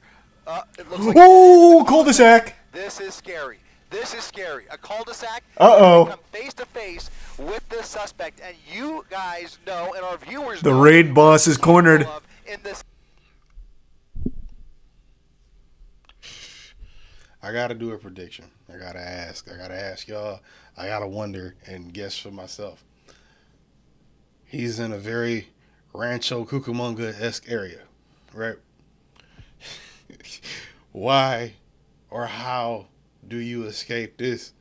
it looks like... Ooh, cul-de-sac. This is scary. This is scary. A cul-de-sac. Uh-oh. Come face to face with this suspect, and you guys know, and our viewers The know, raid boss is cornered. in this. I gotta do a prediction. I gotta ask y'all. I gotta wonder and guess for myself. He's in a very Rancho Cucamonga-esque area, right? Why or how do you escape this?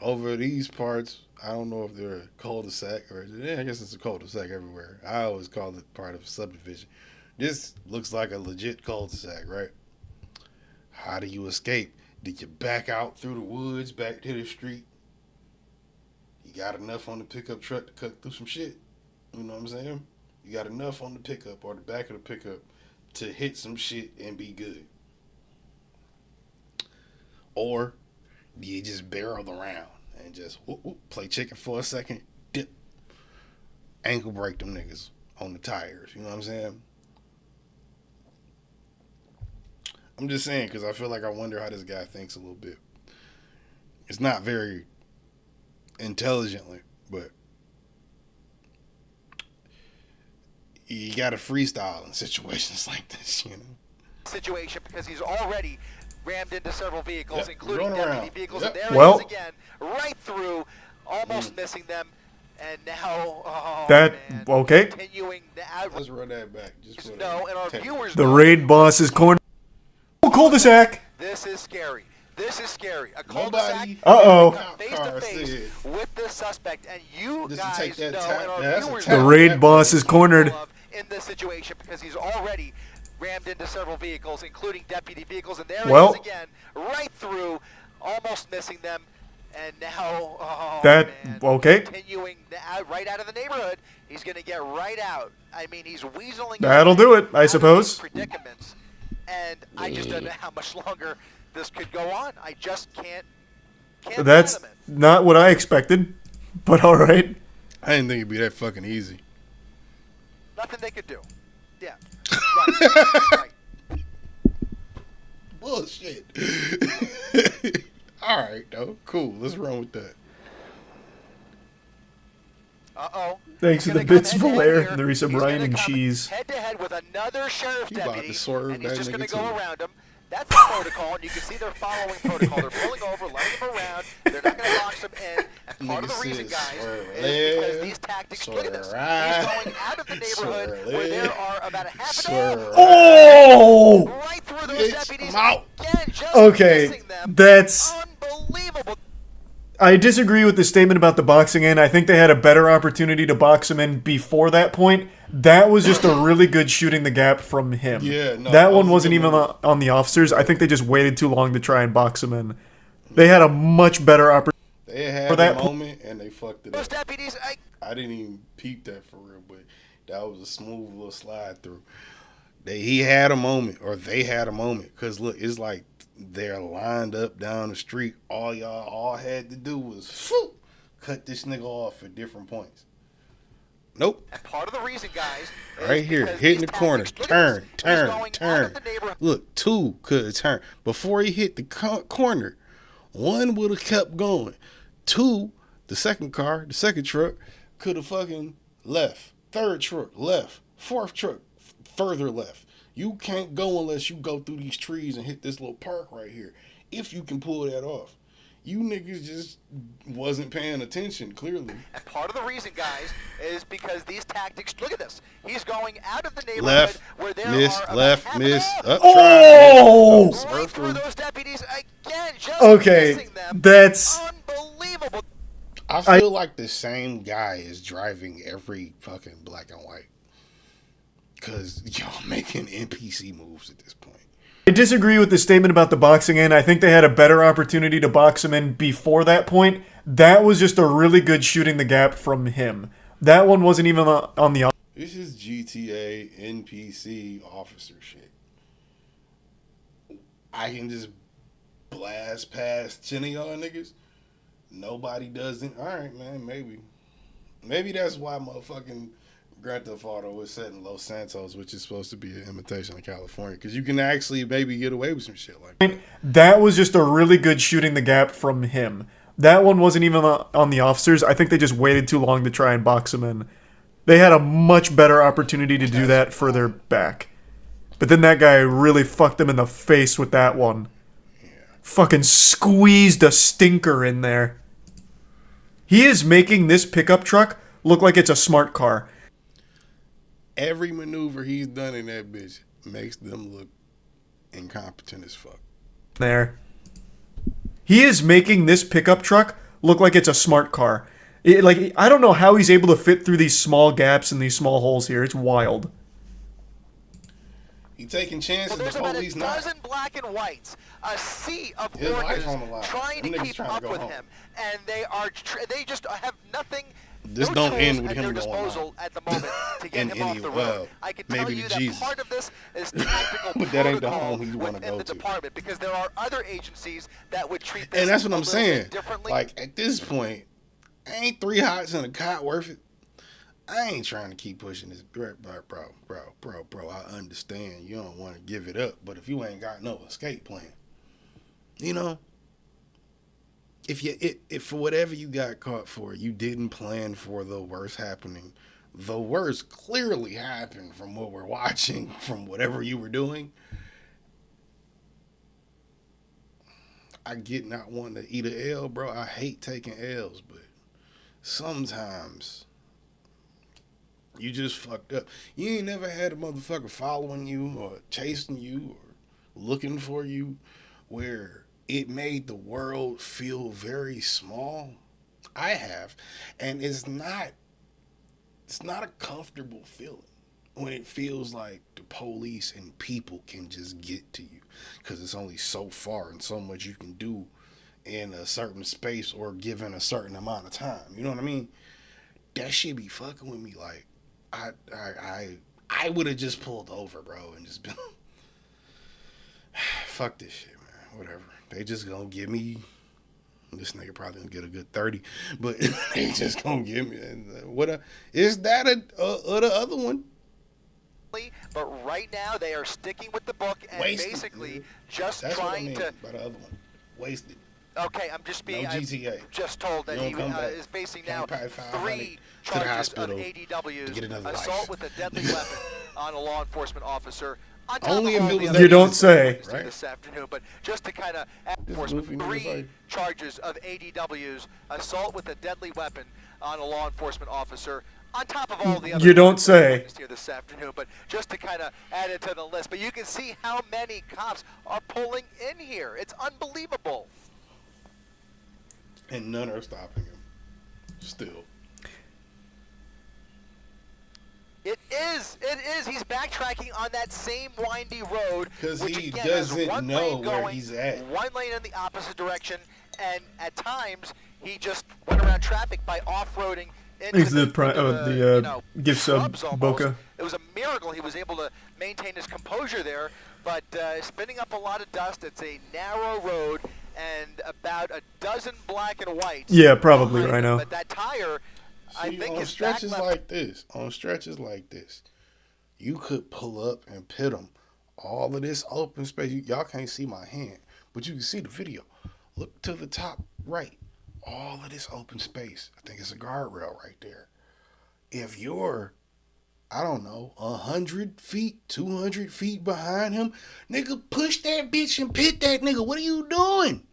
Over these parts, I don't know if they're a cul-de-sac or, I guess it's a cul-de-sac everywhere. I always call it part of a subdivision. This looks like a legit cul-de-sac, right? How do you escape? Did you back out through the woods, back to the street? You got enough on the pickup truck to cut through some shit? You know what I'm saying? You got enough on the pickup or the back of the pickup to hit some shit and be good? Or do you just barrel around and just play chicken for a second, dip, ankle break them niggas on the tires? You know what I'm saying? I'm just saying because I feel like I wonder how this guy thinks a little bit. It's not very intelligently, but you got to freestyle in situations like this, you know? Situation because he's already rammed into several vehicles, including run deputy around. vehicles, Yep. and there Well- he is again, right through, almost missing them, and now, That- man, okay. continuing the out. Let's run that back. Just for No, and our the viewers The know raid boss is cornered. Ooh, cul-de-sac. this is scary. This is scary. A Nobody- cul-de-sac. Uh-oh. Come face to Car face said- with this suspect, and you Just to guys take that know, tap- and our yeah, that's a viewers tap. The know raid boss is cornered. in this situation because he's already rammed into several vehicles, including deputy vehicles, and there Well- he is again, right through, almost missing them, and now, That- man, okay. continuing right out of the neighborhood. He's going to get right out. I mean, he's weaseling. That'll his way do it, I out of suppose. these predicaments, and I just don't know how much longer this could go on. I just can't That's fathom it. not what I expected, but all right. I didn't think it'd be that fucking easy. Nothing they could do. Yeah. Right. right. Bullshit. All right, though. Cool. Let's run with that. Uh-oh. Thanks He's for the gonna bits, come head-to-head Valere. here. There is some He's Ryan gonna and come cheese. Head-to-head with another sheriff He about deputy, to swerve and he's that just going nigga to go too. around him. That's the protocol, and you can see they're following protocol. They're pulling over, letting him around. They're not going to box him in. And part of the Nigga reason, said guys, swerve is because left, these tactics. swerve Look at this. right, He's going out of the neighborhood swerve where there left, are about a half a swerve dozen. Oh! Right through those Bitch, deputies. I'm out. Again, just Okay, missing them. that's... Unbelievable. I disagree with the statement about the boxing in. I think they had a better opportunity to box him in before that point. That was just a really good shooting the gap from him. Yeah, no, that that one was a wasn't good even move. on the officers. I think they just waited too long to try and box him in. They had a much better opportunity. They had For a that moment and they fucked it Those up. deputies, I didn't even peep that for real, but that was a smooth little slide through. He had a moment, or they had a moment, because look, it's like they're lined up down the street. All y'all all had to do was cut this nigga off at different points. Nope. and part of the reason, guys, is Right here, because hitting the these corner. tactics- look at this. Turn, He's going turn. out of the neighborhood. Look, 2 could have turned. Before he hit the corner, 1 would have kept going. 2, the second truck, could have fucking left. 3rd truck, left. 4th truck, further left. You can't go unless you go through these trees and hit this little park right here. If you can pull that off. You niggas just wasn't paying attention, clearly. And part of the reason, guys, is because these tactics. Look at this. He's going out of the neighborhood Left, where there miss, are about left, half a miss, dozen. up, Oh! try. Right through those deputies again, just Okay, missing them. that's... Unbelievable. I feel like the same guy is driving every fucking black and white. Because y'all making NPC moves at this point. I disagree with the statement about the boxing in. I think they had a better opportunity to box him in before that point. That was just a really good shooting the gap from him. That one wasn't even on the... This is GTA NPC officer shit. I can just blast past 10 of y'all niggas. Nobody does it. All right, man, maybe that's why motherfucking Grand Theft Auto was set in Los Santos, which is supposed to be an imitation of California, because you can actually maybe get away with some shit like that. That was just a really good shooting the gap from him. That one wasn't even on the officers. I think they just waited too long to try and box him in. They had a much better opportunity to do that further back. But then that guy really fucked him in the face with that one. Fucking squeezed a stinker in there. He is making this pickup truck look like it's a smart car. Every maneuver he's done in that bitch makes them look incompetent as fuck. There. He is making this pickup truck look like it's a smart car. I don't know how he's able to fit through these small gaps and these small holes here. It's wild. He taking chances. Well, there's the about police a not. dozen black and whites, a sea of His life workers on the line. trying Them to niggas keep trying to up go with home. him, and they just have nothing. This no don't tools end with at him their going disposal home. at the moment to get In him off any- the road. well, I can tell maybe you to that Jesus. part of this is tactical But that ain't the protocol home he wanna within go the to. department, because there are other agencies that would treat this And that's what a I'm little saying. bit differently. Like, at this point, ain't 3 hots and a cot worth it. I ain't trying to keep pushing this. Bro, I understand you don't want to give it up, but if you ain't got no escape plan, you know, if for whatever you got caught for, you didn't plan for the worst happening, the worst clearly happened from what we're watching, from whatever you were doing. I get not wanting to eat an L, bro. I hate taking L's, but sometimes you just fucked up. You ain't never had a motherfucker following you or chasing you or looking for you where it made the world feel very small. I have. And it's not a comfortable feeling when it feels like the police and people can just get to you, because it's only so far and so much you can do in a certain space or given a certain amount of time. You know what I mean? That shit be fucking with me. Like, I would have just pulled over, bro, and just been fuck this shit, man. Whatever. They just gonna give me. This nigga probably gonna get a good 30, but they just gonna give me. Is that the other one? But right now they are sticking with the book and Wasted, basically nigga. just That's what I trying mean to. by the other one. Wasted. Okay, I'm just being. No GTA. I'm just told that You he don't come back. is facing Can't now pay 500 3 to the charges of hospital ADWs, to get another assault life. with a deadly weapon on a law enforcement officer. On top Only of if all it the was other that You don't things say. that we Right. this afternoon, but just to kind of This enforcement, goofy nigga 3 say. charges of ADWs, assault with a deadly weapon on a law enforcement officer. On top of all the other You don't crimes that we say. witnessed here this afternoon, but just to kind of add it to the list. But you can see how many cops are pulling in here. It's unbelievable. And none are stopping him. Still. It is. He's backtracking on that same windy road. 'Cause which he again has doesn't one know lane where going, he's at. One lane in the opposite direction, and at times he just went around traffic by off-roading into He's the gift sub shrubs almost. Boca. It was a miracle he was able to maintain his composure there, but spinning up a lot of dust. It's a narrow road and about a dozen black and whites. Yeah, probably behind right him. now. But that tire, I See, think, on is stretches back left. like this, you could pull up and pit them. All of this open space, y'all can't see my hand, but you can see the video. Look to the top right. All of this open space, I think it's a guardrail right there. If you're, I don't know, 100 feet, 200 feet behind him, nigga, push that bitch and pit that nigga. What are you doing?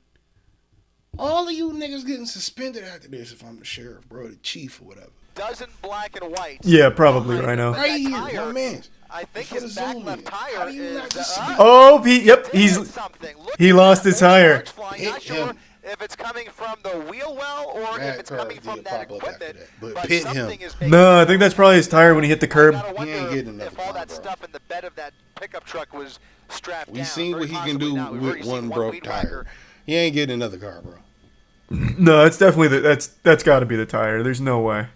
All of you niggas getting suspended after this if I'm the sheriff, bro, the chief or whatever. Dozen black and whites. Yeah, probably behind right him. now. But Right that here, tire, my man. I think Before his the back zoom left in. tire How do you is. not just see- Oh, did he's something. Look he at lost that. his There's tire. sparks flying. Hit Not sure him. if it's coming from the wheel well or That if it's coming curve from did that pop up after equipment. that. But pit him. something is making No, I think that's probably his tire when he hit the I curb. gotta He wonder ain't getting another if all car, that bro. stuff in the bed of that pickup truck was strapped We down. seen Very what he can possibly do not. We've already with seen one broke weed tire. whacker. He ain't getting another car, bro. No, it's definitely that's got to be the tire. There's no way.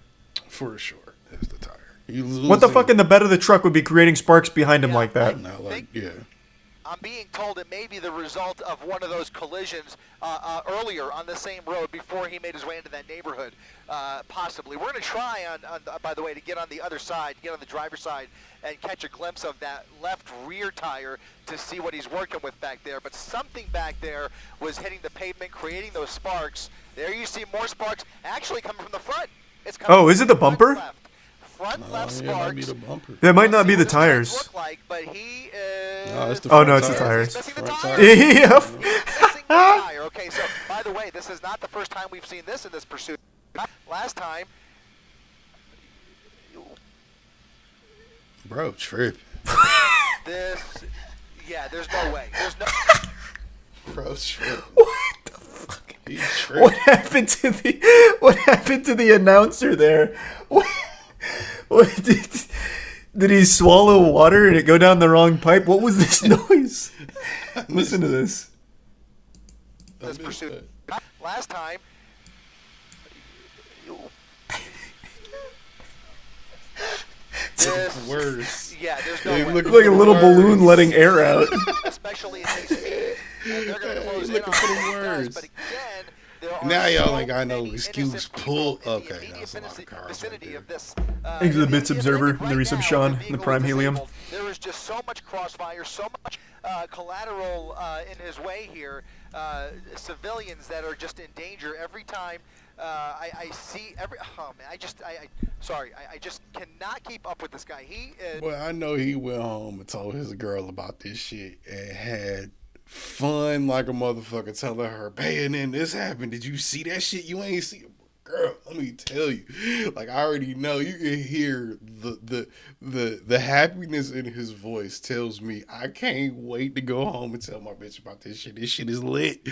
For sure, that's the tire. You What the losing- fuck in the bed of the truck would be creating sparks behind him Yeah, like that? Not like, yeah. I'm being told it may be the result of one of those collisions earlier on the same road before he made his way into that neighborhood, possibly. We're going to try, by the way, to get on the other side, get on the driver's side, and catch a glimpse of that left rear tire to see what he's working with back there. But something back there was hitting the pavement, creating those sparks. There you see more sparks actually coming from the front. It's coming Oh, is it the bumper? left. Front left Yeah, it might be sparks. the bumper. That might not be Let's the see what his tires. legs look like, but he is... No, it's the Oh, front no, it's the tires. tires. Missing the Front tire. tires. Yep. Missing the tire. Okay, so by the way, this is not the first time we've seen this in this pursuit. Last time, Bro, trip. there's no way. There's no. Bro, trip. What the fuck? He What tripped. happened to the announcer there? What did he swallow water and it go down the wrong pipe? What was this noise? Listen to this. This pursuit. Last time. Worse. Yeah, there's no Hey, way. look Like a little Words. balloon letting air out. Especially in these speeds. And they're going to close in looking on for the these guys, words. but again, there are Now y'all so ain't got no many excuse. innocent Pull. people in the Okay, immediate that's a lot of cars right vicinity there. of this. Thanks to the in Bits Observer right and the Reese of now, Sean the and the vehicle Prime is Helium. disabled. There is just so much crossfire, so much collateral in his way here. Civilians that are just in danger every time. I see every. Oh man, I just cannot keep up with this guy. He is. Well, I know he went home and told his girl about this shit and had fun like a motherfucker, telling her, "Hey, and then this happened. Did you see that shit? You ain't see it, girl. Let me tell you. Like I already know. You can hear the happiness in his voice. Tells me I can't wait to go home and tell my bitch about this shit. This shit is lit."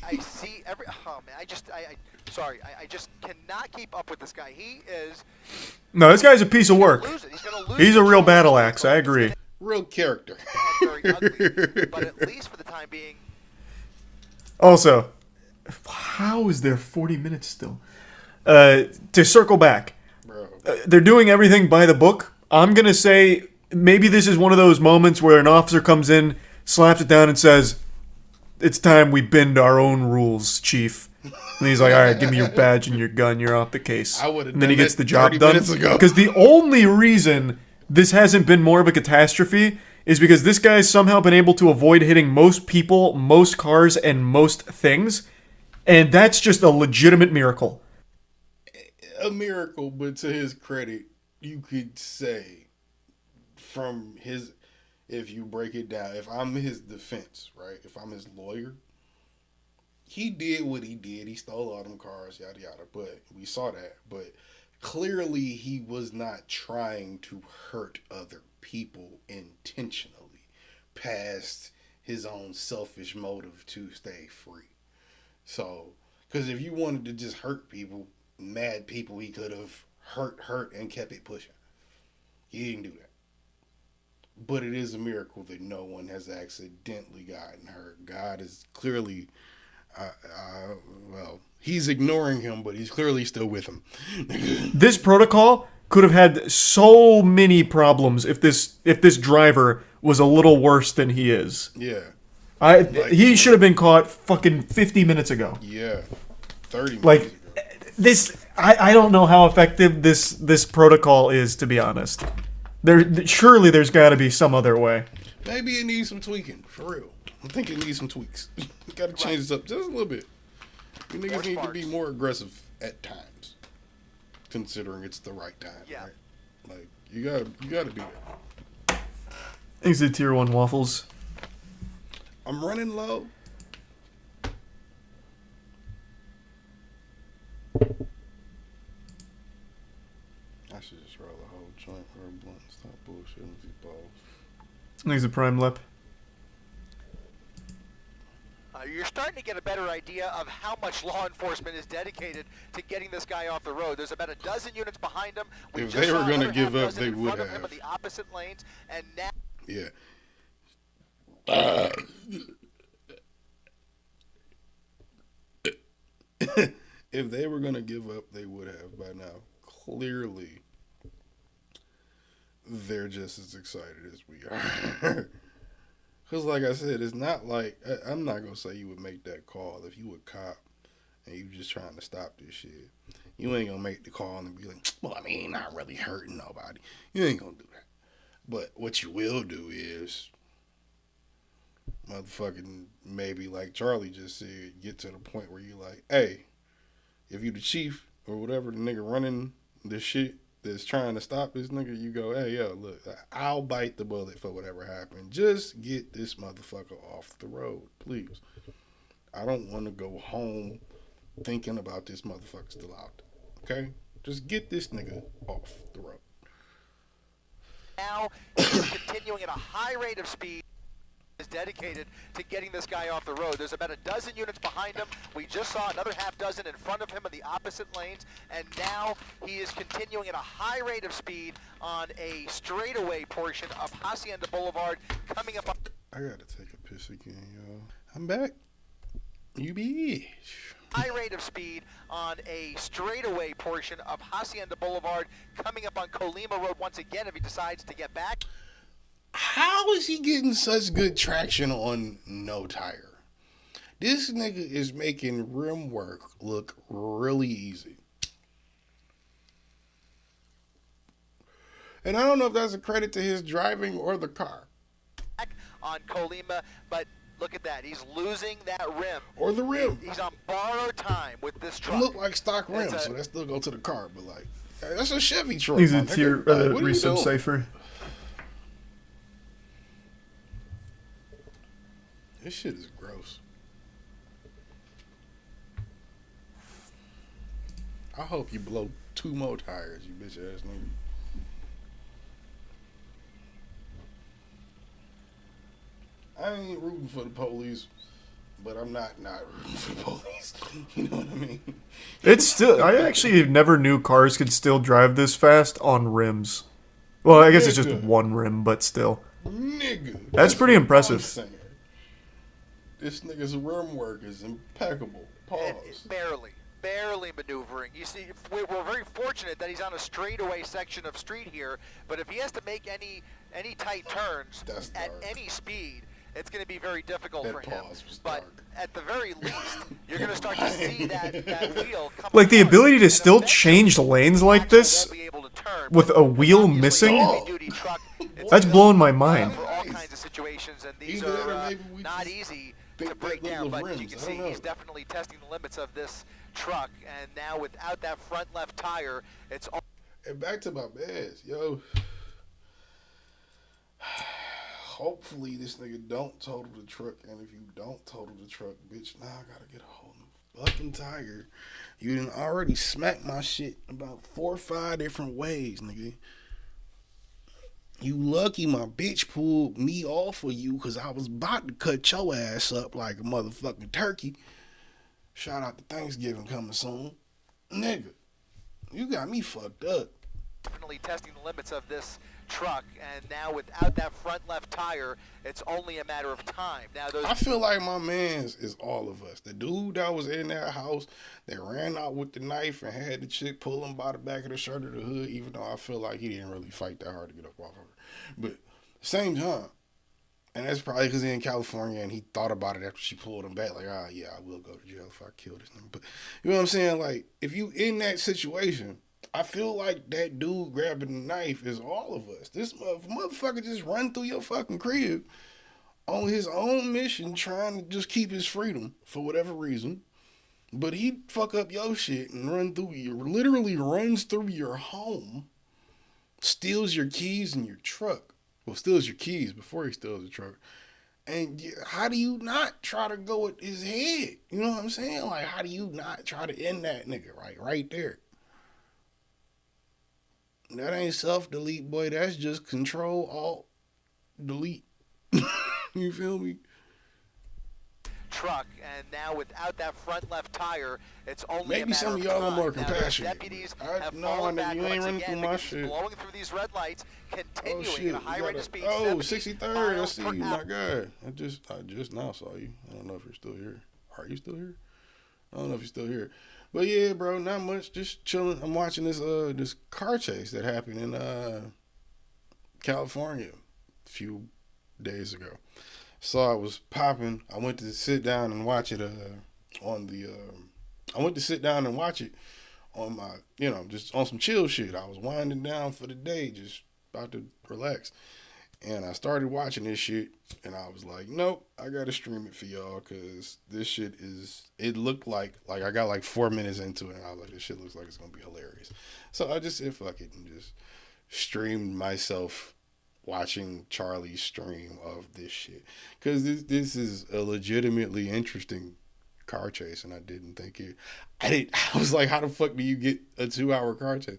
I see every. Oh man, I just cannot keep up with this guy. He is. No, this guy's a piece of work. Lose it. He's gonna lose He's the a real choice. battle axe. I agree. Real character. Very ugly, but at least for the time being. Also, how is there 40 minutes still? To circle back, Bro. they're doing everything by the book. I'm going to say maybe this is one of those moments where an officer comes in, slaps it down, and says, "It's time we bend our own rules, Chief." And he's like, "All right, give me your badge and your gun. You're off the case." I would've And then he done gets that the job 30 done. minutes ago. Because the only reason this hasn't been more of a catastrophe is because this guy's somehow been able to avoid hitting most people, most cars, and most things. And that's just a legitimate miracle. A miracle, but to his credit, you could say from his, if you break it down, if I'm his defense, right? If I'm his lawyer, he did what he did. He stole all them cars, yada yada. But we saw that. But clearly, he was not trying to hurt other people intentionally, past his own selfish motive to stay free. So, because if you wanted to just hurt people, mad people, he could have hurt, and kept it pushing. He didn't do that. But it is a miracle that no one has accidentally gotten hurt. God is clearly, well, he's ignoring him, but he's clearly still with him. This protocol could have had so many problems if this driver was a little worse than he is. Yeah. He should have been caught fucking 50 minutes ago. Yeah. 30 minutes Like ago. this, I don't know how effective this protocol is, to be honest. Surely there's got to be some other way. Maybe it needs some tweaking, for real. I think it needs some tweaks. Got to change this up just a little bit. You niggas need to be more aggressive at times, considering it's the right time. Yeah. Right? Like you gotta do that. Thanks to Tier 1 Waffles. I'm running low. I should just roll a whole joint or a blunt and stop bullshitting with these balls. Thanks to Prime Lep. You're starting to get a better idea of how much law enforcement is dedicated to getting this guy off the road. There's about a dozen units behind him. If they were gonna give up, they would Him have. in the opposite lanes, and now. Yeah. If they were gonna give up, they would have by now. Clearly, they're just as excited as we are. Because, like I said, it's not like I'm not gonna say you would make that call if you a cop and you just trying to stop this shit. You ain't gonna make the call and be like, well, I mean, not really hurting nobody. You ain't gonna do that. But what you will do is, motherfucking, maybe like Charlie just said, get to the point where you like, hey, if you the chief or whatever, the nigga running the shit that's trying to stop this nigga, you go, hey, yo, look, I'll bite the bullet for whatever happened. Just get this motherfucker off the road, please. I don't want to go home thinking about this motherfucker still out there. Okay? Just get this nigga off the road. Now he's continuing at a high rate of speed. Is dedicated to getting this guy off the road. There's about a dozen units behind him. We just saw another half dozen in front of him in the opposite lanes, and now he is continuing at a high rate of speed on a straightaway portion of Hacienda Boulevard coming up on... I gotta take a piss again, y'all. I'm back. You bitch. High rate of speed on a straightaway portion of Hacienda Boulevard coming up on Colima Road once again if he decides to get back. How is he getting such good traction on no tire? This nigga is making rim work look really easy. And I don't know if that's a credit to his driving or the car. On Colima, but look at that. He's losing that rim. Or the rim. He's on borrowed time with this truck. It look like stock rims, so that still go to the car. But like, that's a Chevy truck. He's a tier resub cipher. This shit is gross. I hope you blow 2 more tires, you bitch ass nigga. I ain't rooting for the police, but I'm not rooting for the police. You know what I mean? It's still. I actually never knew cars could still drive this fast on rims. Well, I guess it's just one rim, but still. Nigga. That's pretty impressive. This nigga's rim work is impeccable. Pause. Barely maneuvering. You see, we're very fortunate that he's on a straightaway section of street here, but if he has to make any tight turns at any speed, it's going to be very difficult for him. But at the very least, you're going to start to see that wheel come like the ability to still change lanes like this with a wheel missing. That's blowing my mind. For all kinds of situations, and these are not easy to break down, but as you can see, he's definitely testing the limits of this truck, and now without that front left tire, it's all... And back to my bads, yo. Hopefully this nigga don't total the truck, and if you don't total the truck, bitch, now I gotta get a whole new fucking tire. You done already smacked my shit about 4 or 5 different ways, nigga. You lucky my bitch pulled me off of you because I was about to cut your ass up like a motherfucking turkey. Shout out to Thanksgiving coming soon. Nigga, you got me fucked up. Definitely testing the limits of this truck, and now without that front left tire, it's only a matter of time. Now I feel like my man's is all of us. The dude that was in that house that ran out with the knife and had the chick pull him by the back of the shirt or the hood, even though I feel like he didn't really fight that hard to get up off of her. But same time, and that's probably because he's in California and he thought about it after she pulled him back, like, yeah, I will go to jail if I kill this nigga. But you know what I'm saying? Like, if you in that situation, I feel like that dude grabbing the knife is all of us. This motherfucker just run through your fucking crib on his own mission, trying to just keep his freedom for whatever reason. But he fuck up your shit and literally runs through your home, steals your keys and your truck. Well, steals your keys before he steals the truck. And how do you not try to go at his head? You know what I'm saying? Like, how do you not try to end that nigga right there? That ain't self-delete, boy. That's just Control-Alt-Delete. You feel me? Truck, and now without that front left tire, it's only maybe a matter some of y'all are more compassionate. Deputies have fallen back you ain't running through my shit. Blowing through these red lights, continuing at a high rate of speed. 63rd, I see you, my guy. I just now saw you. I don't know if you're still here. Are you still here? I don't know if you're still here. But yeah, bro, not much. Just chilling. I'm watching this car chase that happened in California a few days ago. saw it was popping. I went to sit down and watch it on the. I went to sit down and watch it on my, just on some chill shit. I was winding down for the day, just about to relax. And I started watching this shit, and I was like, nope, I gotta stream it for y'all, because this shit it looked like I got like 4 minutes into it, and I was like, this shit looks like it's gonna be hilarious. So I just said, fuck it, and just streamed myself watching Charlie's stream of this shit. Because this is a legitimately interesting car chase, and I was like, how the fuck do you get a 2 hour car chase?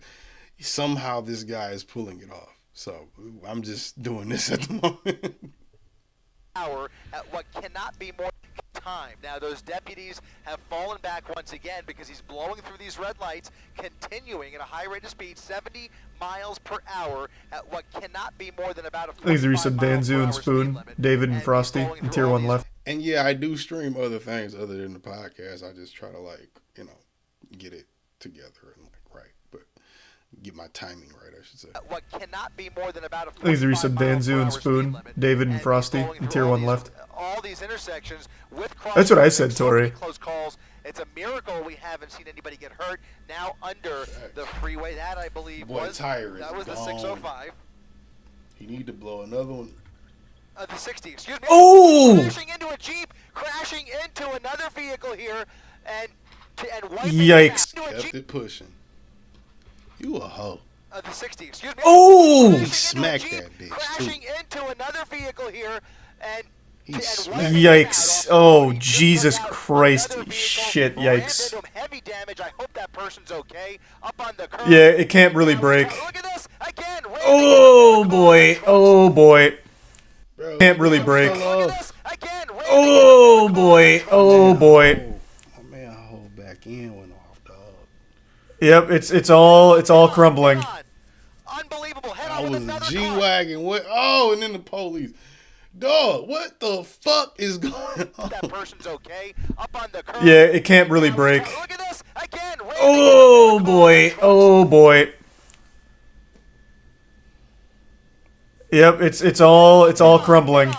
Somehow this guy is pulling it off. So I'm just doing this at the moment. Hour at what cannot be more time. Now those deputies have fallen back once again because he's blowing through these red lights, continuing at a high rate of speed, 70 miles per hour at what cannot be more than about a 45 I think there some Danzu and Spoon, David and Frosty, and Tier 1 left. And yeah, I do stream other things other than the podcast. I just try to get it together and right, but get my timing right, I should say. What cannot be more than about a I think there some Danzu and Spoon, David and Frosty, and Tier 1 left. All these intersections with That's what I said, Tori. Close calls. It's a miracle we haven't seen anybody get hurt. Now under the freeway, that I believe was the 605. You need to blow another one. The 60, excuse me. Oh! Crashing into a Jeep, crashing into another vehicle here, and wiping Yikes. it out. Kept it pushing. You a hoe. The 60, excuse me. Oh! He smacked that bitch, crashing too. into another vehicle here, and Yikes. Oh, Jesus Christ. Shit, yikes. Heavy damage. I hope that person's okay. Up on the curb. Yeah, it can't really break. Look at this again. Oh, boy. Oh, boy. Bro, Can't really break. Look at this again. Oh, boy. Oh, boy. My man, hold back in went off, dog. Yep, it's all crumbling. Unbelievable. Head I on with was a another car. G-Wagon. What? Oh, and then the police. Dog, what the fuck is going on? That person's okay. Up on the curb. Yeah, it can't really break. Look at this again. Oh, boy. Oh, boy. Yep, it's all crumbling.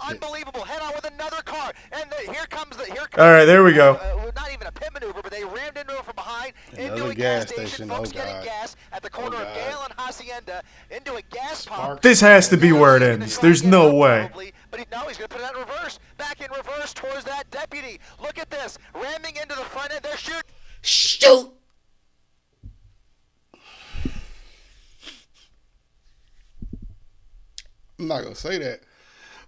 Unbelievable. Head on with another car. And here comes All right, there we go. Not even a pit maneuver, but they rammed into him from behind. Another into a gas gas station. station. Folks Oh, getting God. gas at the corner of Gale and Hacienda into a gas pump. This has to be where it ends. There's no way. But he's going to put it out in reverse. Back in reverse towards that deputy. Look at this. Ramming into the front end. They're shooting. Shoot! I'm not gonna say that,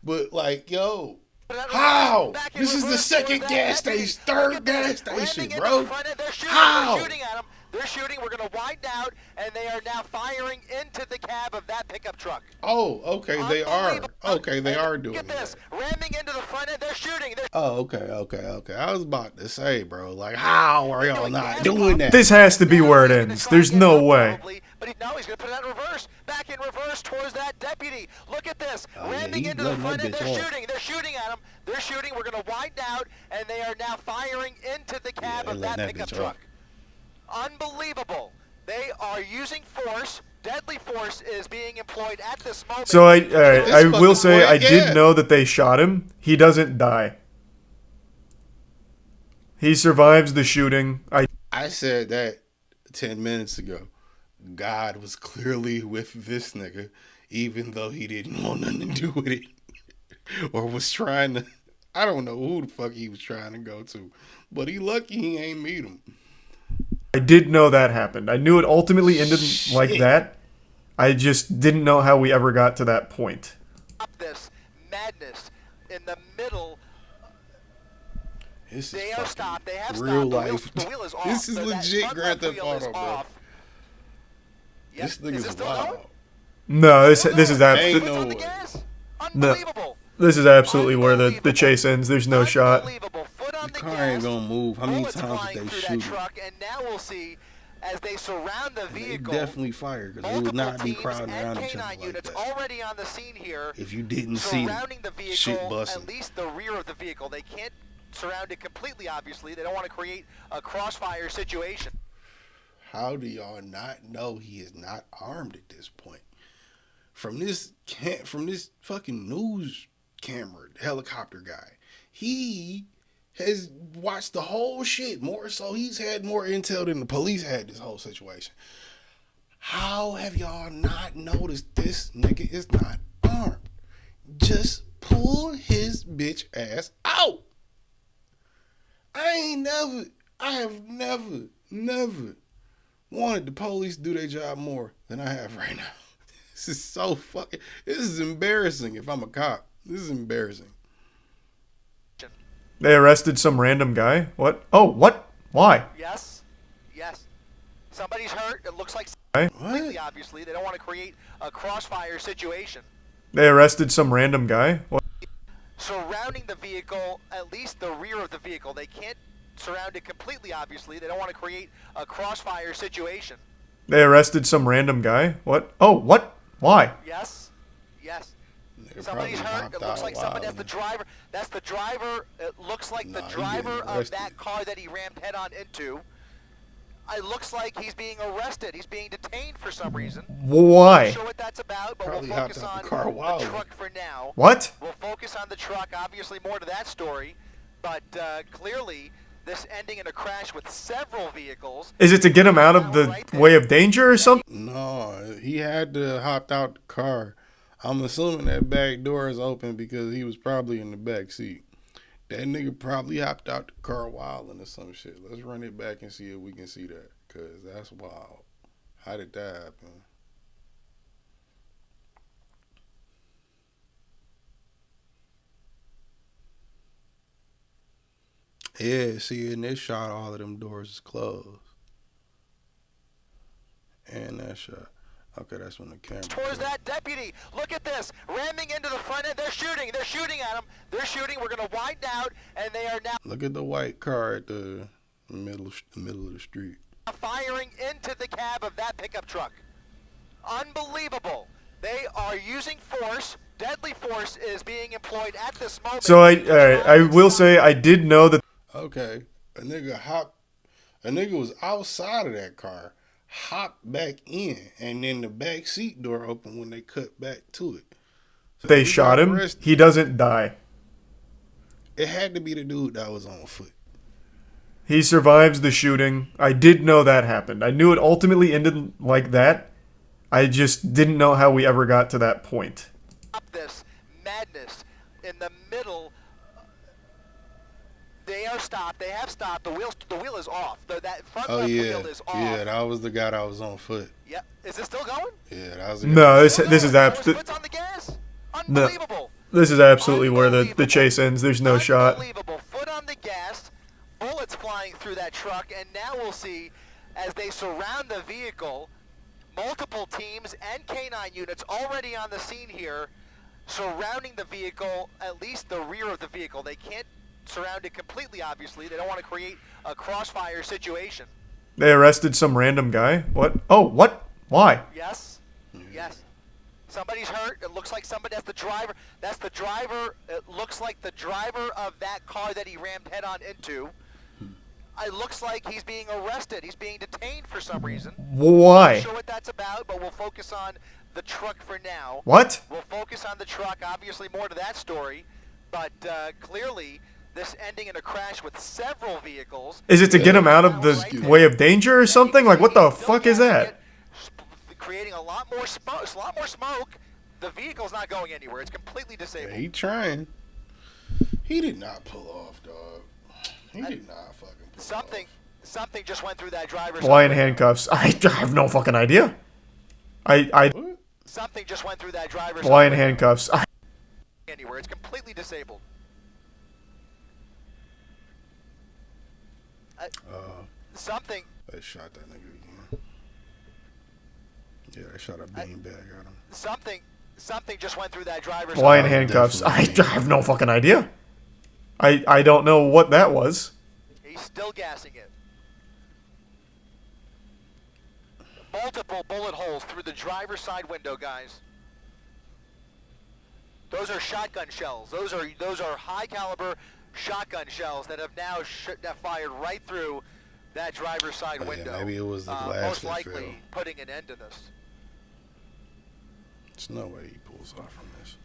but like, yo, how? This is the second gas station, third gas station, bro. How? They're shooting at him. They're shooting. We're going to wind out, and they are now firing into the cab of that pickup truck. Oh, okay, they are. Okay, they are doing Look at this. that. Ramming into the front end. They're shooting. Oh, okay. I was about to say, bro, like, how are y'all not doing that? This has to be where it ends. There's no way. But he's going to put it out in reverse. Back in reverse towards that deputy. Look at this. Oh, yeah, Ramming he's into the letting front that end. They're bitch off. shooting. They're shooting at him. They're shooting. We're going to wind out, and they are now firing into the cab Yeah, of they that letting that pickup bitch truck. Unbelievable. They are using force. Deadly force is being employed at this moment. So I will say I did know that they shot him. He doesn't die. He survives the shooting. I said that 10 minutes ago. God was clearly with this nigga, even though he didn't want nothing to do with it. Or was trying to, I don't know who the fuck he was trying to go to. But he lucky he ain't meet him. I did know that happened. I knew it ultimately ended like that. I just didn't know how we ever got to that point. This madness in the middle. This They is are stopped. They have real stopped. life. The wheel is off. This is So that legit front Grand left Theft wheel is Auto, bro. off. Yep. This Is nigga's it still wild. going? No, this is Ain't absolutely no On the way. gas? No. Unbelievable. This is absolutely where the chase ends. There's no shot. Unbelievable. Foot on The the car gas. ain't gonna move. How many Bullets times flying did they through shoot? that truck, and now we'll see as they surround the They vehicle. definitely fired because they would Multiple not be teams crowding and around each K9 other like units that. already on the scene here. If you didn't see Surrounding the vehicle, shit busting. at least the rear of the vehicle. They can't surround it completely, obviously. They don't want to create a crossfire situation. How do y'all not know he is not armed at this point? From this fucking news camera, helicopter guy. He has watched the whole shit. More so, he's had more intel than the police had this whole situation. How have y'all not noticed this nigga is not armed? Just pull his bitch ass out. I have never wanted the police to do their job more than I have right now. This is so fucking, this is embarrassing if I'm a cop. This is embarrassing. They arrested some random guy? What? Oh, what? Why? Yes. Somebody's hurt. It looks like completely obviously. They don't want to create a crossfire situation. They arrested some random guy? What? Surrounding the vehicle, at least the rear of the vehicle. They can't surround it completely obviously. They don't want to create a crossfire situation. They arrested some random guy? What? Oh, what? Why? Yes. Somebody's hurt. It looks like somebody. That's the driver. That's the driver. It looks like the driver of that car that he rammed head on into. It looks like he's being arrested. He's being detained for some reason. Why? I'm not sure what that's about, but we'll focus on the truck for now. What? We'll focus on the truck. Obviously, more to that story, but clearly, this ending in a crash with several vehicles. Is it to get him out of the way of danger or something? No, he had to hop out the car. I'm assuming that back door is open because he was probably in the back seat. That nigga probably hopped out the car wilding or some shit. Let's run it back and see if we can see that, because that's wild. How did that happen? Yeah, see, in this shot, all of them doors is closed. And that shot. Okay, that's when the camera. Towards that deputy. Look at this. Ramming into the front end. They're shooting. They're shooting at him. They're shooting. We're going to wind out, and they are now. Look at the white car at the middle of the street. Firing into the cab of that pickup truck. Unbelievable. They are using force. Deadly force is being employed at this moment. So I will say I did know that. Okay, a nigga was outside of that car, hopped back in, and then the back seat door opened when they cut back to it. So they shot him. He doesn't die. It had to be the dude that was on foot. He survives the shooting. I did know that happened. I knew it ultimately ended like that. I just didn't know how we ever got to that point. This madness in the middle. They are stopped. They have stopped. The wheel is off. That front left wheel is off. Yeah, that was the guy that was on foot. Yep. Is this still going? Yeah, that was the guy. No, this is absolutely. Foot's on the gas. Unbelievable. No, this is absolutely where the chase ends. There's no shot. Unbelievable. Foot on the gas. Bullets flying through that truck, and now we'll see as they surround the vehicle. Multiple teams and K9 units already on the scene here, surrounding the vehicle. At least the rear of the vehicle. They can't surround it completely, obviously. They don't want to create a crossfire situation. They arrested some random guy? What? Oh, what? Why? Yes. Somebody's hurt. It looks like somebody. That's the driver. That's the driver. It looks like the driver of that car that he rammed head on into. It looks like he's being arrested. He's being detained for some reason. Why? I'm not sure what that's about, but we'll focus on the truck for now. What? We'll focus on the truck. Obviously, more to that story, but clearly, this ending in a crash with several vehicles. Is it to get him out of the way of danger or something? Like, what the fuck is that? Creating a lot more smoke. The vehicle's not going anywhere. It's completely disabled. Yeah, he trying. He did not pull off, dog. He did not fucking pull off. Something just went through that driver's. Why in handcuffs? I have no fucking idea. What? Something just went through that driver's. Why in handcuffs? Anywhere. It's completely disabled. Something. They shot that nigga again. Yeah, they shot a beanbag at him. Something just went through that driver's. Why in handcuffs? I have no fucking idea. I don't know what that was. He's still gassing it. Multiple bullet holes through the driver's side window, guys. Those are shotgun shells. Those are high caliber shotgun shells that have now fired right through that driver's side window. Yeah, maybe it was the glass most that likely fell. putting an end to this. There's no way he pulls off from this.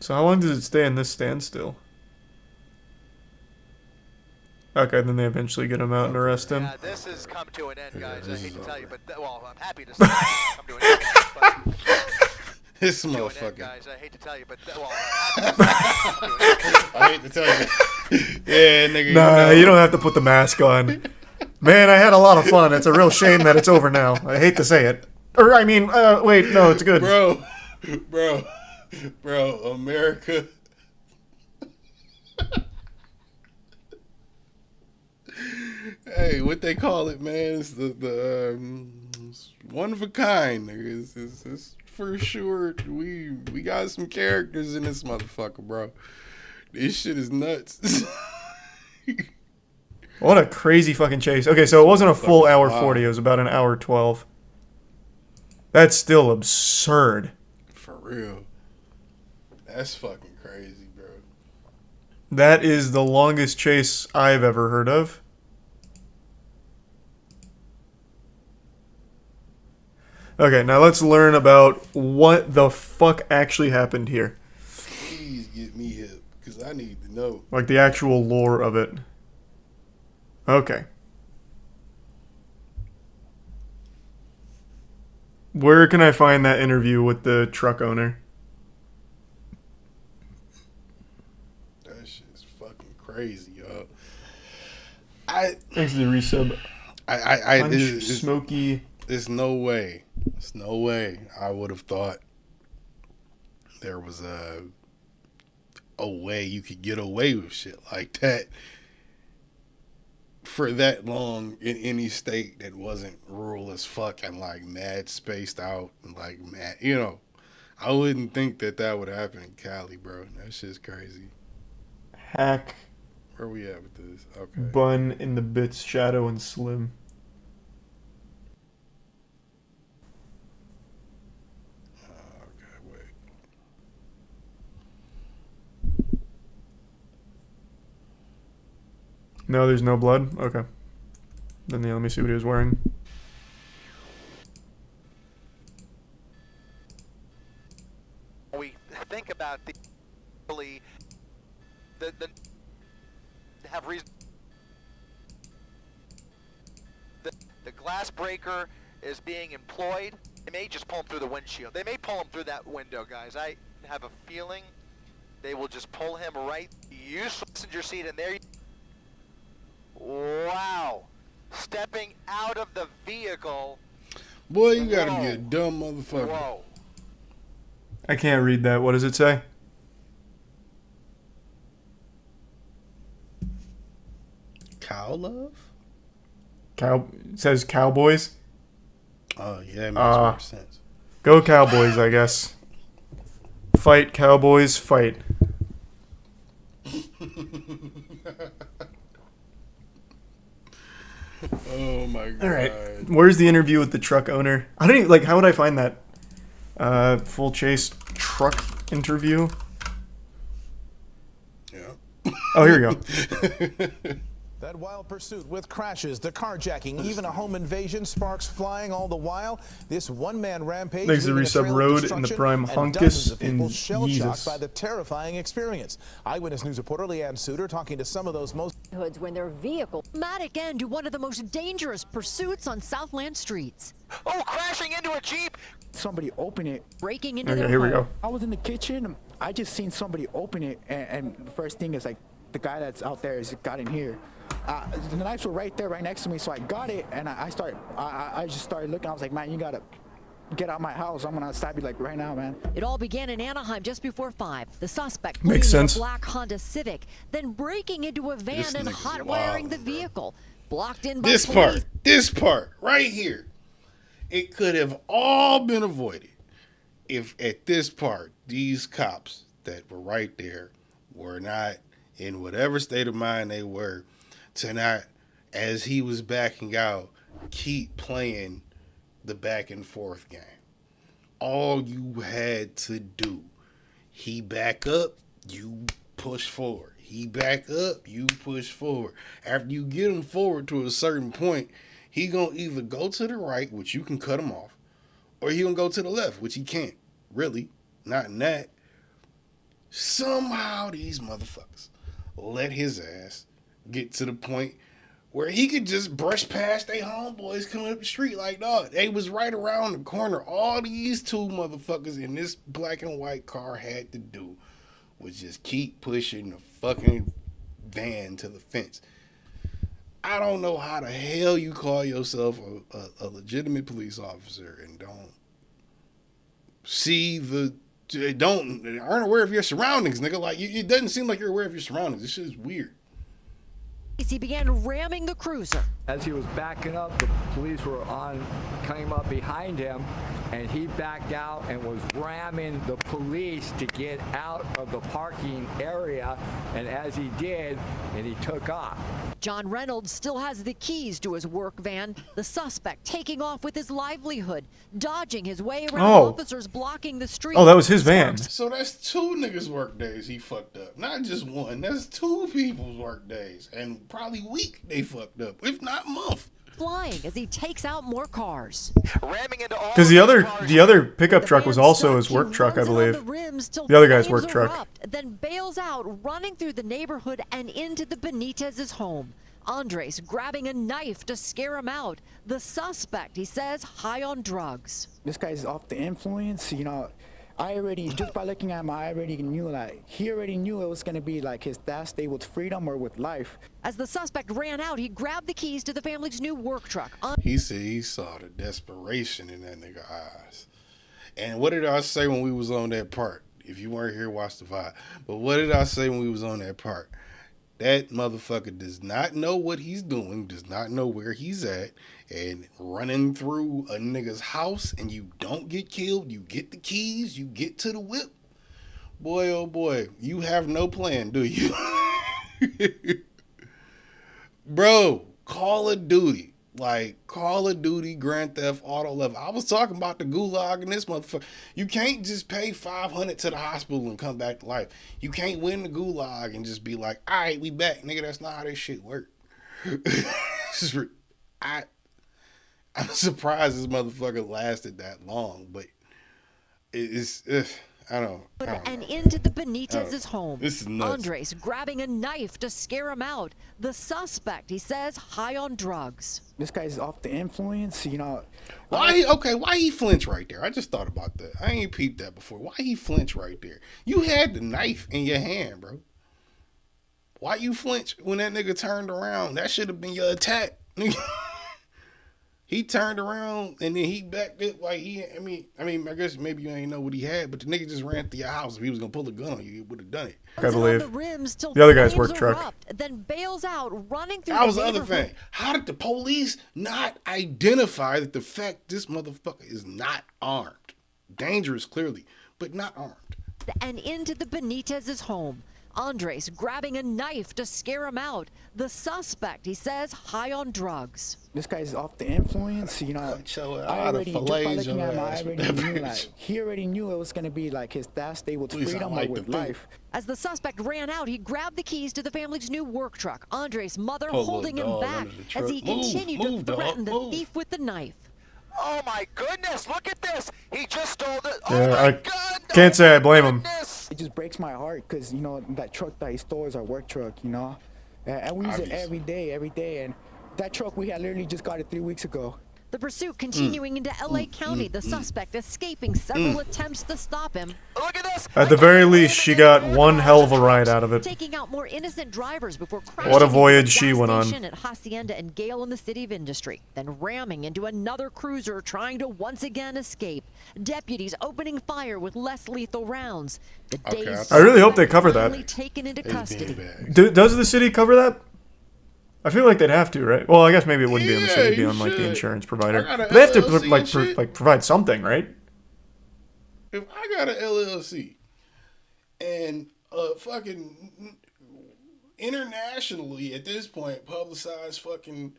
So how long does it stay in this standstill? Okay, then they eventually get him out and arrest him. Yeah, this has come to an end, guys. I this hate is to tell you, over. but well, I'm happy to say it's come to an end. But This to an end, motherfucker. guys. I hate to tell you, but well, I'm happy to say it's come to an end. I hate to tell you. Yeah, nigga. Nah, you you don't have to put the mask on. Man, I had a lot of fun. It's a real shame that it's over now. I hate to say it. Or, I mean, wait, no, it's good. Bro, America. Hey, what they call it, man? It's it's one of a kind, nigga. It's for sure. We got some characters in this motherfucker, bro. This shit is nuts. What a crazy fucking chase. Okay, so it wasn't a full hour Wow. 40. It was about an hour 12. That's still absurd. For real. That's fucking crazy, bro. That is the longest chase I've ever heard of. Okay, now let's learn about what the fuck actually happened here. Please get me hip, because I need to know. Like the actual lore of it. Okay. Where can I find that interview with the truck owner? That shit's fucking crazy, yo. Thanks to the resub. Punch, Smoky. There's no way. There's no way I would have thought there was a way you could get away with shit like that for that long in any state that wasn't rural as fuck and like mad spaced out and like mad, I wouldn't think that would happen in Cali, bro. That shit's crazy. Hack. Where we at with this? Okay. Bun in the bits, Shadow and Slim. Okay, wait. No, there's no blood? Okay. Then let me see what he was wearing. We think about the have reason. The glass breaker is being employed. They may just pull him through the windshield. They may pull him through that window, guys. I have a feeling they will just pull him right. Use passenger seat, and there. Wow, stepping out of the vehicle. Boy, you gotta Whoa. be a dumb motherfucker. Whoa. I can't read that. What does it say? Cow love? It says Cowboys. Oh, yeah, that makes more sense. Go Cowboys, I guess. Fight, Cowboys, fight. Oh my god. All right. Where's the interview with the truck owner? I don't even, like, how would I find that? Full chase truck interview? Yeah. Oh, here we go. That wild pursuit with crashes, the carjacking, even a home invasion, sparks flying all the while. This one-man rampage Next to leaving a Resub trail of Road in the destruction prime and dozens Hunkus of people in shell-shocked Yeezus. by the terrifying experience. Eyewitness News reporter Leanne Suter talking to some of those most Hoods when their vehicle dramatic end to one of the most dangerous pursuits on Southland streets. Oh, crashing into a Jeep. Somebody open it. Breaking into Okay, their here we home. go. I was in the kitchen. I just seen somebody open it, and the first thing is like, the guy that's out there has got in here. The knives were right there, right next to me, so I got it, and I just started looking. I was like, man, you gotta get out my house. I'm gonna stab you like right now, man. It all began in Anaheim just before 5. The suspect Makes fleeing in sense. a black Honda Civic, then breaking into a van This and nigga's hot wiring wild, the bro. vehicle. Blocked in by This police. part right here, it could have all been avoided if at this part these cops that were right there were not in whatever state of mind they were to not, as he was backing out, keep playing the back and forth game. All you had to do, he back up, you push forward. He back up, you push forward. After you get him forward to a certain point, he gonna either go to the right, which you can cut him off, or he gonna go to the left, which he can't, really, not in that. Somehow these motherfuckers let his ass get to the point where he could just brush past they homeboys coming up the street like, dog, they was right around the corner. All these two motherfuckers in this black and white car had to do was just keep pushing the fucking van to the fence. I don't know how the hell you call yourself a legitimate police officer and don't see aren't aware of your surroundings, nigga. Like, it doesn't seem like you're aware of your surroundings. This shit is weird. He began ramming the cruiser. As he was backing up, the police were coming up behind him, and he backed out and was ramming the police to get out of the parking area. And as he did, and he took off. John Reynolds still has the keys to his work van. The suspect taking off with his livelihood, dodging his way around officers blocking the street. Oh, that was his van. So that's two niggas' work days he fucked up. Not just one. That's two people's work days. And probably week they fucked up, if not month. Flying as he takes out more cars. Because the other pickup truck was also his work truck, I believe. The other guy's work truck. Then bails out, running through the neighborhood and into the Benitez's home. Andres grabbing a knife to scare him out. The suspect, he says, high on drugs. This guy's off the influence, you know. Just by looking at him, I already knew, like, he already knew it was going to be like his last day with freedom or with life. As the suspect ran out, he grabbed the keys to the family's new work truck. He said he saw the desperation in that nigga eyes. And what did I say when we was on that part? If you weren't here, watch the vibe. But what did I say when we was on that part? That motherfucker does not know what he's doing, does not know where he's at, and running through a nigga's house and you don't get killed, you get the keys, you get to the whip. Boy, oh boy, you have no plan, do you? Bro, Call of Duty. Like, Call of Duty, Grand Theft Auto level. I was talking about the gulag in this motherfucker. You can't just pay $500 to the hospital and come back to life. You can't win the gulag and just be like, all right, we back. Nigga, that's not how this shit work. I'm surprised this motherfucker lasted that long, but I don't know. And into the Benitez's home. This is nuts. Andres grabbing a knife to scare him out. The suspect, he says, high on drugs. This guy's off the influence, you know. Why he flinch right there? I just thought about that. I ain't peeped that before. Why he flinch right there? You had the knife in your hand, bro. Why you flinch when that nigga turned around? That should have been your attack. He turned around and then he backed it like I mean, I guess maybe you ain't know what he had, but the nigga just ran through your house. If he was gonna pull a gun on you, he would have done it. I believe. The other guy's work truck. Then bails out, running through that was the other thing. How did the police not identify that the fact this motherfucker is not armed? Dangerous, clearly, but not armed. And into the Benitez's home. Andres grabbing a knife to scare him out. The suspect, he says, high on drugs. This guy's off the influence, you know. Just by looking at him, I already knew, like, he already knew it was going to be like his last day with freedom or with life. As the suspect ran out, he grabbed the keys to the family's new work truck. Andres' mother holding him back as he continued to threaten the thief with the knife. Oh my goodness, look at this. He just stole the. Yeah, oh my I God. can't say I blame him. It just breaks my heart because, you know, that truck that he stole is our work truck, you know. And we use it every day. And that truck, we had literally just got it 3 weeks ago. The pursuit continuing into LA County, the suspect escaping several attempts to stop him. Look at this. At the very least, she got one hell of a ride out of it. Taking out more innocent drivers before crashing What a voyage into she gas went on. station at Hacienda and Gale in the City of Industry, then ramming into another cruiser trying to once again escape. Deputies opening fire with less lethal rounds. The dazed I really hope they cover that. finally taken into custody. Does the city cover that? I feel like they'd have to, right? Well, I guess maybe it wouldn't be on the city, it'd be on like the insurance provider. But they have to provide something, right? If I got an LLC and fucking internationally at this point publicized fucking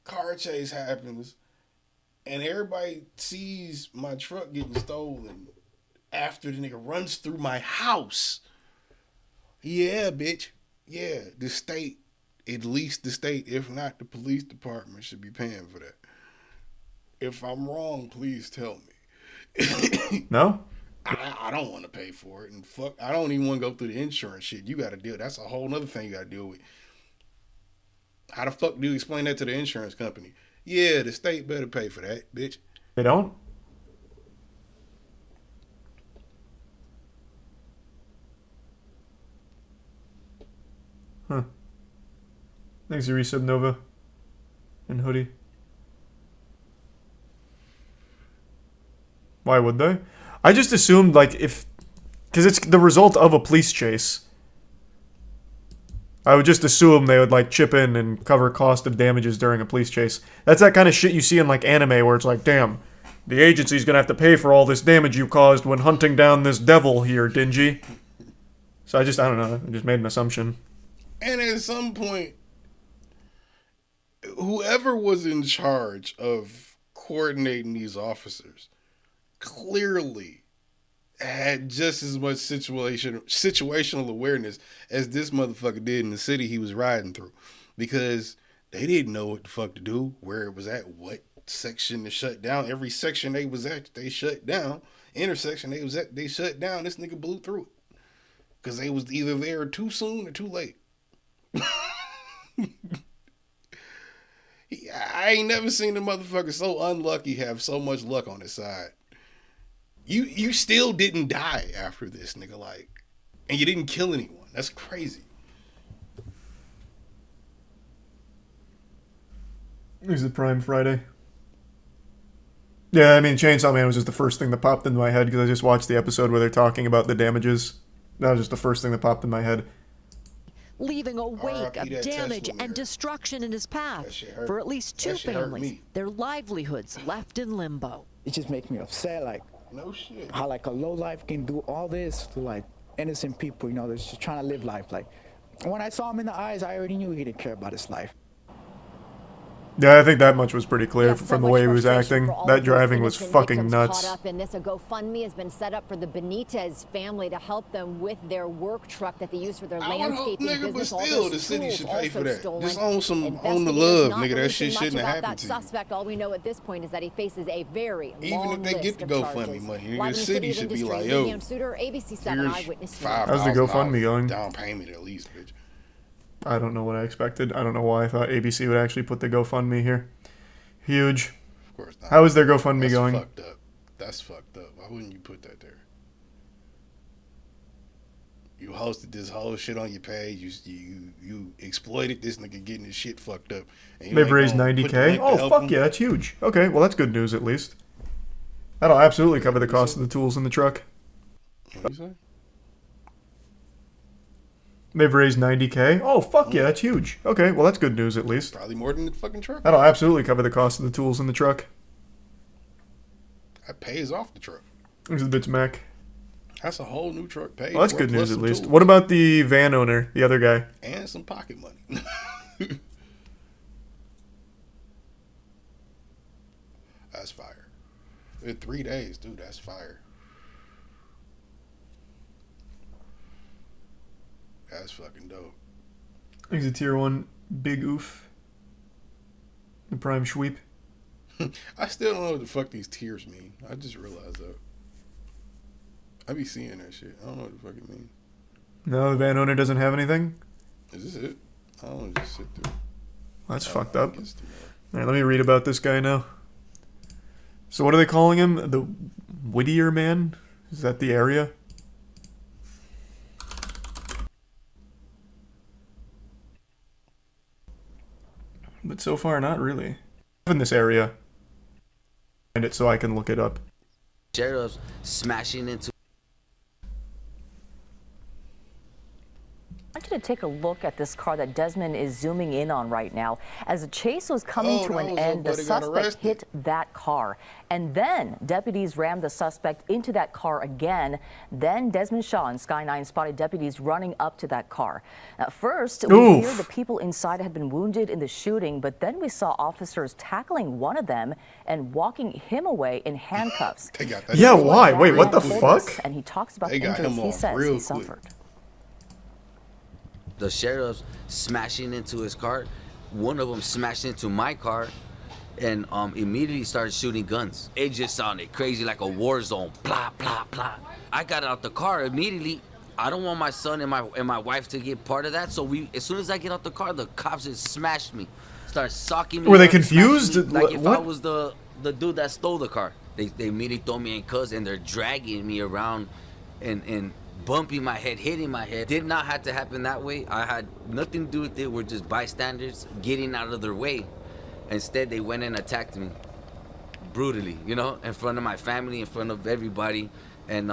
car chase happens and everybody sees my truck getting stolen after the nigga runs through my house. Yeah, bitch. Yeah, the state, at least the state, if not the police department, should be paying for that. If I'm wrong, please tell me. No? I don't want to pay for it, and fuck, I don't even want to go through the insurance shit. You got to deal. That's a whole nother thing you got to deal with. How the fuck do you explain that to the insurance company? Yeah, the state better pay for that, bitch. They don't? Huh. Thanks, Resub Nova. And Hoodie. Why would they? I just assumed, like, if... Because it's the result of a police chase. I would just assume they would, like, chip in and cover cost of damages during a police chase. That's that kind of shit you see in, like, anime where it's like, damn, the agency's gonna have to pay for all this damage you caused when hunting down this devil here, Dingy. So I don't know, I just made an assumption. And at some point, whoever was in charge of coordinating these officers clearly had just as much situational awareness as this motherfucker did in the city he was riding through, because they didn't know what the fuck to do, where it was at, what section to shut down. Every section they was at, they shut down. Intersection they was at, they shut down. This nigga blew through it because they was either there too soon or too late. I ain't never seen a motherfucker so unlucky have so much luck on his side. You still didn't die after this, nigga, like, and you didn't kill anyone. That's crazy. Is it Prime Friday? Yeah, I mean, Chainsaw Man was just the first thing that popped into my head because I just watched the episode where they're talking about the damages. That was just the first thing that popped in my head. Leaving a wake of damage and destruction in his path for at least 2 families, their livelihoods left in limbo. It just makes me upset, like, No shit. how like a low life can do all this to like innocent people, you know, that's just trying to live life. Like, when I saw him in the eyes, I already knew he didn't care about his life. Yeah, I think that much was pretty clear from the way he was acting. That driving was fucking nuts. Caught up in this, a GoFundMe has been set up for the Benitez family to help them with their work truck that they use for their landscaping business. But still, the city should pay for that. Just on the love, nigga. That shit shouldn't have happened to you. Suspect, all we know at this point is that he faces a very long even if they get the GoFundMe money, the city should be like, yo, here's $5,000 how's the GoFundMe going? Down payment at least, bitch. I don't know what I expected. I don't know why I thought ABC would actually put the GoFundMe here. Huge. Of course not. How is their GoFundMe going? Fucked up. That's fucked up. Why wouldn't you put that there? You hosted this whole shit on your page. You exploited this nigga getting his shit fucked up. And they've raised $90K? Oh, fuck yeah, that's huge. Okay, well, that's good news at least. That'll absolutely cover the cost of the tools in the truck. What you say? They've raised $90K? Oh, fuck yeah, that's huge. Okay, well, that's good news at least. Probably more than the fucking truck. That'll absolutely cover the cost of the tools in the truck. That pays off the truck. There's the bits Mac. That's a whole new truck paid. Well, that's good news at least. What about the van owner, the other guy? And some pocket money. That's fire. In 3 days, dude, that's fire. That's fucking dope. He's a tier 1 big oof. The prime sweep. I still don't know what the fuck these tiers mean. I just realized that. I be seeing that shit. I don't know what the fuck it means. No, the van owner doesn't have anything? Is this it? I don't want to just sit through. That's fucked up. Alright, let me read about this guy now. So what are they calling him? The Whittier man? Is that the area? But so far, not really. In this area. And it so I can look it up. Sheriffs smashing into. I want you to take a look at this car that Desmond is zooming in on right now. As the chase was coming to an end, the suspect hit that car. And then deputies rammed the suspect into that car again. Then Desmond Shaw and Sky 9 spotted deputies running up to that car. At first, we feared the people inside had been wounded in the shooting, but then we saw officers tackling one of them and walking him away in handcuffs. Yeah, why? Wait, what the fuck? And he talks about the injuries he says he suffered. The sheriffs smashing into his car. One of them smashed into my car. and immediately started shooting guns. It just sounded crazy, like a war zone. Blah, blah, blah. I got out the car immediately. I don't want my son and my wife to get part of that. So as soon as I get out the car, the cops just smashed me, started socking me. Were they up, confused? me, like if I What? was the dude that stole the car. They immediately throw me in cuffs and they're dragging me around and bumping my head, hitting my head. Did not have to happen that way. I had nothing to do with it. We're just bystanders getting out of their way. Instead, they went and attacked me brutally, you know, in front of my family, in front of everybody, and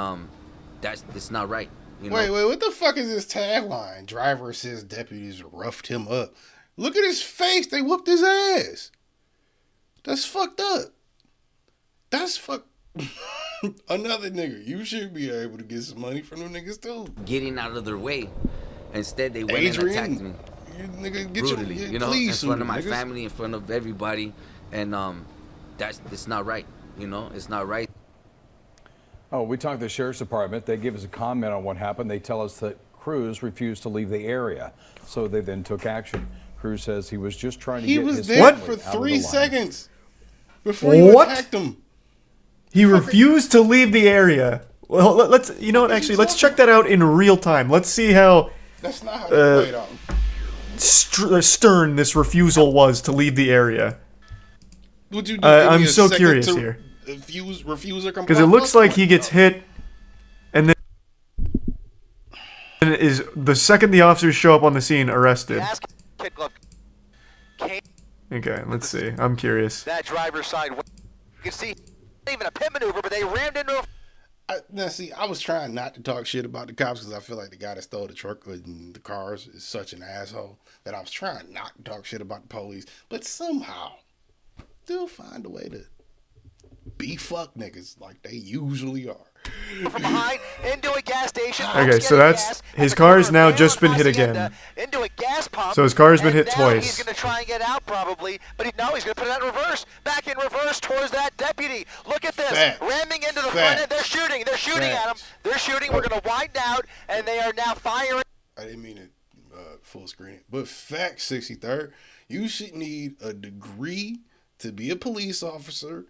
that's not right. You know? Wait, what the fuck is this tagline? Driver says deputies roughed him up. Look at his face. They whooped his ass. That's fucked up. That's fuck. Another nigga. You should be able to get some money from them niggas too. Getting out of their way. Instead, they went and attacked me nigga, brutally, you know, in front of my family, in front of everybody, and it's not right. You know, it's not right. Oh, we talked to the sheriff's department. They give us a comment on what happened. They tell us that Cruz refused to leave the area, so they then took action. Cruz says he was just trying to get his family there for out of the 3 line. seconds before you attacked him. He refused to leave the area. Well, let's, you know what, actually, let's check that out in real time. Let's see how That's not how they played out. Stern this refusal was to leave the area. Would you do I'm so curious here. Refuse or comply? Because it looks like he gets hit, and then is the second the officers show up on the scene, arrested. Okay, let's see. I'm curious. That driver's side, you can see even a pit maneuver, but they rammed into a... Now, see, I was trying not to talk shit about the cops because I feel like the guy that stole the truck and the cars is such an asshole that I was trying not to talk shit about the police, but somehow still find a way to be fuck niggas like they usually are. From behind into a gas station. Okay, so that's his car has now just been hit again. Into a gas pump. So his car has been hit now twice. He's going to try and get out probably, but he's going to put it out in reverse. Back in reverse towards that deputy. Look at this. Facts. Ramming into the front end. They're shooting. They're shooting at him. Facts. They're shooting. We're going to widen out, and they are now firing. I didn't mean to full screen it, but fact 63rd, you should need a degree to be a police officer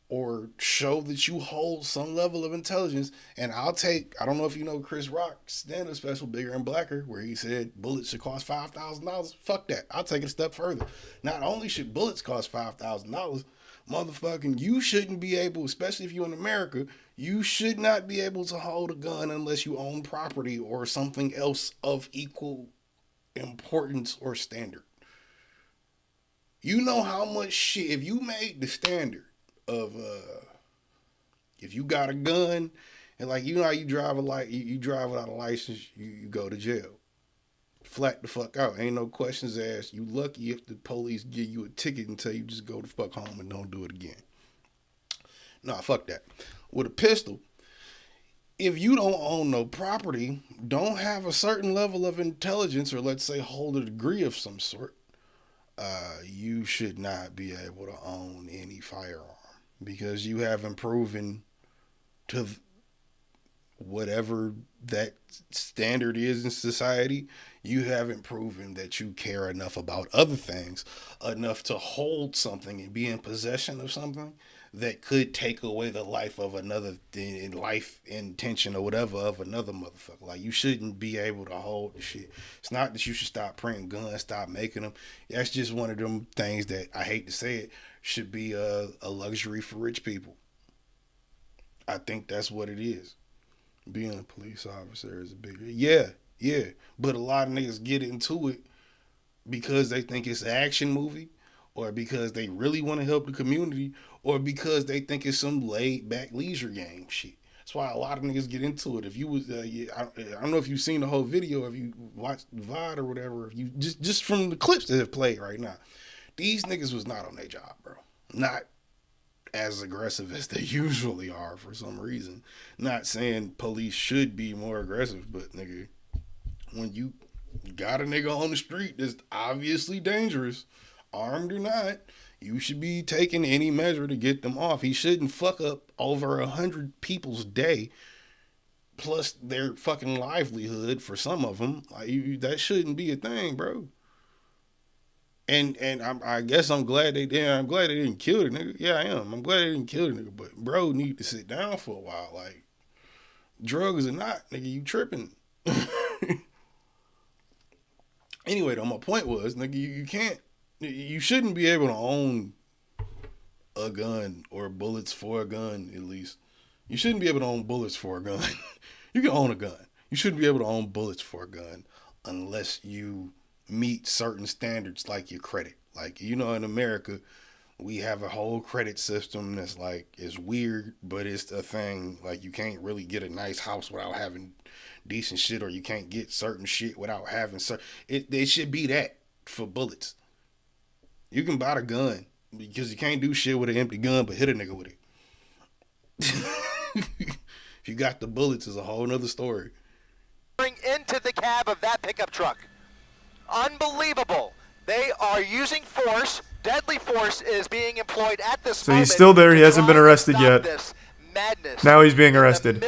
or show that you hold some level of intelligence. And I don't know if you know Chris Rock's stand-up special, Bigger and Blacker, where he said bullets should cost $5,000. Fuck that. I'll take it a step further. Not only should bullets cost $5,000, motherfucking, you shouldn't be able, especially if you're in America, you should not be able to hold a gun unless you own property or something else of equal importance or standard. You know how much shit, if you made the standard of if you got a gun and like, you know how you drive you drive without a license, you go to jail. Flat the fuck out. Ain't no questions asked. You lucky if the police give you a ticket and tell you just go the fuck home and don't do it again. Nah, fuck that. With a pistol, if you don't own no property, don't have a certain level of intelligence, or let's say hold a degree of some sort, you should not be able to own any firearm because you haven't proven to whatever that standard is in society, you haven't proven that you care enough about other things enough to hold something and be in possession of something that could take away the life of another, life intention or whatever of another motherfucker. Like, you shouldn't be able to hold the shit. It's not that you should stop printing guns, stop making them. That's just one of them things that, I hate to say it, should be a luxury for rich people. I think that's what it is. Being a police officer is a bigger, yeah. But a lot of niggas get into it because they think it's an action movie, or because they really want to help the community, or because they think it's some laid back leisure game shit. That's why a lot of niggas get into it. If you was, I don't know if you've seen the whole video, if you watched the VOD or whatever, if you just from the clips that have played right now, these niggas was not on their job, bro. Not as aggressive as they usually are for some reason. Not saying police should be more aggressive, but nigga, when you got a nigga on the street that's obviously dangerous, armed or not, you should be taking any measure to get them off. He shouldn't fuck up over 100 people's day, plus their fucking livelihood for some of them. Like, that shouldn't be a thing, bro. And I guess I'm glad they did. I'm glad they didn't kill the nigga. Yeah, I am. I'm glad they didn't kill the nigga. But bro need to sit down for a while. Like, drugs or not, nigga, you tripping. Anyway, though, my point was, nigga, you shouldn't be able to own a gun or bullets for a gun, at least. You shouldn't be able to own bullets for a gun. You can own a gun. You shouldn't be able to own bullets for a gun unless you meet certain standards like your credit. Like, in America, we have a whole credit system that's like, it's weird, but it's a thing. Like, you can't really get a nice house without having decent shit, or you can't get certain shit without having it should be that for bullets. You can buy the gun because you can't do shit with an empty gun but hit a nigga with it. If you got the bullets, is a whole nother story. Into the cab of that pickup truck. Unbelievable. They are using force. Deadly force is being employed at this So moment. he's still there. He hasn't been arrested yet. This madness. Now he's being arrested.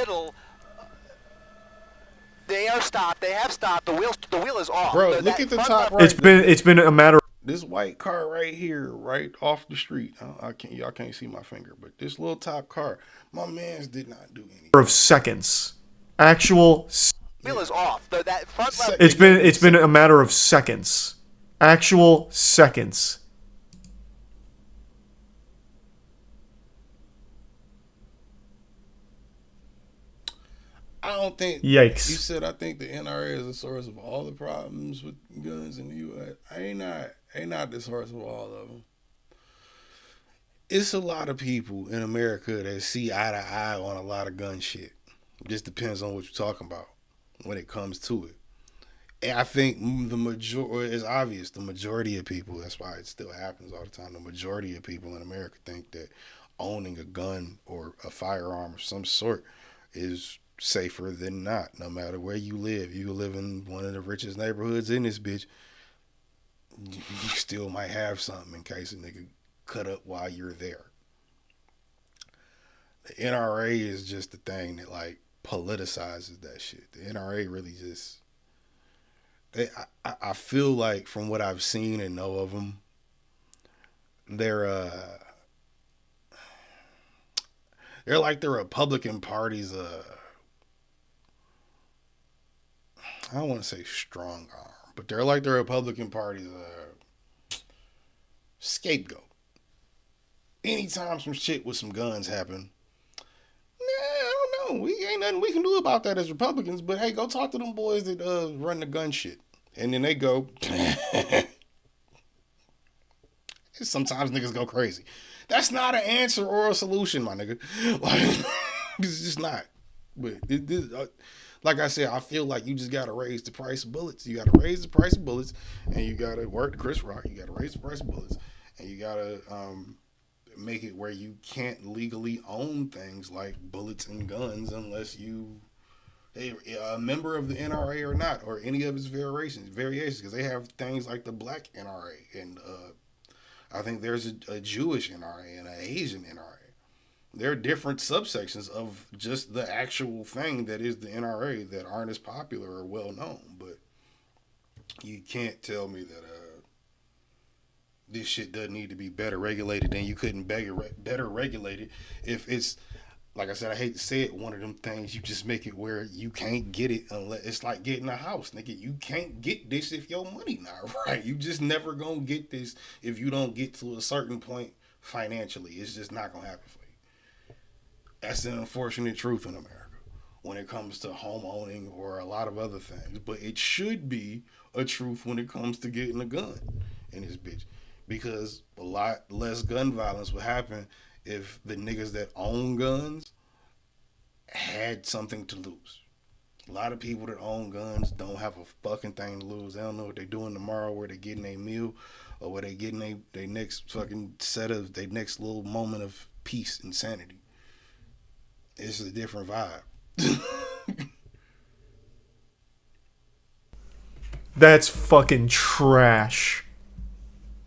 They are stopped. They have stopped. The wheel is off. Bro, look at the top right. It's been a matter of this white car right here, right off the street. Y'all can't see my finger, but this little top car, my man's did not do anything. Of seconds. Actual. Wheel is off. That front lever. It's been a matter of seconds. Actual seconds. I don't think. Yikes. You said I think the NRA is the source of all the problems with guns in the U.S. Ain't not the source of all of them. It's a lot of people in America that see eye to eye on a lot of gun shit. It just depends on what you're talking about when it comes to it. And I think it's obvious, the majority of people, that's why it still happens all the time, the majority of people in America think that owning a gun or a firearm of some sort is safer than not, no matter where you live. You live in one of the richest neighborhoods in this bitch, you still might have something in case a nigga cut up while you're there. The NRA is just the thing that like politicizes that shit. The NRA really just, I feel like from what I've seen and know of them, they're like the Republican Party's I don't want to say strong arm, but they're like the Republican Party's scapegoat. Anytime some shit with some guns happen, I don't know. We ain't nothing we can do about that as Republicans, but hey, go talk to them boys that run the gun shit. And then they go, sometimes niggas go crazy. That's not an answer or a solution, my nigga. Like, it's just not. But like I said, I feel like you just got to raise the price of bullets. You got to raise the price of bullets, and you got to work the Chris Rock. You got to raise the price of bullets, and you got to make it where you can't legally own things like bullets and guns unless you a member of the NRA or not, or any of its variations, because they have things like the Black NRA, and I think there's a Jewish NRA and an Asian NRA. There are different subsections of just the actual thing that is the NRA that aren't as popular or well known, but you can't tell me that this shit doesn't need to be better regulated, and you couldn't better regulate it if it's, like I said, I hate to say it, one of them things you just make it where you can't get it unless it's like getting a house, nigga. You can't get this if your money not right. You just never gonna get this if you don't get to a certain point financially. It's just not gonna happen for you. That's an unfortunate truth in America when it comes to home owning or a lot of other things. But it should be a truth when it comes to getting a gun in this bitch, because a lot less gun violence would happen if the niggas that own guns had something to lose. A lot of people that own guns don't have a fucking thing to lose. They don't know what they're doing tomorrow, where they're getting a meal, or where they're getting their next fucking set of, their next little moment of peace and sanity. It's a different vibe. That's fucking trash.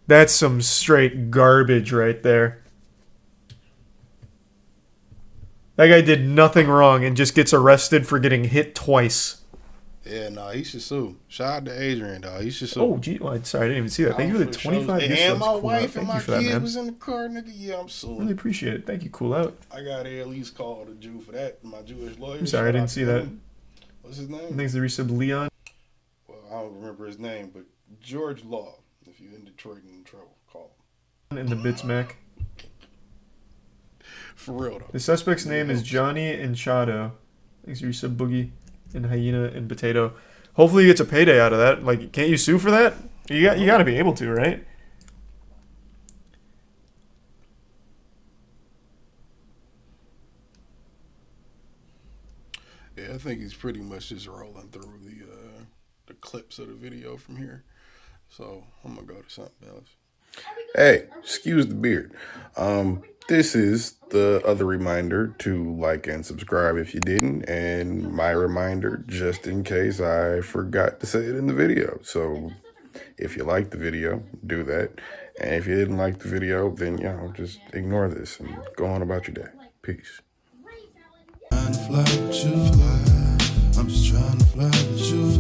That's some straight garbage right there. That guy did nothing wrong and just gets arrested for getting hit twice. Yeah, no, he should sue. Shout out to Adrian, dog. He should sue. Oh, gee, well, sorry, I didn't even see that. Thank you for the 25 gift And subs. my Cool wife out. and Thank my you for that, kid man. was in the car, nigga. Yeah, I'm suing. Really appreciate it. Thank you, cool out. I gotta at least call the Jew for that. My Jewish lawyer. I'm sorry, I didn't see that. What's his name? Thanks to resub Leon. Well, I don't remember his name, but George Law. If you're in Detroit and in trouble, call him. In the bits, Mac. For real, though. The suspect's name is Johnny Enchado. Thanks to resub Boogie and Hyena and Potato. Hopefully he gets a payday out of that. Like, can't you sue for that? You got to be able to, right? Yeah, I think he's pretty much just rolling through the clips of the video from here. So I'm gonna go to something else. Hey, excuse the beard. This is the other reminder to like and subscribe if you didn't, and my reminder just in case I forgot to say it in the video. So if you liked the video, do that. And if you didn't like the video, then, you know, just ignore this and go on about your day. Peace. I'm just trying to fly with you.